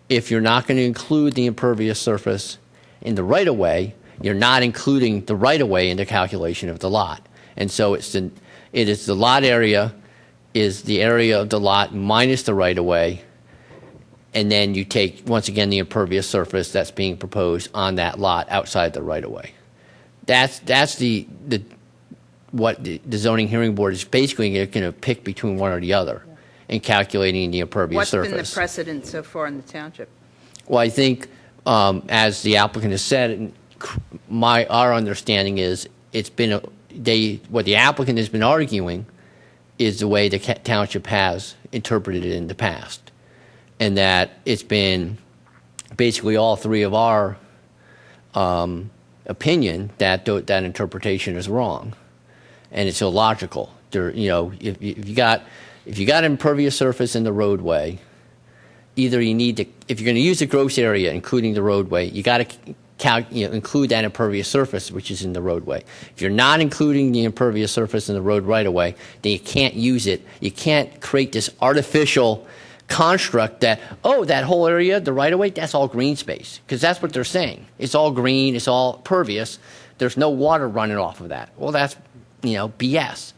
If you're not going to include the impervious surface in the right-of-way, you're not including the right-of-way in the calculation of the lot. And so it is the lot area is the area of the lot minus the right-of-way, and then you take, once again, the impervious surface that's being proposed on that lot outside the right-of-way. That's what the zoning hearing board is basically going to pick between one or the other in calculating the impervious surface. What's been the precedent so far in the township? Well, I think, as the applicant has said, our understanding is what the applicant has been arguing is the way the township has interpreted it in the past, and that it's been basically all three of our opinion that that interpretation is wrong, and it's illogical. If you got impervious surface in the roadway, either you need to, if you're going to use the gross area, including the roadway, you got to include that impervious surface which is in the roadway. If you're not including the impervious surface in the road right away, then you can't use it. You can't create this artificial construct that, that whole area, the right of way, that's all green space, because that's what they're saying. It's all green, it's all pervious. There's no water running off of that. Well, that's BS.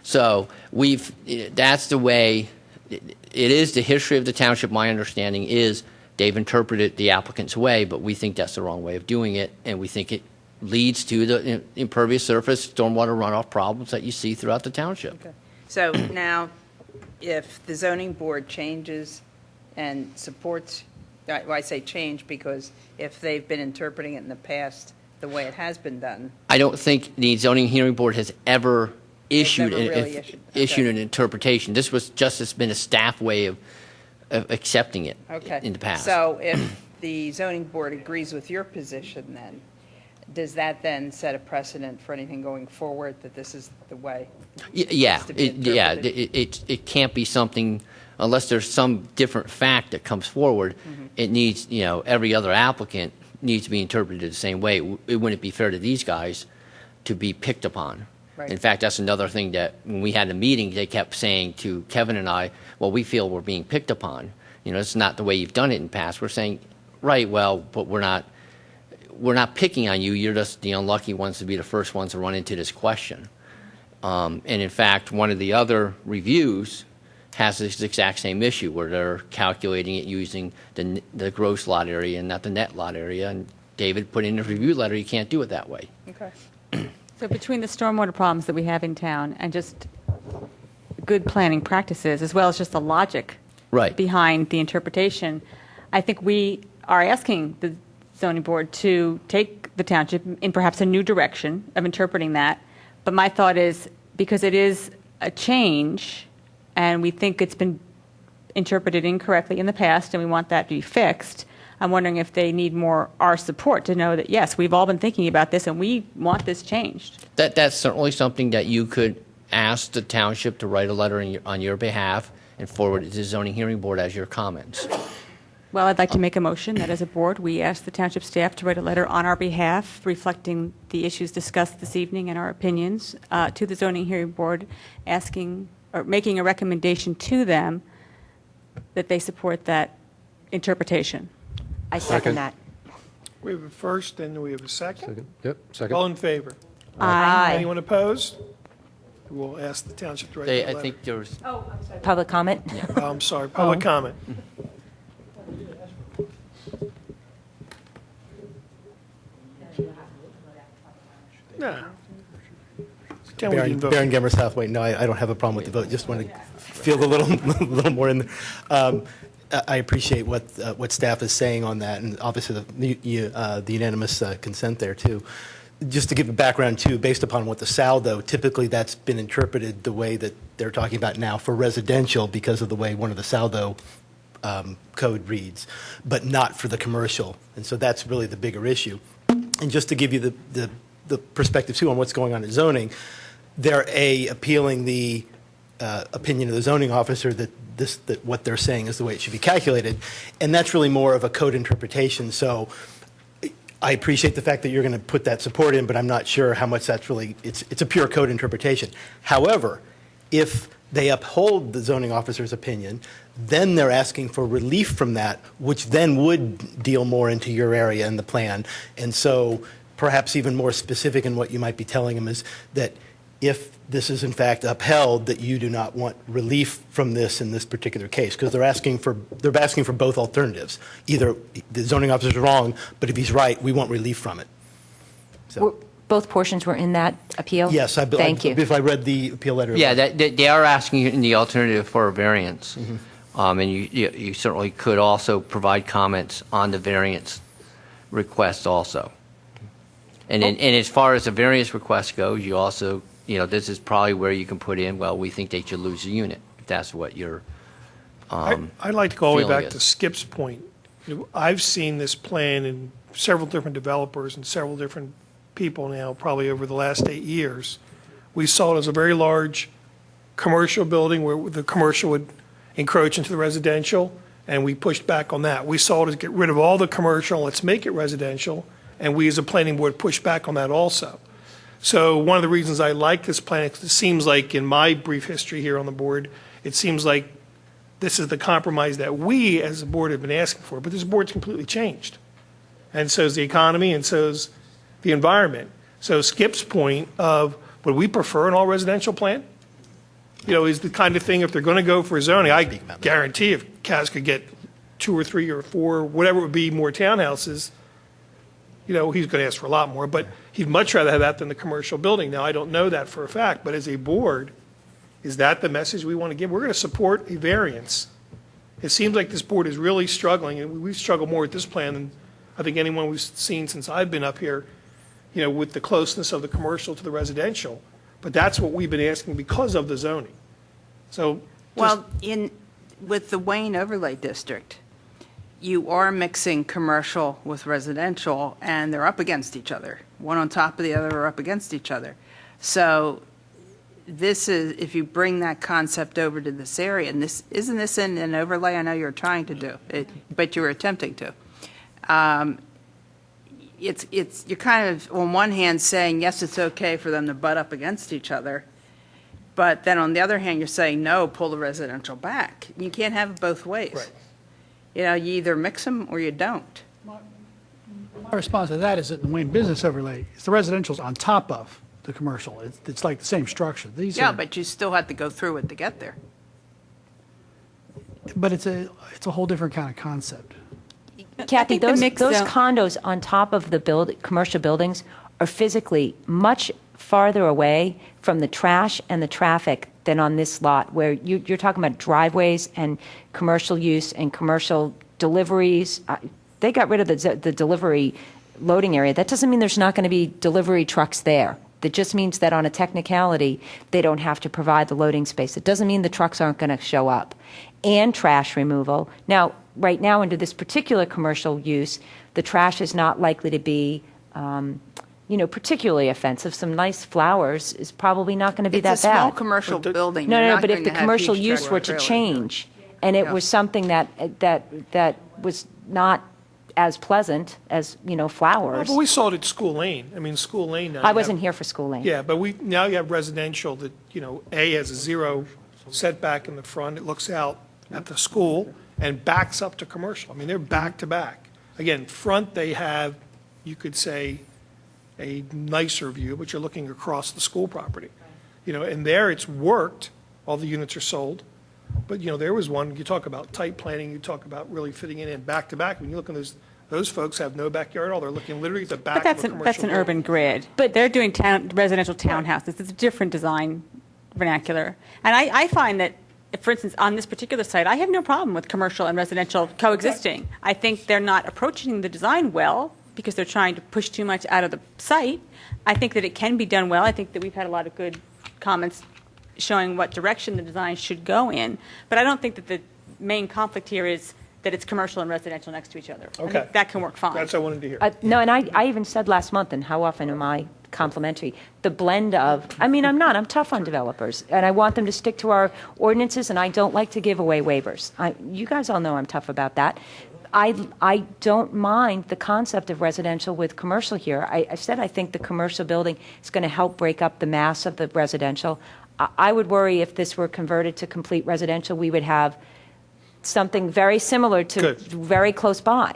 So that's the way it is. The history of the township, my understanding is they've interpreted the applicant's way, but we think that's the wrong way of doing it, and we think it leads to the impervious surface stormwater runoff problems that you see throughout the township. Okay. So now, if the zoning board changes and supports, I say change because if they've been interpreting it in the past the way it has been done. I don't think the zoning hearing board has ever issued an interpretation. This was just has been a staff way of accepting it in the past. So if the zoning board agrees with your position, then does that then set a precedent for anything going forward that this is the way? It can't be something unless there's some different fact that comes forward. Mm-hmm. It needs, every other applicant needs to be interpreted the same way. It wouldn't be fair to these guys to be picked upon. Right. In fact, that's another thing that when we had a meeting, they kept saying to Kevin and I, well, we feel we're being picked upon. It's not the way you've done it in the past. We're saying, right, well, but we're not picking on you. You're just the unlucky ones to be the first ones to run into this question. And in fact, one of the other reviews has this exact same issue where they're calculating it using the gross lot area and not the net lot area. And David put in the review letter, you can't do it that way. Okay. So between the stormwater problems that we have in town and just good planning practices, as well as just the logic behind the interpretation, I think we are asking the zoning board to take the township in perhaps a new direction of interpreting that. But my thought is, because it is a change, and we think it's been interpreted incorrectly in the past, and we want that to be fixed, I'm wondering if they need more our support to know that, yes, we've all been thinking about this, and we want this changed. That's certainly something that you could ask the township to write a letter on your behalf and forward it to the zoning hearing board as your comments. Well, I'd like to make a motion that as a board, we ask the township staff to write a letter on our behalf reflecting the issues discussed this evening and our opinions to the zoning hearing board, asking or making a recommendation to them that they support that interpretation. I second that. We have a first, and we have a second. Second. Yep, second. All in favor? Aye. Anyone opposed? We'll ask the township to write a I letter. think there's, Public comment? Oh, I'm sorry, public comment. No. Tell me you didn't vote. Baron Gemmer Southway. No, I don't have a problem with the vote. Just want to feel a little more in there. I appreciate what staff is saying on that, and obviously the unanimous consent there too. Just to give a background too, based upon what the saldo, typically that's been interpreted the way that they're talking about now for residential because of the way one of the saldo code reads, but not for the commercial, and so that's really the bigger issue. And just to give you the perspective too on what's going on in zoning, they're appealing the opinion of the zoning officer that what they're saying is the way it should be calculated, and that's really more of a code interpretation. So I appreciate the fact that you're going to put that support in, but I'm not sure how much that's really, it's a pure code interpretation. However, if they uphold the zoning officer's opinion, then they're asking for relief from that, which then would deal more into your area in the plan. And so perhaps even more specific in what you might be telling them is that if this is in fact upheld, that you do not want relief from this in this particular case, because they're asking for both alternatives. Either the zoning officer's wrong, but if he's right, we want relief from it. So. Both portions were in that appeal? Yes, Thank you. If I read the appeal letter. yeah, they are asking you in the alternative for a variance. And you certainly could also provide comments on the variance request also. And as far as the variance request goes, you also, this is probably where you can put in, well, we think they should lose a unit, if that's what you're I'd like to go all the way feeling back to is. Skip's point. I've seen this plan in several different developers and several different people now, probably over the last 8 years. We saw it as a very large commercial building where the commercial would encroach into the residential, and we pushed back on that. We saw it as get rid of all the commercial, let's make it residential, and we as a planning board pushed back on that also. So one of the reasons I like this plan, it seems like in my brief history here on the board, it seems like this is the compromise that we as a board have been asking for, but this board's completely changed. And so is the economy, and so is the environment. So Skip's point of, would we prefer an all residential plan? Is the kind of thing, if they're going to go for zoning, I guarantee if Kaz could get 2 or 3 or 4, whatever it would be, more townhouses, he's going to ask for a lot more, but he'd much rather have that than the commercial building. Now, I don't know that for a fact, but as a board, is that the message we want to give? We're going to support a variance. It seems like this board is really struggling, and we've struggled more with this plan than I think anyone we've seen since I've been up here, with the closeness of the commercial to the residential. But that's what we've been asking because of the zoning. So, Well, with the Wayne Overlay District, you are mixing commercial with residential, and they're up against each other. One on top of the other are up against each other. So this is, if you bring that concept over to this area, and isn't this in an overlay? I know you're trying to do it, but you were attempting to. You're kind of, on one hand, saying, yes, it's okay for them to butt up against each other, but then on the other hand, you're saying, no, pull the residential back. You can't have it both ways. Right. You either mix them or you don't. My response to that is that the Wayne Business Overlay, it's the residential's on top of the commercial. It's like the same structure. Yeah, but you still have to go through it to get there. But it's a whole different kind of concept. Kathy, those mix zone- condos on top of the commercial buildings are physically much farther away from the trash and the traffic than on this lot, where you're talking about driveways and commercial use and commercial deliveries. They got rid of the delivery loading area, that doesn't mean there's not going to be delivery trucks there. That just means that on a technicality, they don't have to provide the loading space. It doesn't mean the trucks aren't going to show up. And trash removal. Now, right now, under this particular commercial use, the trash is not likely to be, particularly offensive. Some nice flowers is probably not going to be that bad. It's a small commercial building. No, You're no, not but if going the to have commercial huge use were to tractor-trailers. change, and it was something that was not as pleasant as, Well, flowers. but we saw it at School Lane. I mean, School Lane now. I you wasn't have- here for School Lane. Yeah, but now you have residential that, A has a 0 setback in the front. It looks out at the school and backs up to commercial. I mean, they're back to back. Again, front, they have, you could say, a nicer view, but you're looking across the school property. And there it's worked, all the units are sold. But, there was one, you talk about tight planning, you talk about really fitting in back to back. When you look at those folks have no backyard at all. They're looking literally at the back But of a commercial that's an building. urban grid. But they're doing residential townhouses. It's a different design vernacular. And I find that, for instance, on this particular site, I have no problem with commercial and residential coexisting. I think they're not approaching the design well because they're trying to push too much out of the site. I think that it can be done well. I think that we've had a lot of good comments showing what direction the design should go in. But I don't think that the main conflict here is that it's commercial and residential next to each other. I Okay. think that can work fine. That's what I wanted to hear. No, and I even said last month, and how often am I complimentary, the blend of, I'm tough on developers, and I want them to stick to our ordinances, and I don't like to give away waivers. You guys all know I'm tough about that. I don't mind the concept of residential with commercial here. I said I think the commercial building is going to help break up the mass of the residential. I would worry if this were converted to complete residential, we would have something very similar to Good. very close by.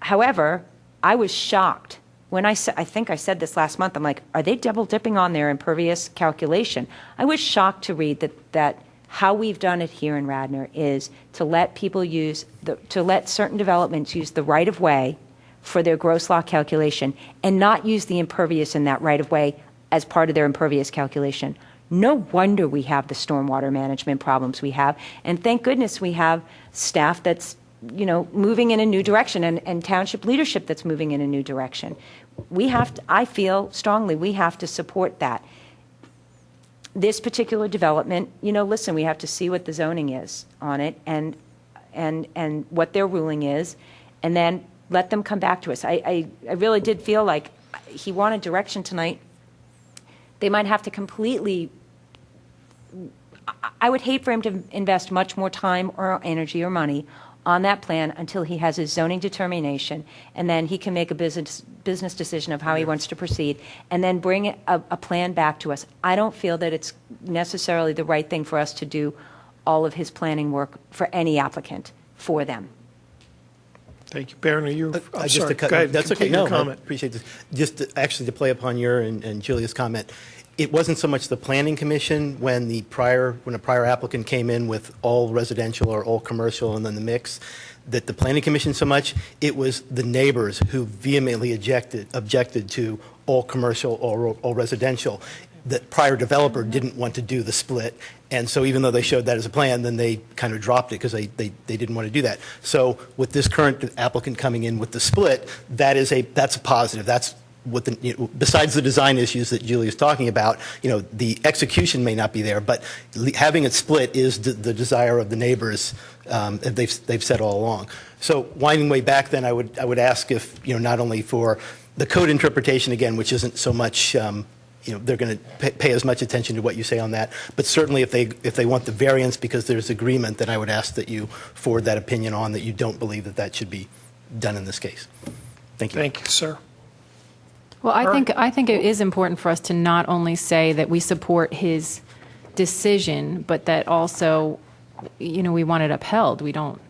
However, I was shocked when I think I said this last month. I'm like, are they double dipping on their impervious calculation? I was shocked to read that how we've done it here in Radnor is to let people to let certain developments use the right of way for their gross lot calculation and not use the impervious in that right of way as part of their impervious calculation. No wonder we have the stormwater management problems we have, and thank goodness we have staff that's moving in a new direction and township leadership that's moving in a new direction. I feel strongly we have to support that. This particular development, listen, we have to see what the zoning is on it and what their ruling is, and then let them come back to us. I really did feel like he wanted direction tonight. They might have to completely, I would hate for him to invest much more time or energy or money on that plan until he has his zoning determination, and then he can make a business decision of how he wants to proceed, and then bring a plan back to us. I don't feel that it's necessarily the right thing for us to do all of his planning work for any applicant for them. Thank you. Baron, are you, I'm Just sorry. to cut, Go ahead, that's okay. complete your No, I comment. appreciate this. Just actually to play upon your and Julia's comment, it wasn't so much the planning commission when a prior applicant came in with all residential or all commercial and then the mix, that the planning commission so much, it was the neighbors who vehemently objected to all commercial or all residential. The prior developer didn't want to do the split, and so even though they showed that as a plan, then they kind of dropped it because they didn't want to do that. So with this current applicant coming in with the split, that's a positive. That's what besides the design issues that Julia's talking about, the execution may not be there, but having it split is the desire of the neighbors. They've said all along. So winding way back, then I would ask if not only for the code interpretation again, which isn't so much. They're going to pay as much attention to what you say on that. But certainly if they want the variance because there's agreement, then I would ask that you forward that opinion on that you don't believe that should be done in this case. Thank you. Thank you, sir. Well, I think it is important for us to not only say that we support his decision, but that also, we want it upheld. We don't,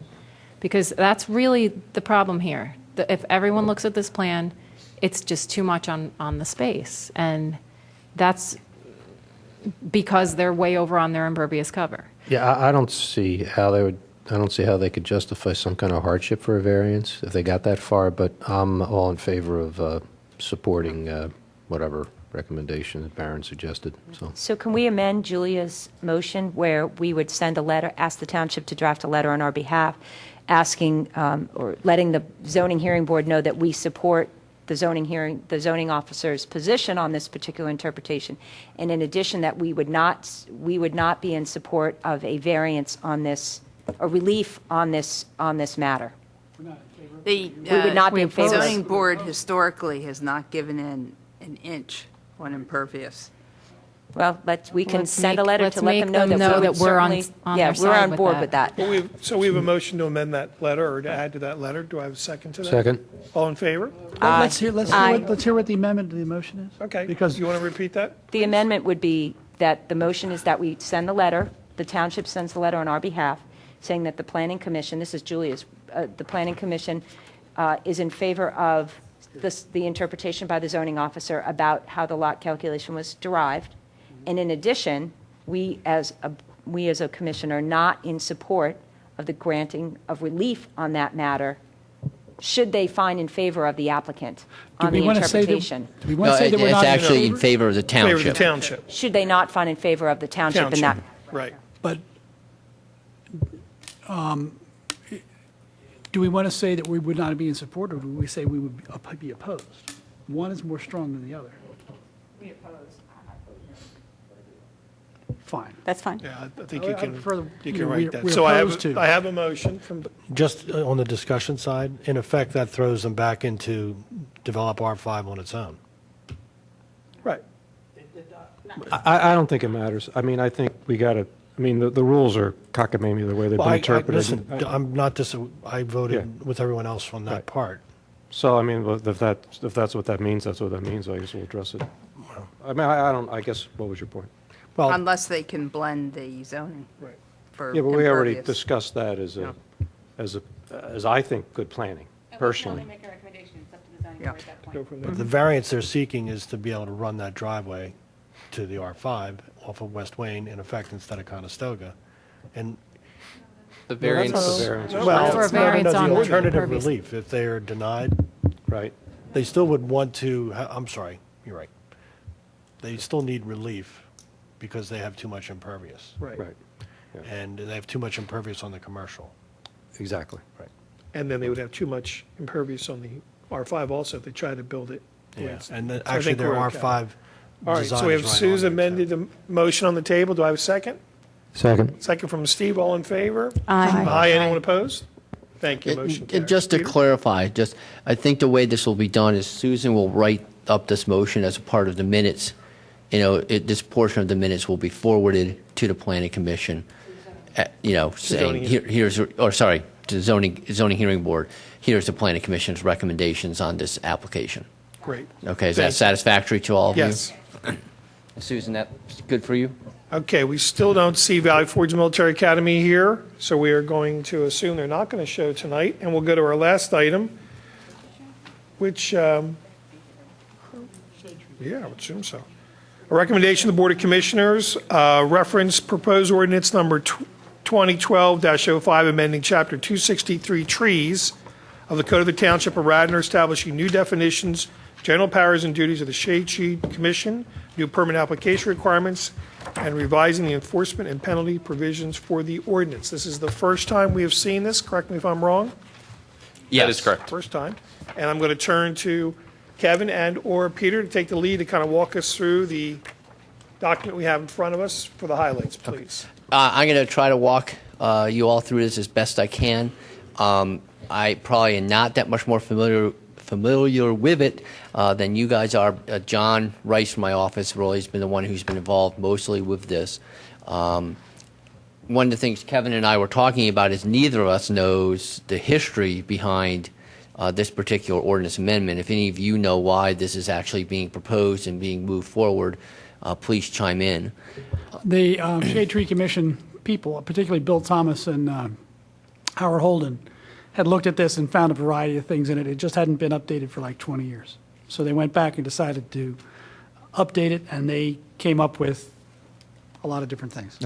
because that's really the problem here. If everyone looks at this plan, it's just too much on the space, and that's because they're way over on their impervious cover. Yeah, I don't see how they could justify some kind of hardship for a variance if they got that far, but I'm all in favor of supporting whatever recommendation that Baron suggested. So can we amend Julia's motion where we would send a letter, ask the township to draft a letter on our behalf, asking or letting the zoning hearing board know that we support the zoning officer's position on this particular interpretation. And in addition, that we would not be in support of a variance on this, a relief on this matter. The We would not be in favor. zoning board historically has not given in an inch on impervious. Well, we can Let's send a make- letter let's to let make them know them that know we would that we're on- certainly, on yeah, their we're side on with board that. with that. Well, so we have a motion to amend that letter or to add to that letter. Do I have a second to that? Second. All in favor? Let's hear what the amendment to the motion is. Okay. Because You want to repeat that? The amendment would be that the motion is that we send the letter, the township sends the letter on our behalf, saying that the planning commission, this is Julia's, the planning commission is in favor of the interpretation by the zoning officer about how the lot calculation was derived. And in addition, we as a commission are not in support of the granting of relief on that matter, should they find in favor of the applicant on the interpretation. Do we want to say that we're not It's actually in favor? favor of the Favor of the township. township. Should they not find in favor of the township in that? Right. But do we want to say that we would not be in support, or do we say we would be opposed? One is more strong than the other. We oppose. Fine. That's fine. Yeah, I think I you can prefer- write that. we're So opposed to. I have a motion from, Just on the discussion side, in effect, that throws them back into develop R5 on its own. right. I don't think it matters. I mean, I think we got to, I mean, the rules are cockamamie the way they've Well, been interpreted. listen, I'm not I voted with everyone else on that Right. part. So, I mean, if that's what that means, that's what that means. I guess we'll address it. I mean, I guess, what was your point? Well, Unless they can blend the zoning. Right. For Yeah, but we already impervious. discussed that as I think, good planning, personally. make a recommendation, it's up to the zoning Yeah. board at that Go from there. the variance they're seeking is to be able to run that driveway to the R5 off of West Wayne, in effect, instead of Conestoga. And The variance, That's the variance. well, for a no, variance the on the alternative impervious. relief, if they are denied, Right. they still would want to, I'm sorry, you're right. They still need relief because they have too much impervious. Right. Right. And they have too much impervious on the commercial. Exactly. Right. And then they would have too much impervious on the R5 also if they try to build it. Yeah, and then So I actually think their we're okay. R5 All right, design so we is have right Sue's on there, amended the motion on the table. Do I have a second? Second. Second from Steve, all in favor? Aye. Aye, anyone opposed? Thank you, motion And carries. just to Peter? clarify, I think the way this will be done is Susan will write up this motion as a part of the minutes. This portion of the minutes will be forwarded to the planning commission, saying, zoning. to the zoning hearing board, here's the planning commission's recommendations on this application. Great. Okay, is that Thank you. satisfactory to all of you? Yes. Susan, that's good for you? Okay, we still don't see Valley Forge Military Academy here, so we are going to assume they're not going to show tonight, and we'll go to our last item, which, yeah, I would assume so. A recommendation of the Board of Commissioners, reference proposed ordinance number 2012-05, amending Chapter 263 trees of the Code of the Township of Radnor, establishing new definitions, general powers and duties of the Shade Tree Commission, new permit application requirements, and revising the enforcement and penalty provisions for the ordinance. This is the first time we have seen this, correct me if I'm wrong? that is correct. First time. And I'm going to turn to Kevin and/or Peter to take the lead to kind of walk us through the document we have in front of us for the highlights, please. I'm going to try to walk you all through this as best I can. I probably am not that much more familiar with it than you guys are. John Rice from my office really has been the one who's been involved mostly with this. One of the things Kevin and I were talking about is neither of us knows the history behind this particular ordinance amendment. If any of you know why this is actually being proposed and being moved forward, please chime in. The Shade Tree Commission people, particularly Bill Thomas and Howard Holden, had looked at this and found a variety of things in it. It just hadn't been updated for like 20 years. So they went back and decided to update it, and they came up with a lot of different things.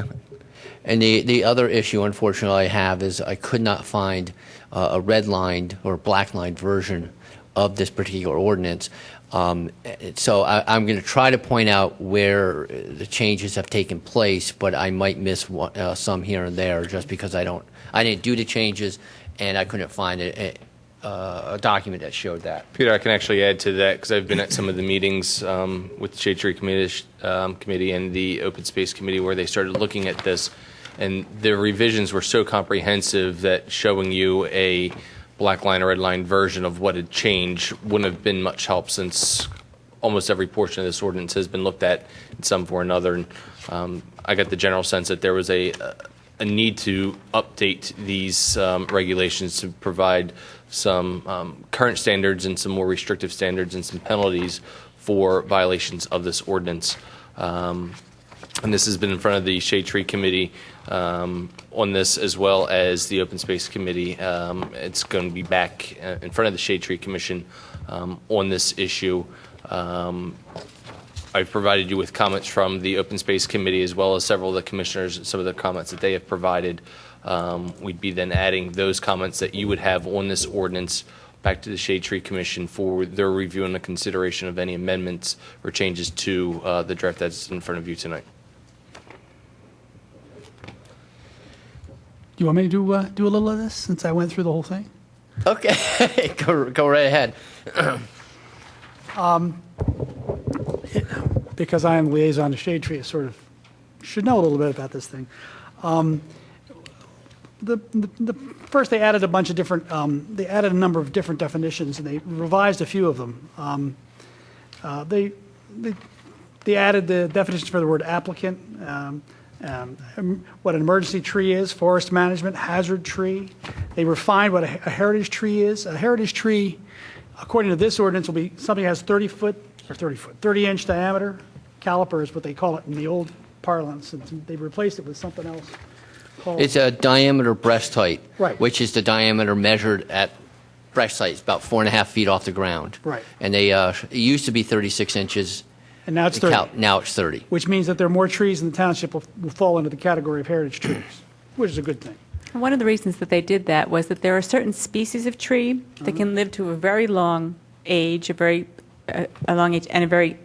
And the other issue, unfortunately, I have is I could not find a red-lined or black-lined version of this particular ordinance. So I'm going to try to point out where the changes have taken place, but I might miss some here and there just because I didn't do the changes and I couldn't find a document that showed that. Peter, I can actually add to that because I've been at some of the meetings with the Shade Tree Committee and the Open Space Committee where they started looking at this, and the revisions were so comprehensive that showing you a black line or red line version of what had changed wouldn't have been much help, since almost every portion of this ordinance has been looked at in some form or another. And I got the general sense that there was a need to update these regulations to provide some current standards and some more restrictive standards and some penalties for violations of this ordinance. And this has been in front of the Shade Tree Committee on this, as well as the Open Space Committee. It's going to be back in front of the Shade Tree Commission on this issue. I've provided you with comments from the Open Space Committee, as well as several of the commissioners, some of the comments that they have provided. We'd be then adding those comments that you would have on this ordinance back to the Shade Tree Commission for their review and the consideration of any amendments or changes to the draft that's in front of you tonight. You want me to do a little of this since I went through the whole thing? Okay, go right ahead. Because I am liaison to Shade Tree, I sort of should know a little bit about this thing. First, they added a bunch of different, they added a number of different definitions, and they revised a few of them. They added the definitions for the word applicant, what an emergency tree is, forest management, hazard tree. They refined what a heritage tree is. A heritage tree, according to this ordinance, will be something that has 30-inch diameter. Caliper is what they call it in the old parlance, and they replaced it with something else called... It's a diameter breast height, Right. which is the diameter measured at breast height. It's about 4.5 feet off the ground. Right. And they it used to be 36 inches. And now it's 30. Now it's 30. Which means that there are more trees in the township will fall into the category of heritage trees, which is a good thing. One of the reasons that they did that was that there are certain species of tree that can live to a very long age, a long age, and a very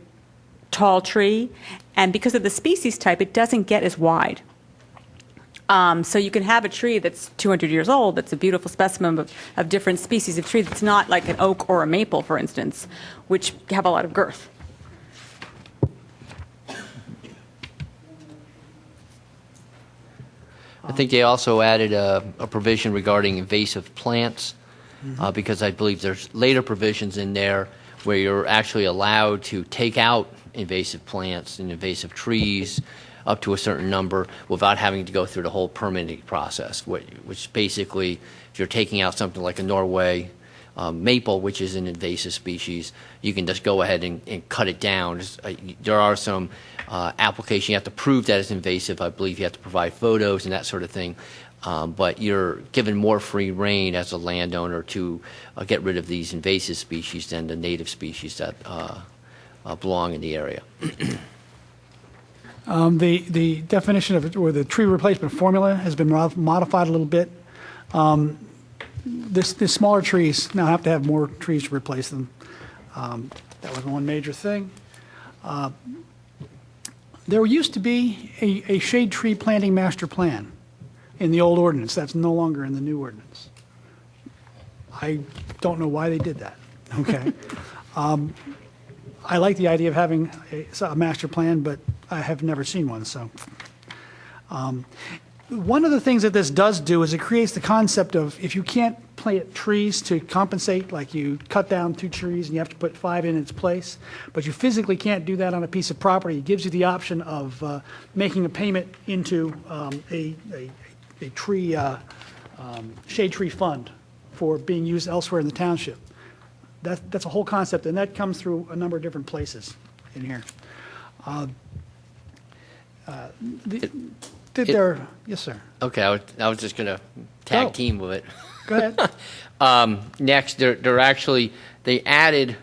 tall tree. And because of the species type, it doesn't get as wide. So you can have a tree that's 200 years old, that's a beautiful specimen of different species of trees. It's not like an oak or a maple, for instance, which have a lot of girth. I think they also added a provision regarding invasive plants, because I believe there's later provisions in there where you're actually allowed to take out invasive plants and invasive trees up to a certain number without having to go through the whole permitting process, which basically, if you're taking out something like a Norway maple, which is an invasive species, you can just go ahead and cut it down. There are some applications you have to prove that it's invasive. I believe you have to provide photos and that sort of thing. But you're given more free rein as a landowner to get rid of these invasive species than the native species that belong in the area. The definition of it, or the tree replacement formula, has been modified a little bit. The smaller trees now have to have more trees to replace them. That was one major thing. There used to be a shade tree planting master plan in the old ordinance. That's no longer in the new ordinance. I don't know why they did that. Okay. I like the idea of having a master plan, but I have never seen one. So, one of the things that this does do is it creates the concept of, if you can't plant trees to compensate, like you cut down 2 trees and you have to put 5 in its place, but you physically can't do that on a piece of property, it gives you the option of making a payment into a tree, shade tree fund for being used elsewhere in the township. That's a whole concept, and that comes through a number of different places in here. Yes, sir. Okay, I was just going to tag team with it. Go ahead. Next, they added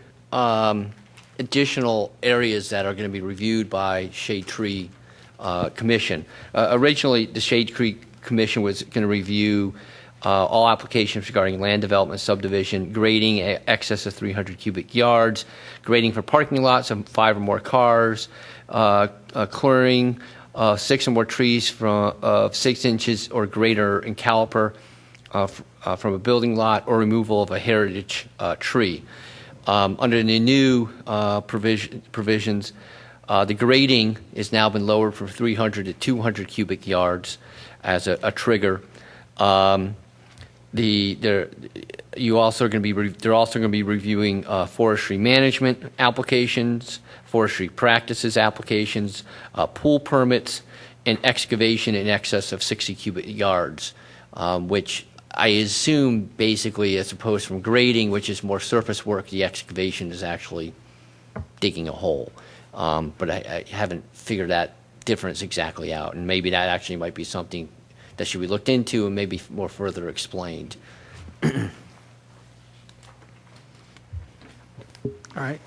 additional areas that are going to be reviewed by Shade Tree Commission. Originally, the Shade Tree Commission was going to review all applications regarding land development, subdivision, grading excess of 300 cubic yards, grading for parking lots of 5 or more cars, clearing 6 or more trees of 6 inches or greater in caliper, from a building lot or removal of a heritage tree. Under the new provisions, the grading has now been lowered from 300 to 200 cubic yards as a trigger. They're also going to be reviewing forestry management applications, forestry practices applications, pool permits, and excavation in excess of 60 cubic yards, which I assume basically, as opposed from grading, which is more surface work, the excavation is actually digging a hole. But I haven't figured that difference exactly out, and maybe that actually might be something that should be looked into and maybe more further explained. All right.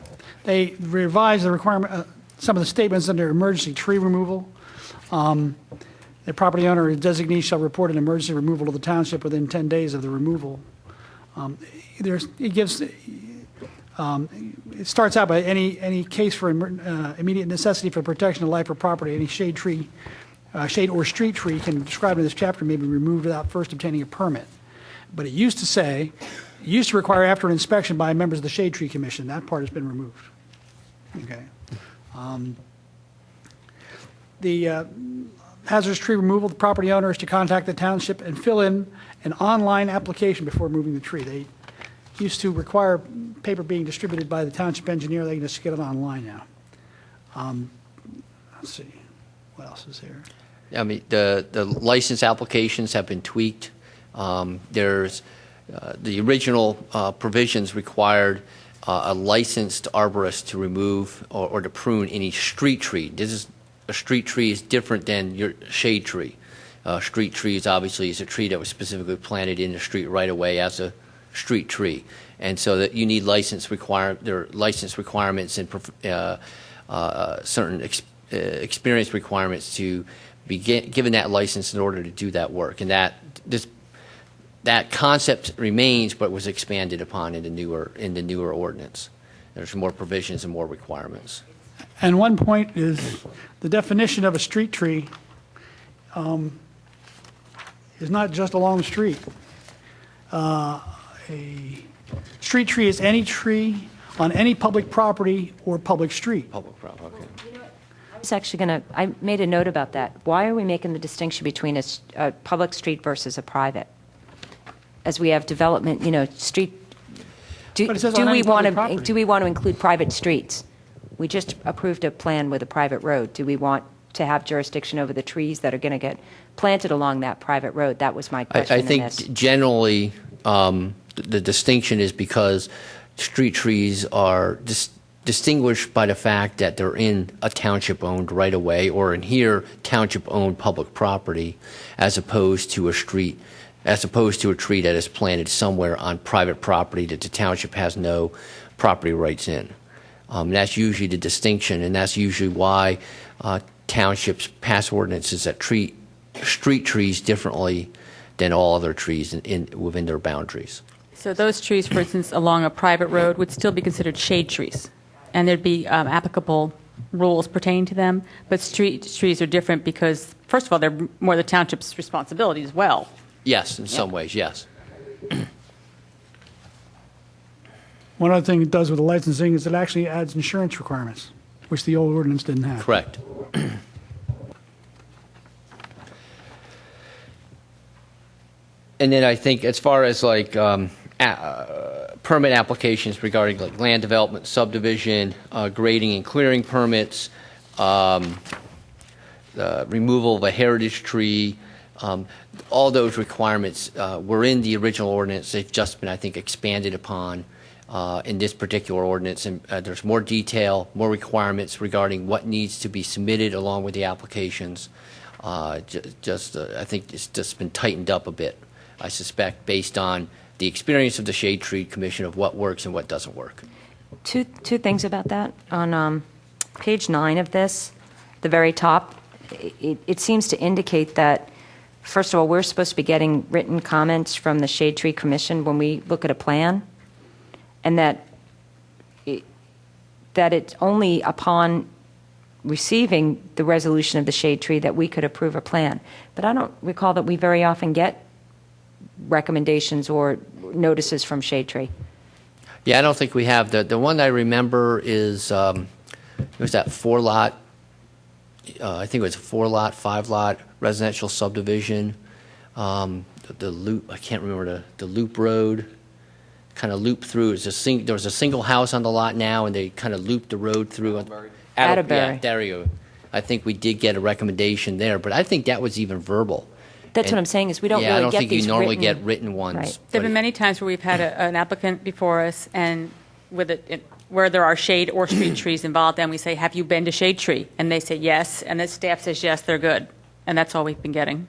They revised the requirement, some of the statements under emergency tree removal. The property owner or designee shall report an emergency removal to the township within 10 days of the removal. It starts out by any case for immediate necessity for protection of life or property, any shade or street tree described in this chapter may be removed without first obtaining a permit. But it used to require after an inspection by members of the Shade Tree Commission. That part has been removed. Okay. The hazardous tree removal, the property owner is to contact the township and fill in an online application before moving the tree. They used to require paper being distributed by the township engineer. They can just get it online now. Let's see. What else is here? I mean, the license applications have been tweaked. There's the original provisions required a licensed arborist to remove or to prune any street tree. A street tree is different than your shade tree. Street trees obviously is a tree that was specifically planted in the street right away as a street tree, and so that you need there are license requirements and certain experience requirements to be given that license in order to do that work, and that concept remains, but was expanded upon in the newer ordinance. There's more provisions and more requirements. And one point is the definition of a street tree is not just along the street. A street tree is any tree on any public property or public street. Public property, okay. I made a note about that. Why are we making the distinction between a public street versus a private? As we have development, street, do we want to include private streets? We just approved a plan with a private road. Do we want to have jurisdiction over the trees that are going to get planted along that private road? That was my question. I think generally the distinction is because street trees are distinguished by the fact that they're in a township-owned right-of-way, or in here, township-owned public property, as opposed to a tree that is planted somewhere on private property that the township has no property rights in. That's usually the distinction, and that's usually why townships pass ordinances that treat street trees differently than all other trees within their boundaries. So those trees, for instance, along a private road would still be considered shade trees, and there'd be applicable rules pertaining to them. But street trees are different because, first of all, they're more the township's responsibility as well. Yes, in some ways, yes. One other thing it does with the licensing is it actually adds insurance requirements, which the old ordinance didn't have. Correct. And then I think as far as like permit applications regarding like land development, subdivision, grading and clearing permits, removal of a heritage tree, all those requirements were in the original ordinance. They've just been, I think, expanded upon in this particular ordinance, and there's more detail, more requirements regarding what needs to be submitted along with the applications. I think it's just been tightened up a bit, I suspect, based on the experience of the Shade Tree Commission of what works and what doesn't work. Two things about that. On page 9 of this, the very top, it seems to indicate that, first of all, we're supposed to be getting written comments from the Shade Tree Commission when we look at a plan, and that it's only upon receiving the resolution of the shade tree that we could approve a plan. But I don't recall that we very often get recommendations or notices from Shade Tree. Yeah, I don't think we have. The one I remember is, it was that 4-lot, I think it was a 4-lot, 5-lot residential subdivision. The loop, I can't remember the loop road, kind of looped through. There was a single house on the lot now, and they kind of looped the road through. Atterbury. Yeah, there you go. I think we did get a recommendation there, but I think that was even verbal. That's what I'm saying, is we don't really get these I don't think you normally written- get written ones. Right. There have been many times where we've had an applicant before us, and where there are shade or street trees involved, and we say, have you been to Shade Tree? And they say yes, and the staff says yes, they're good. And that's all we've been getting.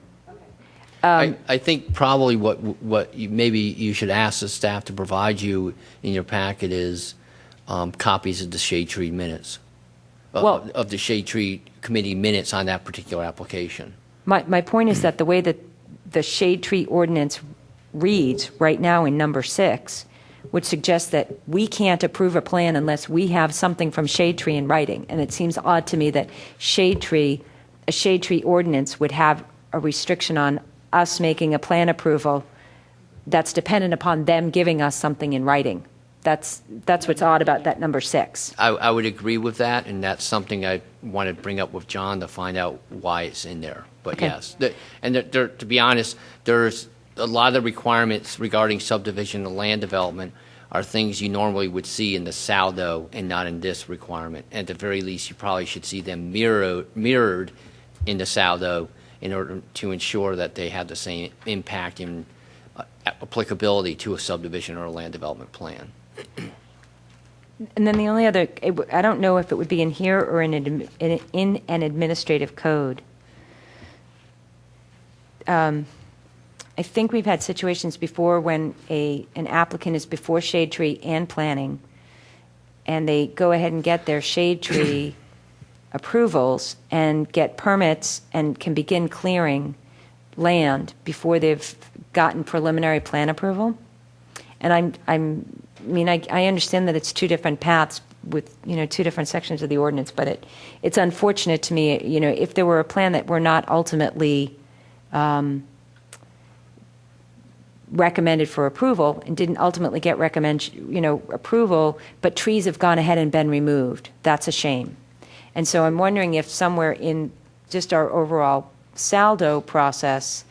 I think probably what maybe you should ask the staff to provide you in your packet is copies of the Shade Tree minutes, of the Shade Tree Committee minutes on that particular application. My point is that the way that the Shade Tree ordinance reads right now in number 6 would suggest that we can't approve a plan unless we have something from Shade Tree in writing. And it seems odd to me that a Shade Tree ordinance would have a restriction on us making a plan approval that's dependent upon them giving us something in writing. That's what's odd about that number 6. I would agree with that, and that's something I want to bring up with John to find out why it's in there. But Okay. yes, to be honest, there's a lot of the requirements regarding subdivision and land development are things you normally would see in the SALDO and not in this requirement. At the very least, you probably should see them mirrored in the SALDO in order to ensure that they have the same impact and applicability to a subdivision or a land development plan. And then the only other, I don't know if it would be in here or in an administrative code. I think we've had situations before when an applicant is before Shade Tree and planning, and they go ahead and get their Shade Tree approvals and get permits and can begin clearing land before they've gotten preliminary plan approval. And I understand that it's two different paths with, two different sections of the ordinance, but it's unfortunate to me, if there were a plan that were not ultimately recommended for approval and didn't ultimately get approval, but trees have gone ahead and been removed. That's a shame. And so I'm wondering if somewhere in just our overall SALDO process,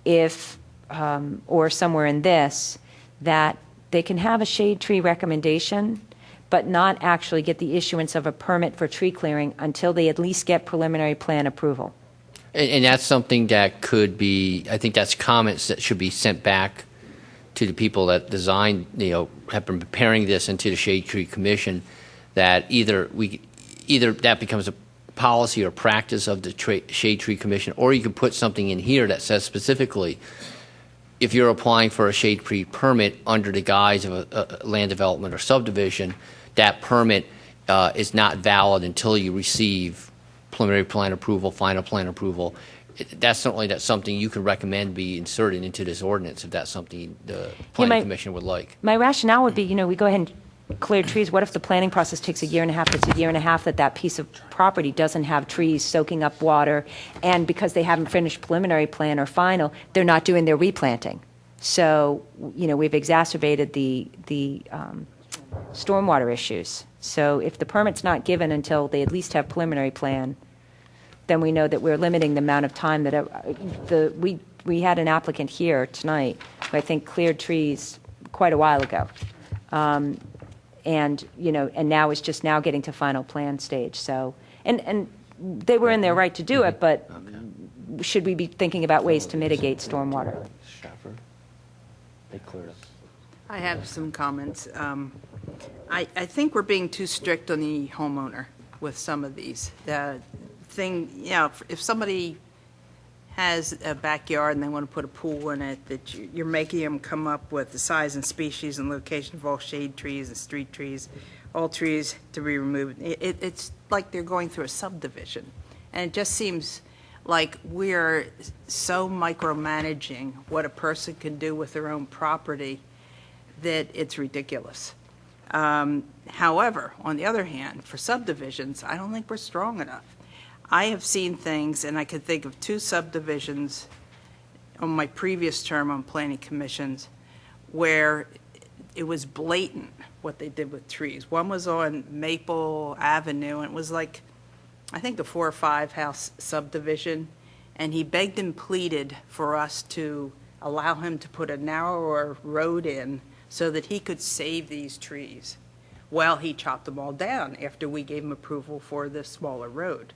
or somewhere in this, that they can have a shade tree recommendation, but not actually get the issuance of a permit for tree clearing until they at least get preliminary plan approval. And that's something that could be, I think that's comments that should be sent back to the people that designed, have been preparing this into the Shade Tree Commission, that either that becomes a policy or practice of the Shade Tree Commission, or you could put something in here that says specifically, if you're applying for a shade tree permit under the guise of a land development or subdivision, that permit is not valid until you receive preliminary plan approval, final plan approval. That's something you could recommend be inserted into this ordinance if that's something the Planning Commission would like. My rationale would be, we go ahead and clear trees. What if the planning process takes a year and a half? It's a year and a half that piece of property doesn't have trees soaking up water, and because they haven't finished preliminary plan or final, they're not doing their replanting. So, we've exacerbated the stormwater issues. So if the permit's not given until they at least have preliminary plan, then we know that we're limiting the amount of time that we had an applicant here tonight who I think cleared trees quite a while ago. And now is just now getting to final plan stage. So, and they were in their right to do it, but should we be thinking about ways to mitigate stormwater? They cleared up. I have some comments. I think we're being too strict on the homeowner with some of these. If somebody has a backyard and they want to put a pool in it, that you're making them come up with the size and species and location of all shade trees and street trees, all trees to be removed. It's like they're going through a subdivision. And it just seems like we're so micromanaging what a person can do with their own property that it's ridiculous. However, on the other hand, for subdivisions, I don't think we're strong enough. I have seen things, and I could think of 2 subdivisions on my previous term on planning commissions where it was blatant what they did with trees. One was on Maple Avenue, and it was like, I think, a 4 or 5 house subdivision, and he begged and pleaded for us to allow him to put a narrower road in so that he could save these trees. Well, he chopped them all down after we gave him approval for the smaller road.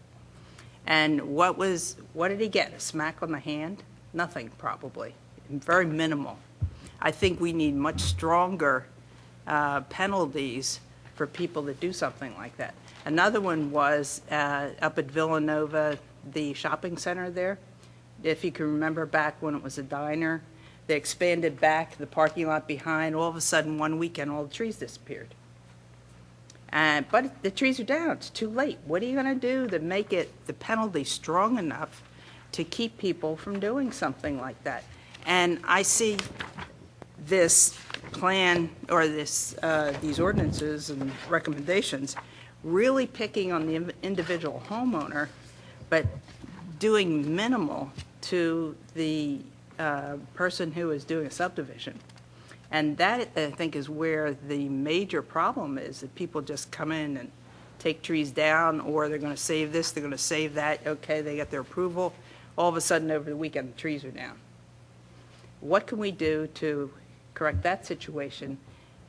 And what did he get? A smack on the hand? Nothing, probably. Very minimal. I think we need much stronger penalties for people that do something like that. Another one was up at Villanova, the shopping center there. If you can remember back when it was a diner, they expanded back the parking lot behind. All of a sudden, one weekend, all the trees disappeared. But the trees are down. It's too late. What are you going to do to make the penalty strong enough to keep people from doing something like that? And I see this plan or these ordinances and recommendations really picking on the individual homeowner, but doing minimal to the person who is doing a subdivision. And that, I think, is where the major problem is, that people just come in and take trees down, or they're going to save this, they're going to save that. Okay, they get their approval. All of a sudden, over the weekend, the trees are down. What can we do to correct that situation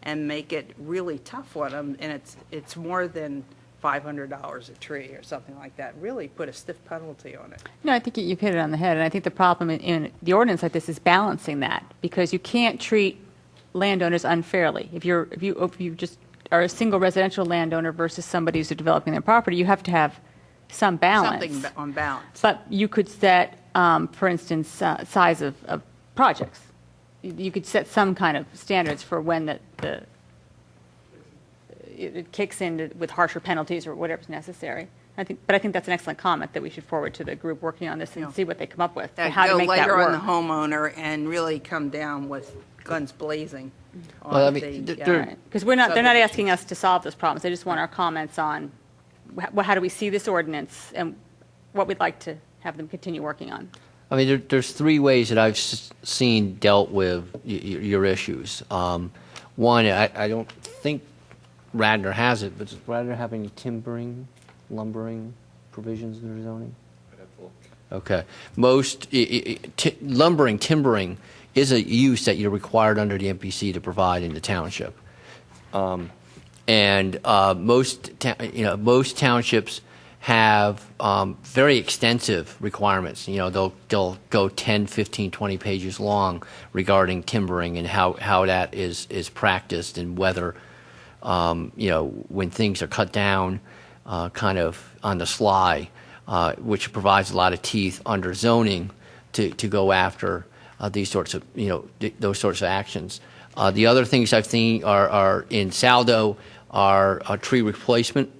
and make it really tough on them? And it's more than $500 a tree or something like that. Really put a stiff penalty on it. No, I think you've hit it on the head, and I think the problem in the ordinance like this is balancing that, because you can't treat landowners unfairly. If you just are a single residential landowner versus somebody who's developing their property, you have to have some balance. Something on balance. But you could set, for instance, size of projects. You could set some kind of standards for when it kicks in with harsher penalties or whatever's necessary. I think that's an excellent comment that we should forward to the group working on this and see what they come up with, and how to make that go work. lighter on the homeowner and really come down with guns blazing. Well, I mean, Because they're not asking us to solve those problems. They just want our comments on how do we see this ordinance and what we'd like to have them continue working on. I mean, there's 3 ways that I've seen dealt with your issues. One, I don't think Radnor has it, but does Radnor have any lumbering provisions in their zoning? Okay. Most timbering is a use that you're required under the MPC to provide in the township. Most townships have very extensive requirements. They'll go 10, 15, 20 pages long regarding timbering and how that is practiced, and whether when things are cut down kind of on the sly, which provides a lot of teeth under zoning to go after these sorts of those sorts of actions. The other things I've seen are in Saldo are tree replacement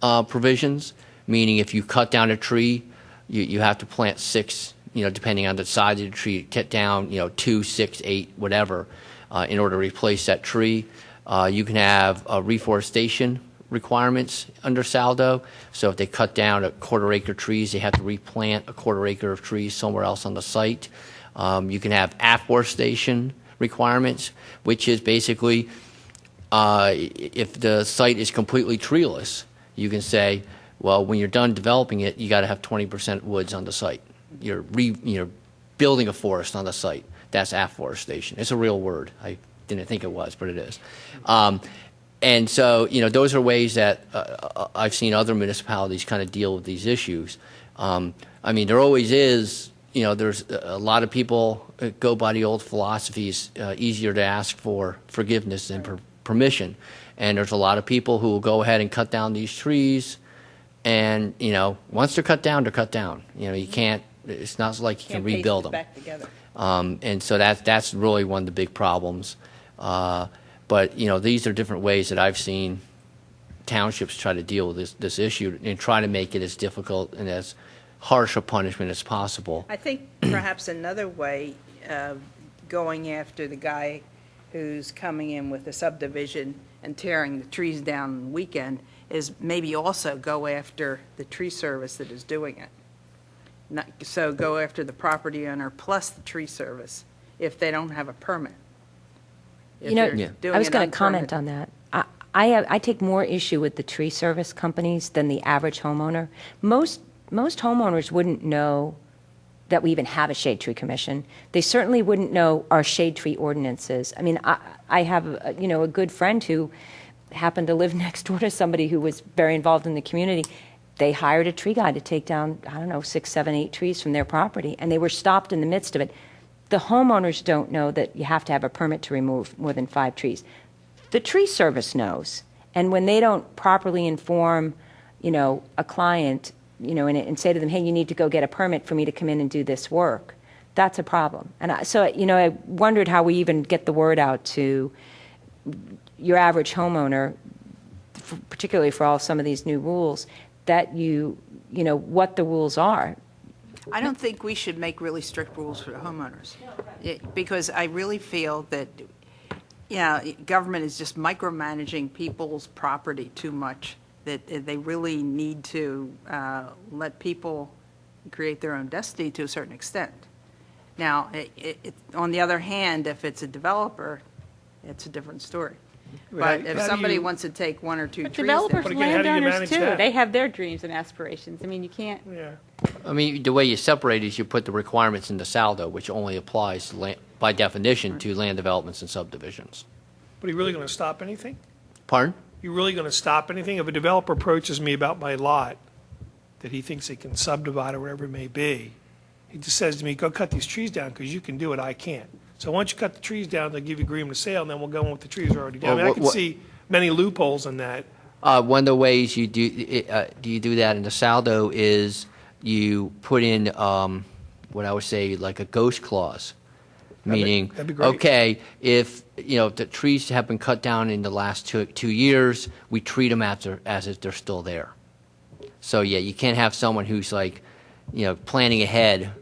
provisions, meaning if you cut down a tree, you have to plant 6, depending on the size of the tree, cut down 2, 6, 8, whatever, in order to replace that tree. You can have reforestation requirements under Saldo. So if they cut down a 1/4 acre trees, they have to replant a 1/4 acre of trees somewhere else on the site. You can have afforestation requirements, which is basically if the site is completely treeless, you can say, well, when you're done developing it, you got to have 20% woods on the site. You're building a forest on the site. That's afforestation. It's a real word. I didn't think it was, but it is. And so, those are ways that I've seen other municipalities kind of deal with these issues. There always is, there's a lot of people go by the old philosophies, easier to ask for forgiveness than permission. And there's a lot of people who will go ahead and cut down these trees. And, once they're cut down, they're cut down. You can't, it's not like you can rebuild them. Back together. And so that's really one of the big problems. But these are different ways that I've seen townships try to deal with this issue and try to make it as difficult and as harsh a punishment as possible. I think perhaps another way of going after the guy who's coming in with a subdivision and tearing the trees down on the weekend is maybe also go after the tree service that is doing it. So go after the property owner plus the tree service if they don't have a permit. If You know, they're doing I was it going to comment unpermitted. on that. I take more issue with the tree service companies than the average homeowner. Most homeowners wouldn't know that we even have a shade tree commission. They certainly wouldn't know our shade tree ordinances. I mean, I have a good friend who happened to live next door to somebody who was very involved in the community. They hired a tree guy to take down, 6, 7, 8 trees from their property, and they were stopped in the midst of it. The homeowners don't know that you have to have a permit to remove more than 5 trees. The tree service knows, and when they don't properly inform, a client, and say to them, hey, you need to go get a permit for me to come in and do this work, that's a problem. And I wondered how we even get the word out to your average homeowner, particularly for some of these new rules, that what the rules are. I don't think we should make really strict rules for the homeowners. Because I really feel that, government is just micromanaging people's property too much, that they really need to let people create their own destiny to a certain extent. Now, on the other hand, if it's a developer, it's a different story. But if somebody wants to take 1 or 2 trees Developers, But again, how do you landowners manage too, that? they have their dreams and aspirations. I mean, you can't. Yeah. I mean, the way you separate is you put the requirements in the saldo, which only applies by definition to land developments and subdivisions. But are you really going to stop anything? Pardon? You really going to stop anything? If a developer approaches me about my lot that he thinks he can subdivide or whatever it may be, he just says to me, go cut these trees down because you can do it, I can't. So once you cut the trees down, they'll give you agreement of sale, and then we'll go in with the trees already down. Well, I can see many loopholes in that. One of the ways you do that in the saldo is you put in what I would say like a ghost clause, meaning that'd be great. Okay, if the trees have been cut down in the last 2 years, we treat them as if they're still there. So yeah, you can't have someone who's like planning ahead,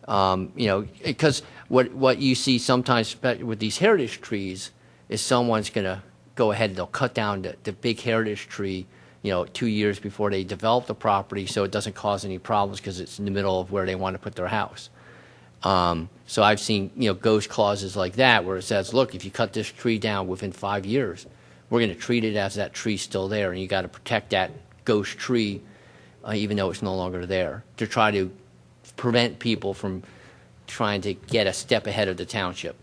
because what you see sometimes with these heritage trees is someone's going to go ahead and they'll cut down the big heritage tree, 2 years before they develop the property so it doesn't cause any problems because it's in the middle of where they want to put their house. So I've seen, ghost clauses like that where it says, look, if you cut this tree down within 5 years, we're going to treat it as that tree's still there, and you got to protect that ghost tree even though it's no longer there, to try to prevent people from trying to get a step ahead of the township.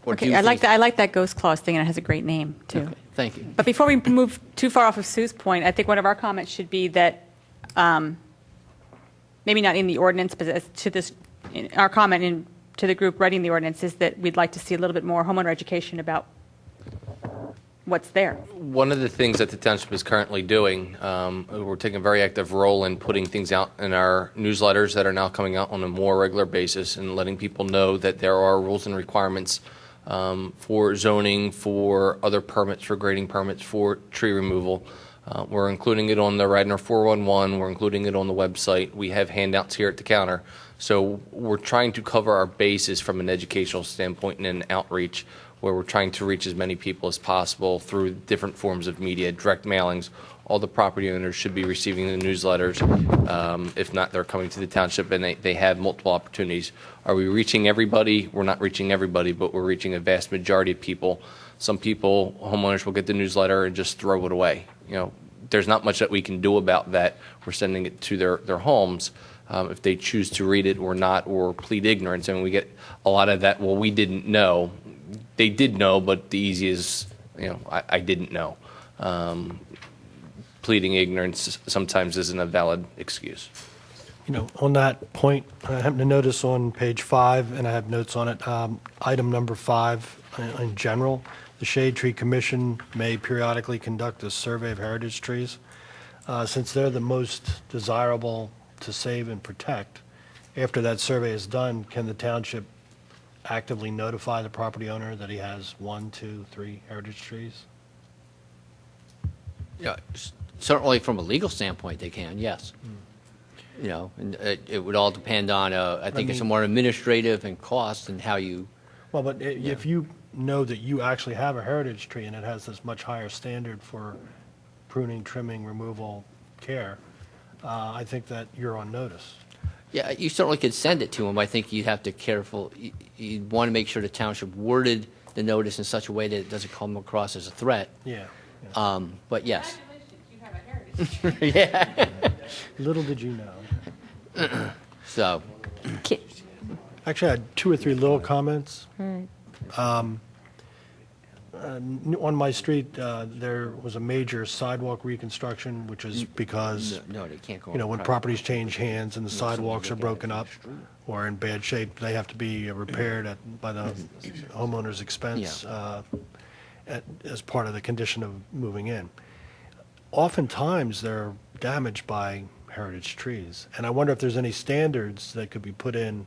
Okay, I like that ghost clause thing, and it has a great name, too. Okay, thank you. But before we move too far off of Sue's point, I think one of our comments should be that, maybe not in the ordinance, but as to this, our comment to the group writing the ordinance is that we'd like to see a little bit more homeowner education about what's there. One of the things that the township is currently doing, we're taking a very active role in putting things out in our newsletters that are now coming out on a more regular basis and letting people know that there are rules and requirements for zoning, for other permits, for grading permits, for tree removal. We're including it on the Radnor 411. We're including it on the website. We have handouts here at the counter. So we're trying to cover our bases from an educational standpoint and an outreach where we're trying to reach as many people as possible through different forms of media, direct mailings. All the property owners should be receiving the newsletters. If not, they're coming to the township, and they have multiple opportunities. Are we reaching everybody? We're not reaching everybody, but we're reaching a vast majority of people. Some people, homeowners, will get the newsletter and just throw it away. There's not much that we can do about that. We're sending it to their homes. If they choose to read it or not, or plead ignorance, and we get a lot of that, well, we didn't know. They did know, but the easiest, I didn't know. Pleading ignorance sometimes isn't a valid excuse. On that point, I happen to notice on page 5, and I have notes on it, item number 5, in general, the Shade Tree Commission may periodically conduct a survey of heritage trees. Since they're the most desirable to save and protect, after that survey is done, can the township actively notify the property owner that he has 1, 2, 3 heritage trees? Yeah, certainly from a legal standpoint, they can, yes. And it would all depend on, I think it's a more administrative and cost and how you. Well, but if you know that you actually have a heritage tree and it has this much higher standard for pruning, trimming, removal, care, I think that you're on notice. Yeah, you certainly could send it to them. I think you'd have to you'd want to make sure the township worded the notice in such a way that it doesn't come across as a threat. Yeah. But yes. Yeah. Little did you know. So. Actually, I had 2 or 3 little comments. Right. On my street, there was a major sidewalk reconstruction, which is because, No, they can't go when on private properties change hands and the sidewalks are broken up or in bad shape, they have to be repaired by the homeowner's expense as part of the condition of moving in. Oftentimes, they're damaged by heritage trees, and I wonder if there's any standards that could be put in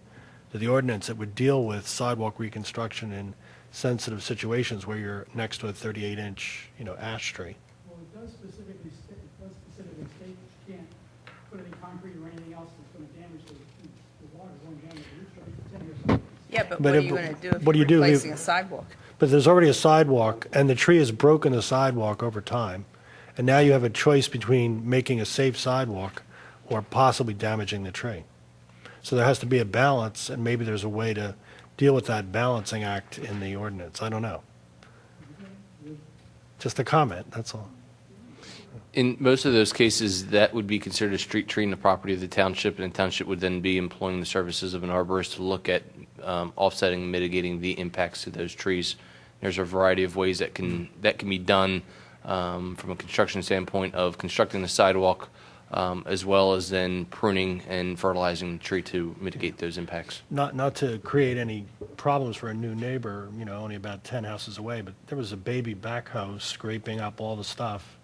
to the ordinance that would deal with sidewalk reconstruction in sensitive situations where you're next to a 38-inch, ash tree. Well, it does specifically state that you can't put any concrete or anything else that's going to damage the water, going down the root. Yeah, but But what are if- you going to do if what do you're you do? replacing a sidewalk? But there's already a sidewalk, and the tree has broken the sidewalk over time, and now you have a choice between making a safe sidewalk or possibly damaging the tree. So there has to be a balance, and maybe there's a way to deal with that balancing act in the ordinance. I don't know. Just a comment, that's all. In most of those cases, that would be considered a street tree in the property of the township, and the township would then be employing the services of an arborist to look at offsetting and mitigating the impacts to those trees. There's a variety of ways that can be done from a construction standpoint of constructing the sidewalk, as well as then pruning and fertilizing the tree to mitigate those impacts. Not to create any problems for a new neighbor, only about 10 houses away, but there was a baby backhoe scraping up all the stuff.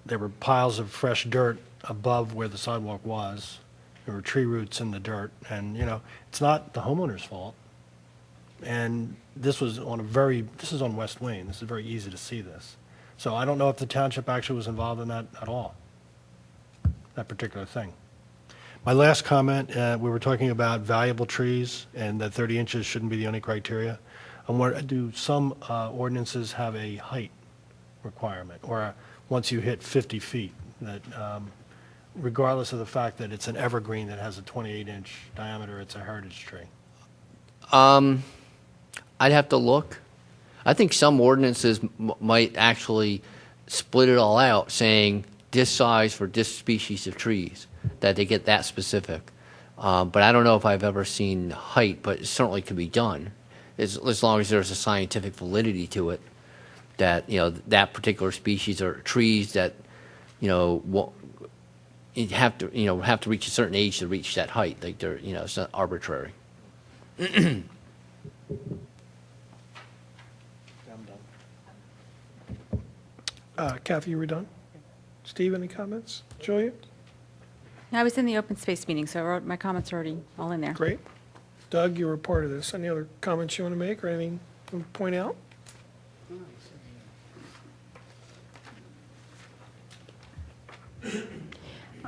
There were piles of fresh dirt above where the sidewalk was. There were tree roots in the dirt, and, it's not the homeowner's fault. And this is on West Wayne. This is very easy to see this. So I don't know if the township actually was involved in that at all, that particular thing. My last comment, we were talking about valuable trees and that 30 inches shouldn't be the only criteria. Do some ordinances have a height requirement, or once you hit 50 feet, that regardless of the fact that it's an evergreen that has a 28-inch diameter, it's a heritage tree? I'd have to look. I think some ordinances might actually split it all out, saying this size for this species of trees, that they get that specific. But I don't know if I've ever seen height, but it certainly could be done, as long as there's a scientific validity to it, that, that particular species or trees that, have to reach a certain age to reach that height. Like they're, it's not arbitrary. Kathy, you were done? Steve, any comments? Julia? I was in the open space meeting, so my comments are already all in there. Great. Doug, you were part of this. Any other comments you want to make or anything you want to point out?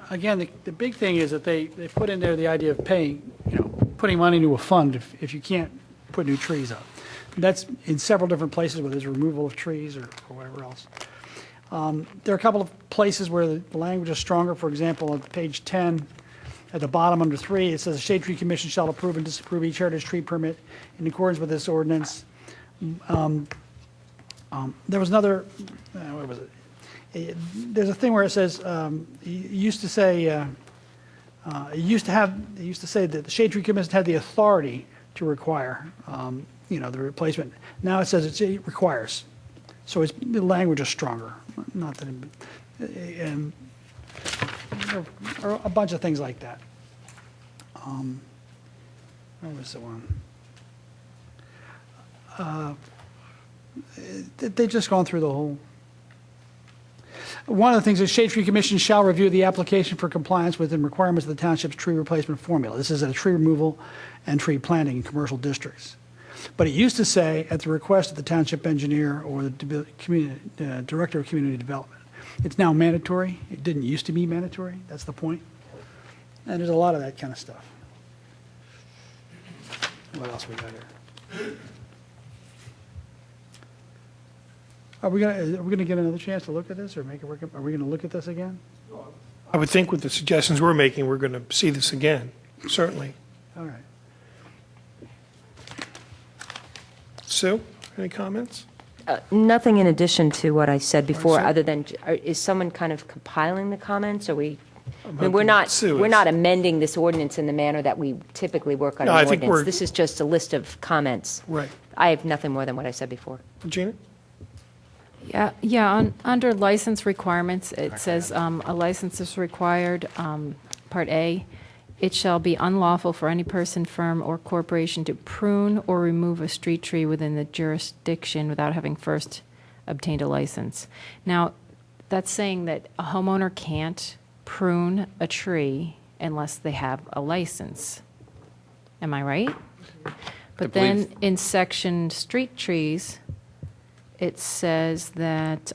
Again, the big thing is that they put in there the idea of paying, putting money into a fund if you can't put new trees up. That's in several different places where there's removal of trees or whatever else. There are a couple of places where the language is stronger. For example, on page 10, at the bottom under 3, it says the Shade Tree Commission shall approve and disapprove each heritage tree permit in accordance with this ordinance. There was another, what was it? There's a thing where it says, it used to say that the Shade Tree Commission had the authority to require, the replacement. Now it says it requires. So the language is stronger. Not that, and there are a bunch of things like that. Where was the one? They've just gone through the whole. One of the things is Shade Tree Commission shall review the application for compliance with the requirements of the township's tree replacement formula. This is a tree removal and tree planting in commercial districts. But it used to say, at the request of the township engineer or the director of community development. It's now mandatory. It didn't used to be mandatory. That's the point. And there's a lot of that kind of stuff. What else we got here? Are we gonna get another chance to look at this or make it work? Are we gonna look at this again? I would think with the suggestions we're making, we're going to see this again. certainly. All right. Sue, any comments? Nothing in addition to what I said before, Sue? other than, is someone kind of compiling the comments? Are we, I mean, we're hoping not, Sue we're is. not amending this ordinance in the manner that we typically work on No, an I think ordinance. we're- This is just a list of comments. Right. I have nothing more than what I said before. Gina? Yeah, under license requirements, it says a license is required, Part A. It shall be unlawful for any person, firm, or corporation to prune or remove a street tree within the jurisdiction without having first obtained a license. Now, that's saying that a homeowner can't prune a tree unless they have a license. Am I right? But then in section street trees, it says that,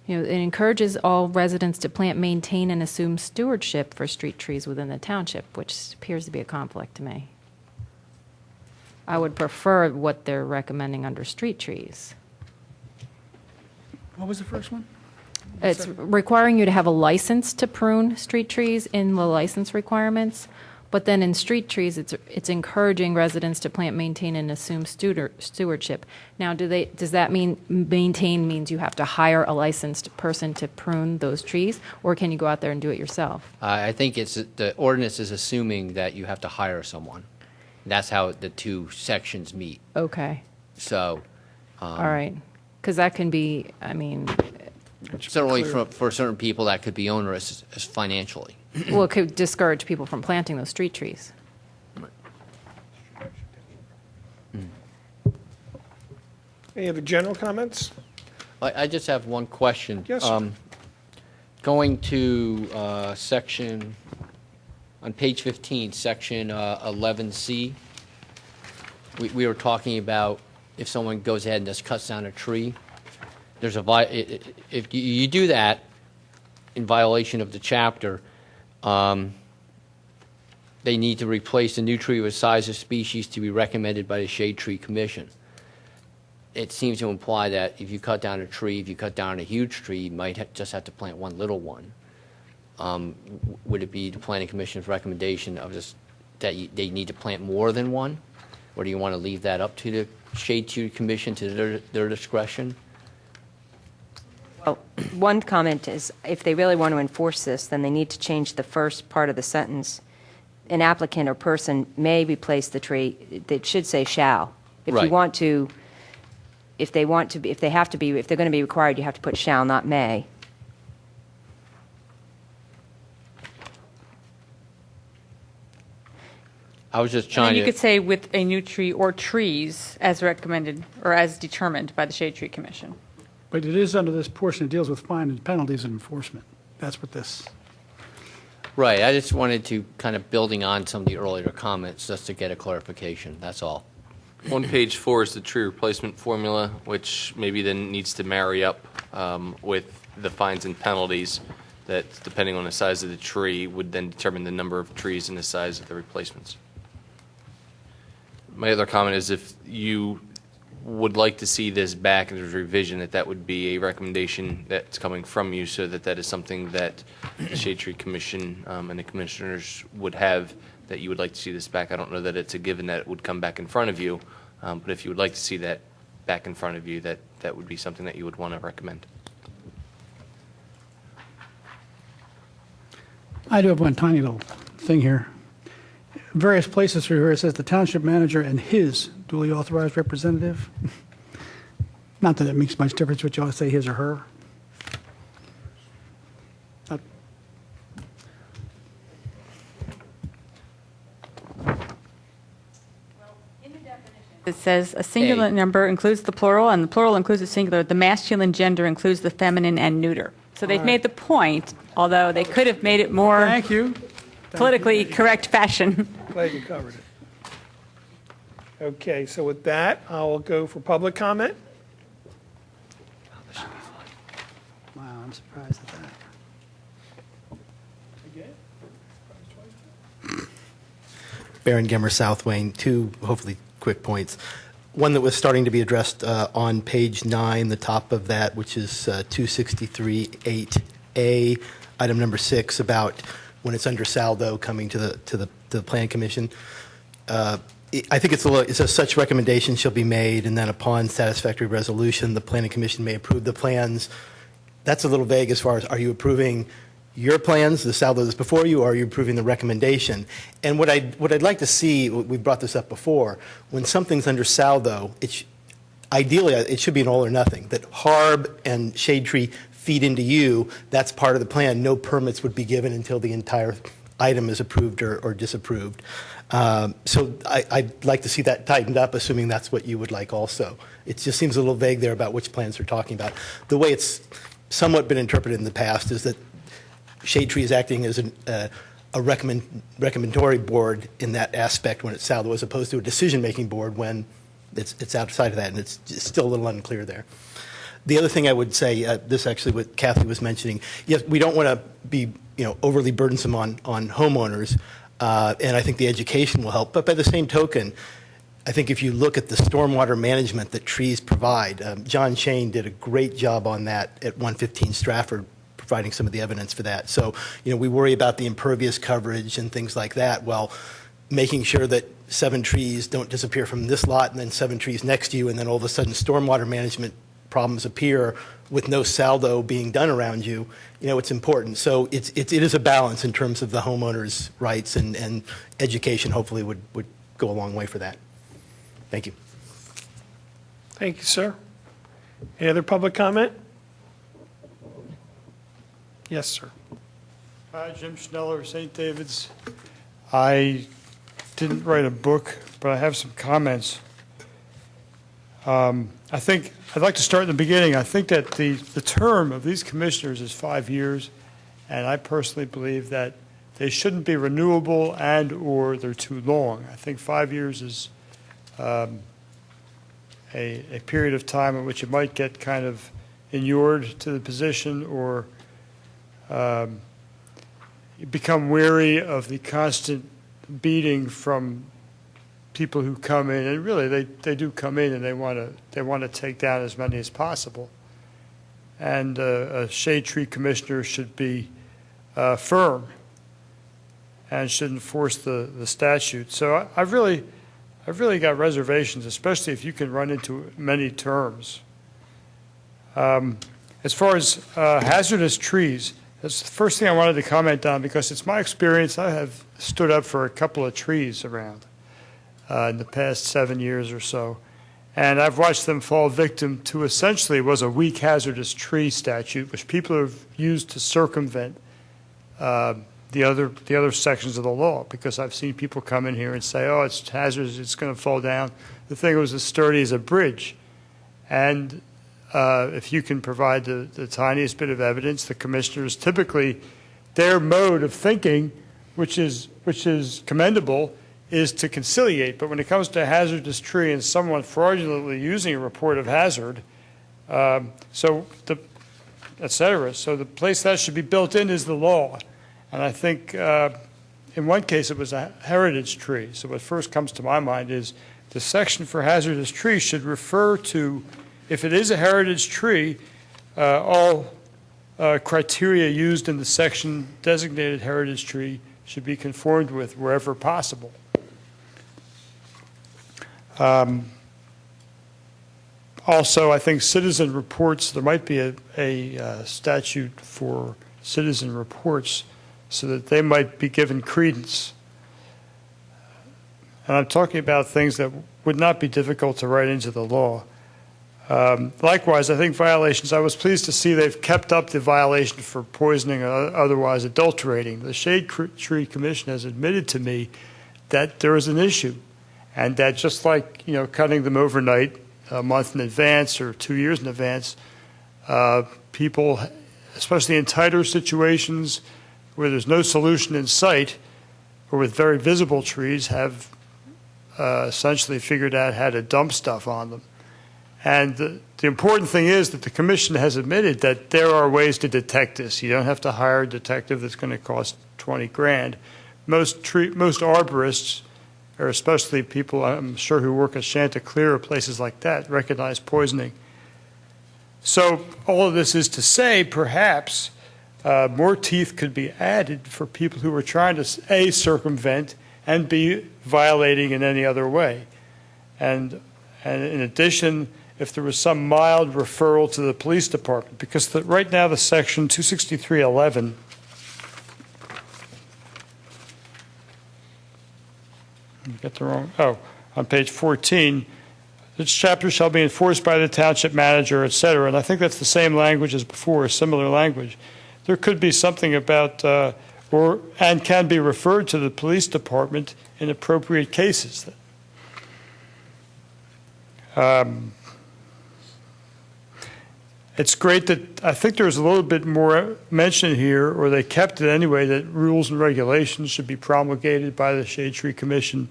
it encourages all residents to plant, maintain, and assume stewardship for street trees within the township, which appears to be a conflict to me. I would prefer what they're recommending under street trees. What was the first one? It's requiring you to have a license to prune street trees in the license requirements, but then in street trees, it's encouraging residents to plant, maintain, and assume stewardship. Now, does that mean maintain means you have to hire a licensed person to prune those trees, or can you go out there and do it yourself? I think the ordinance is assuming that you have to hire someone. That's how the two sections meet. Okay. So. All right. Because that can be, certainly for certain people, that could be onerous financially. well, it could discourage people from planting those street trees. Any other general comments? I just have one question. Yes, sir. Going to section, on page 15, section 11C, we were talking about if someone goes ahead and just cuts down a tree, there's if you do that in violation of the chapter, they need to replace the new tree with size of species to be recommended by the Shade Tree Commission. It seems to imply that if you cut down a tree, if you cut down a huge tree, you might just have to plant one little one. Would it be the Planning Commission's recommendation of this, that they need to plant more than one? Or do you want to leave that up to the Shade Tree Commission to their discretion? Well, one comment is, if they really want to enforce this, then they need to change the first part of the sentence. An applicant or person may replace the tree. It should say shall. If Right. you want to, if they have to be, if they're going to be required, you have to put shall, not may. I was just And trying then you to. could say with a new tree or trees as recommended or as determined by the Shade Tree Commission. But it is under this portion that deals with fines and penalties and enforcement. That's what this, Right, I just wanted to kind of building on some of the earlier comments, just to get a clarification, that's all. On page 4 is the tree replacement formula, which maybe then needs to marry up with the fines and penalties that, depending on the size of the tree, would then determine the number of trees and the size of the replacements. My other comment is if you would like to see this back as a revision, that would be a recommendation that's coming from you, so that is something that the Shade Tree Commission and the commissioners would have, that you would like to see this back. I don't know that it's a given that it would come back in front of you, but if you would like to see that back in front of you, that would be something that you would want to recommend. I do have one tiny little thing here. Various places through here, it says the township manager and his duly authorized representative. Not that it makes much difference what you all say, his or her. It says a singular number includes the plural, and the plural includes the singular. The masculine gender includes the feminine and neuter. So they've made the point, although they could have made it more Thank you. politically correct fashion. Glad you covered it. Okay, so with that, I'll go for public comment. Wow, I'm surprised at that. Baron Gemmer, South Wayne, two hopefully quick points. One that was starting to be addressed on page 9, the top of that, which is 263.8A, item number 6, about when it's under saldo coming to the Plan Commission. I think it says such recommendation shall be made, and then upon satisfactory resolution, the Planning Commission may approve the plans. That's a little vague as far as, are you approving your plans, the saldo that's before you, or are you approving the recommendation? And what I'd like to see, we brought this up before, when something's under saldo, ideally it should be an all or nothing, that Harb and Shade Tree feed into you, that's part of the plan. No permits would be given until the entire item is approved or disapproved. So I'd like to see that tightened up, assuming that's what you would like also. It just seems a little vague there about which plans we're talking about. The way it's somewhat been interpreted in the past is that Shade Tree is acting as a recommendatory board in that aspect when it's saldo, as opposed to a decision-making board when it's outside of that, and it's still a little unclear there. The other thing I would say, this actually what Kathy was mentioning, yes, we don't want to be overly burdensome on homeowners, and I think the education will help. But by the same token, I think if you look at the stormwater management that trees provide, John Shane did a great job on that at 115 Stratford, providing some of the evidence for that. So, we worry about the impervious coverage and things like that. Well, making sure that 7 trees don't disappear from this lot and then 7 trees next to you, and then all of a sudden stormwater management problems appear with no saldo being done around you, it's important. So it is a balance in terms of the homeowner's rights, and education hopefully would go a long way for that. Thank you. Thank you, sir. Any other public comment? Yes, sir. Hi, Jim Schneller, St. David's. I didn't write a book, but I have some comments. I think I'd like to start in the beginning. I think that the term of these commissioners is 5 years, and I personally believe that they shouldn't be renewable or they're too long. I think 5 years is a period of time in which you might get kind of inured to the position, or you become weary of the constant beating from people who come in, and really they do come in and they want to take down as many as possible. And a shade tree commissioner should be firm and should enforce the statute. So I've really got reservations, especially if you can run into many terms. As far as hazardous trees, that's the first thing I wanted to comment on, because it's my experience. I have stood up for a couple of trees around in the past 7 years or so, and I've watched them fall victim to essentially was a weak hazardous tree statute, which people have used to circumvent the other sections of the law, because I've seen people come in here and say, oh, it's hazardous, it's going to fall down. The thing was as sturdy as a bridge. And if you can provide the tiniest bit of evidence, the commissioners typically, their mode of thinking, which is commendable, is to conciliate. But when it comes to a hazardous tree and someone fraudulently using a report of hazard, et cetera, so the place that should be built in is the law. And I think in one case it was a heritage tree. So what first comes to my mind is the section for hazardous trees should refer to, if it is a heritage tree, all criteria used in the section designated heritage tree should be conformed with wherever possible. Also, I think citizen reports, there might be a statute for citizen reports so that they might be given credence. And I'm talking about things that would not be difficult to write into the law. Likewise, I think violations, I was pleased to see they've kept up the violation for poisoning or otherwise adulterating. The Shade Tree Commission has admitted to me that there is an issue, and that just like cutting them overnight, a month in advance or 2 years in advance, people, especially in tighter situations where there's no solution in sight, or with very visible trees, have essentially figured out how to dump stuff on them. And the important thing is that the commission has admitted that there are ways to detect this. You don't have to hire a detective that's going to cost 20 grand. Most arborists, or especially people I'm sure who work at Chanticleer or places like that, recognize poisoning. So all of this is to say, perhaps, more teeth could be added for people who are trying to, A, circumvent, and B, violating in any other way. And in addition, if there was some mild referral to the police department, because right now the section 26311 get the wrong, on page 14, this chapter shall be enforced by the township manager, et cetera. And I think that's the same language as before, a similar language. There could be something about, and can be referred to the police department in appropriate cases. It's great that, I think there's a little bit more mention here, or they kept it anyway, that rules and regulations should be promulgated by the Shade Tree Commission.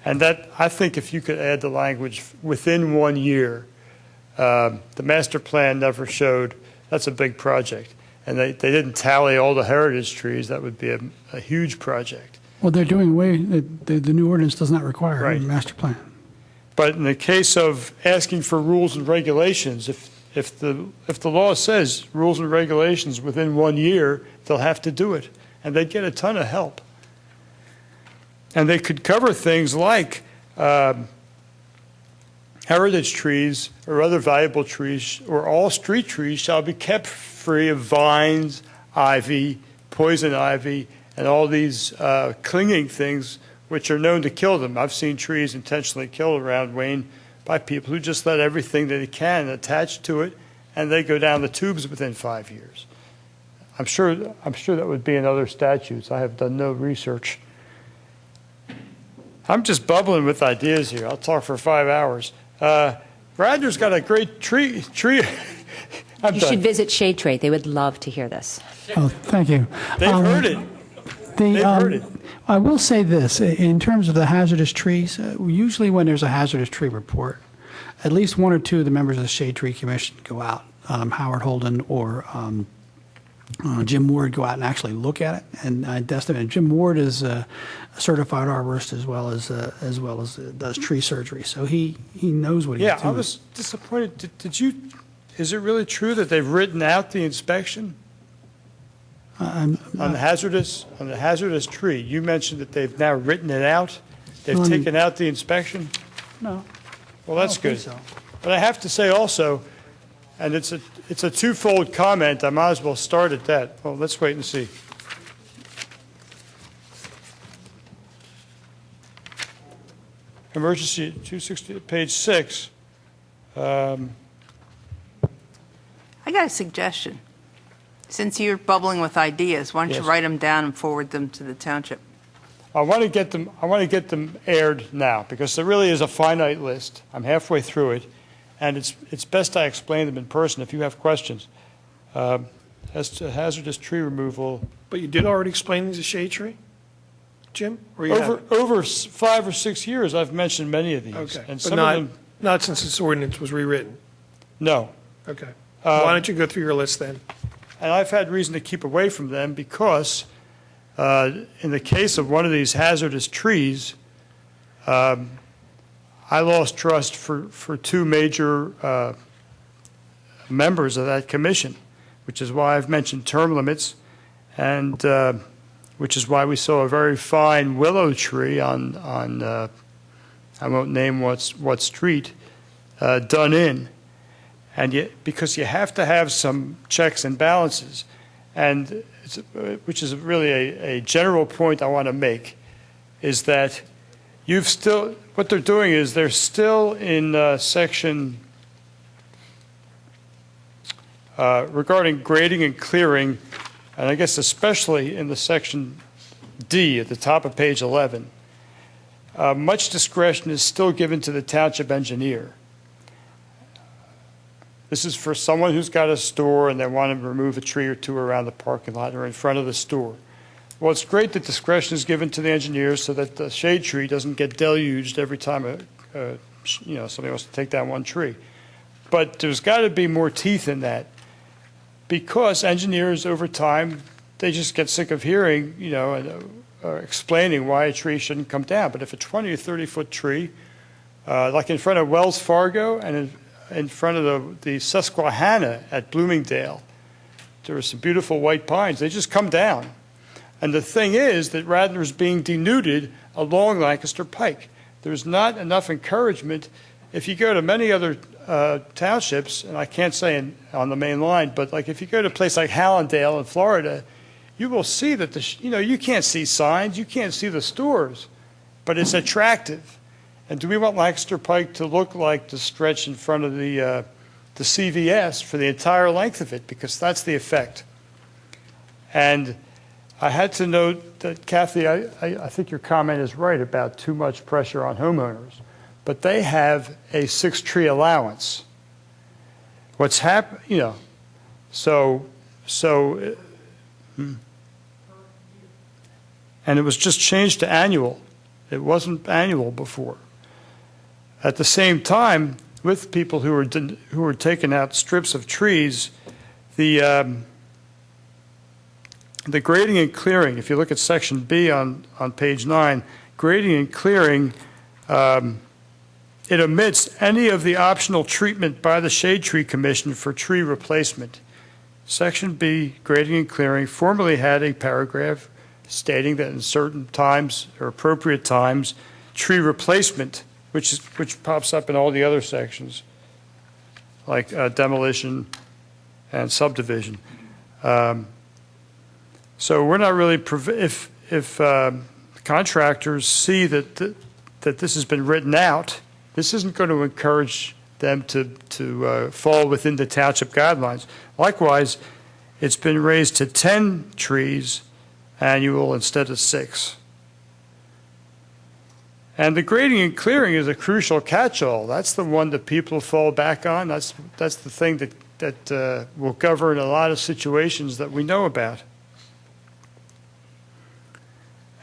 And that, I think if you could add the language within 1 year, the master plan never showed, that's a big project. And they didn't tally all the heritage trees, that would be a huge project. Well, they're doing away, the new ordinance does not require a master plan. But in the case of asking for rules and regulations, if the law says rules and regulations within 1 year, they'll have to do it. And they'd get a ton of help. And they could cover things like heritage trees or other valuable trees, or all street trees shall be kept free of vines, ivy, poison ivy, and all these clinging things which are known to kill them. I've seen trees intentionally killed around Wayne by people who just let everything that they can attach to it, and they go down the tubes within 5 years. I'm sure that would be in other statutes. I have done no research. I'm just bubbling with ideas here. I'll talk for 5 hours. Radnor's got a great tree. You should visit Shade Tree. They would love to hear this. Oh, thank you. They've heard it. They've heard it. I will say this, in terms of the hazardous trees, usually when there's a hazardous tree report, at least one or two of the members of the Shade Tree Commission go out, Howard Holden or Jim Ward go out and actually look at it and estimate. Jim Ward is a certified arborist as well as does tree surgery, so he knows what he's doing. Yeah, I was disappointed. Is it really true that they've written out the inspection on the hazardous tree? You mentioned that they've now written it out. They've taken out the inspection. No. Well, that's good. So. But I have to say also, and it's a twofold comment. I might as well start at that. Well, let's wait and see. Emergency 260, page 6. I got a suggestion. Since you're bubbling with ideas, why don't you write them down and forward them to the township? I want to get them aired now, because there really is a finite list. I'm halfway through it, and it's best I explain them in person if you have questions. As to hazardous tree removal. But you did already explain these to Shade Tree, Jim? Or you haven't? Over 5 or 6 years, I've mentioned many of these. Okay, And but some of them, not since this ordinance was rewritten. no. Okay. Why don't you go through your list then? And I've had reason to keep away from them because in the case of one of these hazardous trees, I lost trust for two major members of that commission, which is why I've mentioned term limits, and which is why we saw a very fine willow tree on I won't name what street, done in. And yet, because you have to have some checks and balances, and which is really a general point I want to make, is that what they're doing is they're still in section regarding grading and clearing, and I guess especially in the section D at the top of page 11. Much discretion is still given to the township engineer. This is for someone who's got a store and they want to remove a tree or two around the parking lot or in front of the store. Well, it's great that discretion is given to the engineer so that the shade tree doesn't get deluged every time somebody wants to take down one tree. But there's got to be more teeth in that, because engineers over time, they just get sick of hearing, explaining why a tree shouldn't come down. But if a 20 or 30-foot tree, like in front of Wells Fargo and in front of the Susquehanna at Bloomingdale, there are some beautiful white pines. They just come down. And the thing is that Radnor's being denuded along Lancaster Pike. There's not enough encouragement. If you go to many other townships, and I can't say on the main line, but like if you go to a place like Hallandale in Florida, you will see that you can't see signs, you can't see the stores, but it's attractive. And do we want Lancaster Pike to look like the stretch in front of the CVS for the entire length of it? Because that's the effect. And I had to note that, Kathy, I think your comment is right about too much pressure on homeowners, but they have a 6-tree allowance. What's happened, and it was just changed to annual. It wasn't annual before. At the same time, with people who were taking out strips of trees, the grading and clearing, if you look at section B on page 9, grading and clearing, it omits any of the optional treatment by the Shade Tree Commission for tree replacement. Section B, grading and clearing, formerly had a paragraph stating that in certain times or appropriate times, tree replacement, which pops up in all the other sections, like demolition and subdivision. So we're not really, if contractors see that this has been written out, this isn't going to encourage them to fall within the township guidelines. Likewise, it's been raised to 10 trees annual instead of 6. And the grading and clearing is a crucial catch-all. That's the one that people fall back on. That's the thing that will govern a lot of situations that we know about.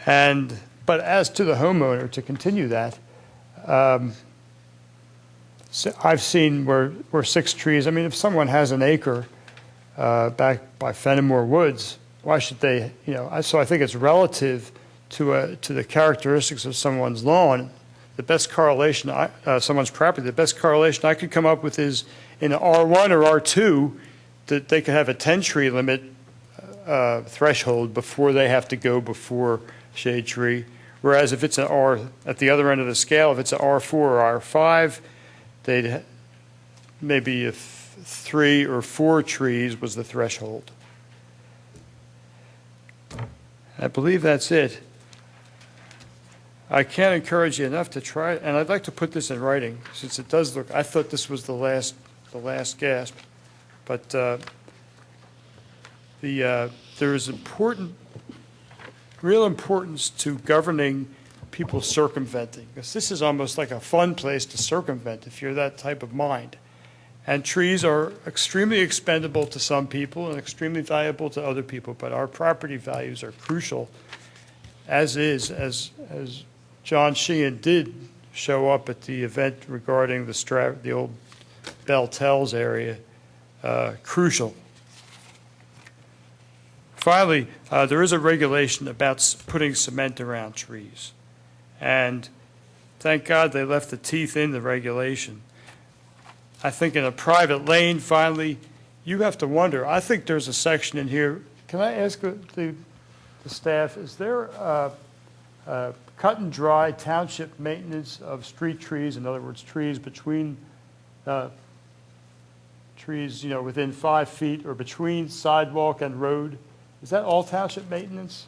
But as to the homeowner, to continue that, so I've seen where 6 trees, I mean, if someone has an acre back by Fenimore Woods, why should they, so I think it's relative to the characteristics of someone's lawn. The best correlation, someone's property, the best correlation I could come up with is in R1 or R2 that they could have a 10-tree limit threshold before they have to go before shade tree. Whereas if it's an R, at the other end of the scale, if it's an R4 or R5, they'd maybe if 3 or 4 trees was the threshold. I believe that's it. I can't encourage you enough to try it, and I'd like to put this in writing, since it does look, I thought this was the last gasp, but there is real importance to governing people circumventing, because this is almost like a fun place to circumvent if you're that type of mind. And trees are extremely expendable to some people and extremely valuable to other people, but our property values are crucial, as John Sheehan did show up at the event regarding the old Bell Tells area, crucial. Finally, there is a regulation about putting cement around trees. And thank God they left the teeth in the regulation. I think in a private lane, finally, you have to wonder. I think there's a section in here. Can I ask the staff, is there cut and dry township maintenance of street trees? In other words, trees between trees, within 5 feet or between sidewalk and road. Is that all township maintenance?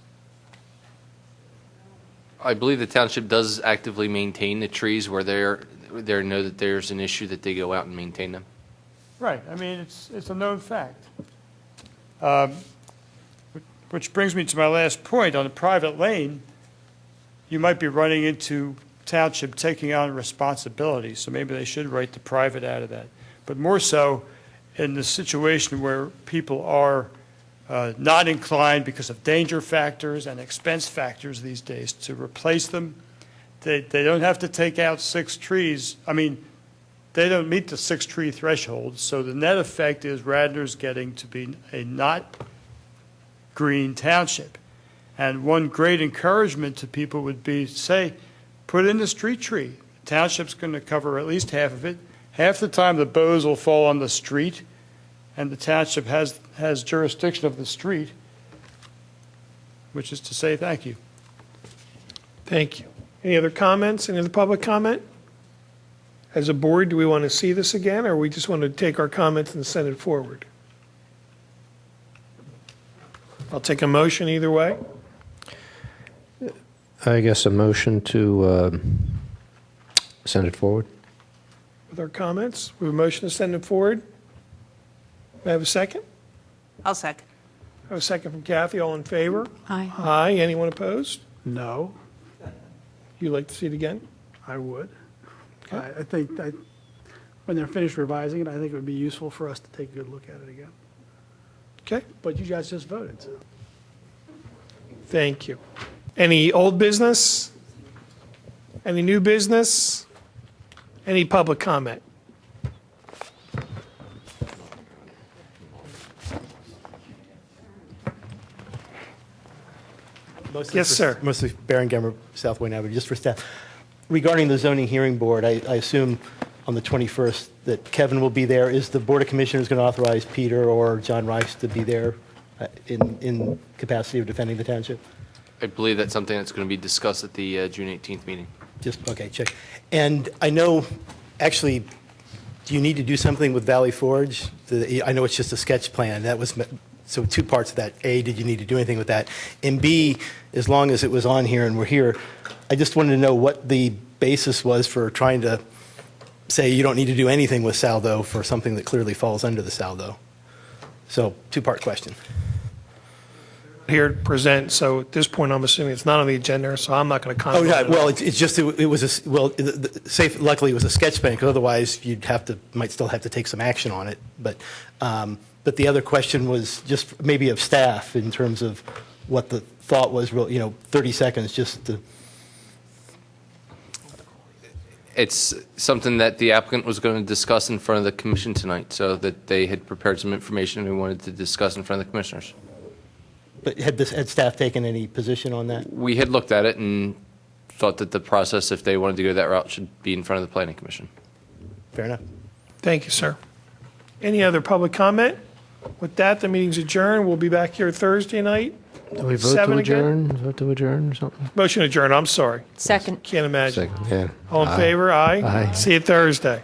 I believe the township does actively maintain the trees where they know that there's an issue, that they go out and maintain them. Right. I mean, it's a known fact. Which brings me to my last point. On a private lane, you might be running into township taking on responsibility, so maybe they should write the private out of that. But more so in the situation where people are not inclined because of danger factors and expense factors these days to replace them. They don't have to take out 6 trees. I mean, they don't meet the 6-tree threshold, so the net effect is Radnor's getting to be a not green township. And one great encouragement to people would be, say, put in the street tree. The township's going to cover at least half of it. Half the time the boughs will fall on the street, and the township has jurisdiction of the street, which is to say thank you. Thank you. Any other comments? Any other public comment? As a board, do we want to see this again, or we just want to take our comments and send it forward? I'll take a motion either way. I guess a motion to send it forward. With our comments, we have a motion to send it forward. May I have a second? I'll second. I have a second from Kathy. All in favor? Aye. Aye. Anyone opposed? No, You'd like to see it again? I would. Okay. I think when they're finished revising it, I think it would be useful for us to take a good look at it again. Okay. But you guys just voted, so. Thank you. Any old business? Any new business? Any public comment? Yes, sir. Mostly Berengamer, South Wayne Avenue, just for staff. Regarding the zoning hearing board, I assume on the 21st that Kevin will be there. Is the Board of Commissioners going to authorize Peter or John Rice to be there in capacity of defending the township? I believe that's something that's going to be discussed at the June 18th meeting. Just, okay, check. And I know, actually, do you need to do something with Valley Forge? I know it's just a sketch plan. That was, so two parts of that. A, did you need to do anything with that? And B, as long as it was on here and we're here, I just wanted to know what the basis was for trying to say you don't need to do anything with Saldo for something that clearly falls under the Saldo. So, two-part question. Here to present, so at this point, I'm assuming it's not on the agenda, so I'm not going to Oh, comment. yeah, on it. well, it's just, it was, luckily it was a sketch plan, because otherwise you'd might still have to take some action on it. But the other question was just maybe of staff in terms of what the thought was, 30 seconds just to. It's something that the applicant was going to discuss in front of the commission tonight, so that they had prepared some information and we wanted to discuss in front of the commissioners. But had staff taken any position on that? We had looked at it and thought that the process, if they wanted to go that route, should be in front of the planning commission. Fair enough. Thank you, sir. Any other public comment? With that, the meeting's adjourned. We'll be back here Thursday night. Do we vote 7 to again? adjourn? Vote to adjourn or something? Motion adjourned, I'm sorry. Second. Can't imagine. Second, yeah. All in favor? Aye. Aye. See you Thursday.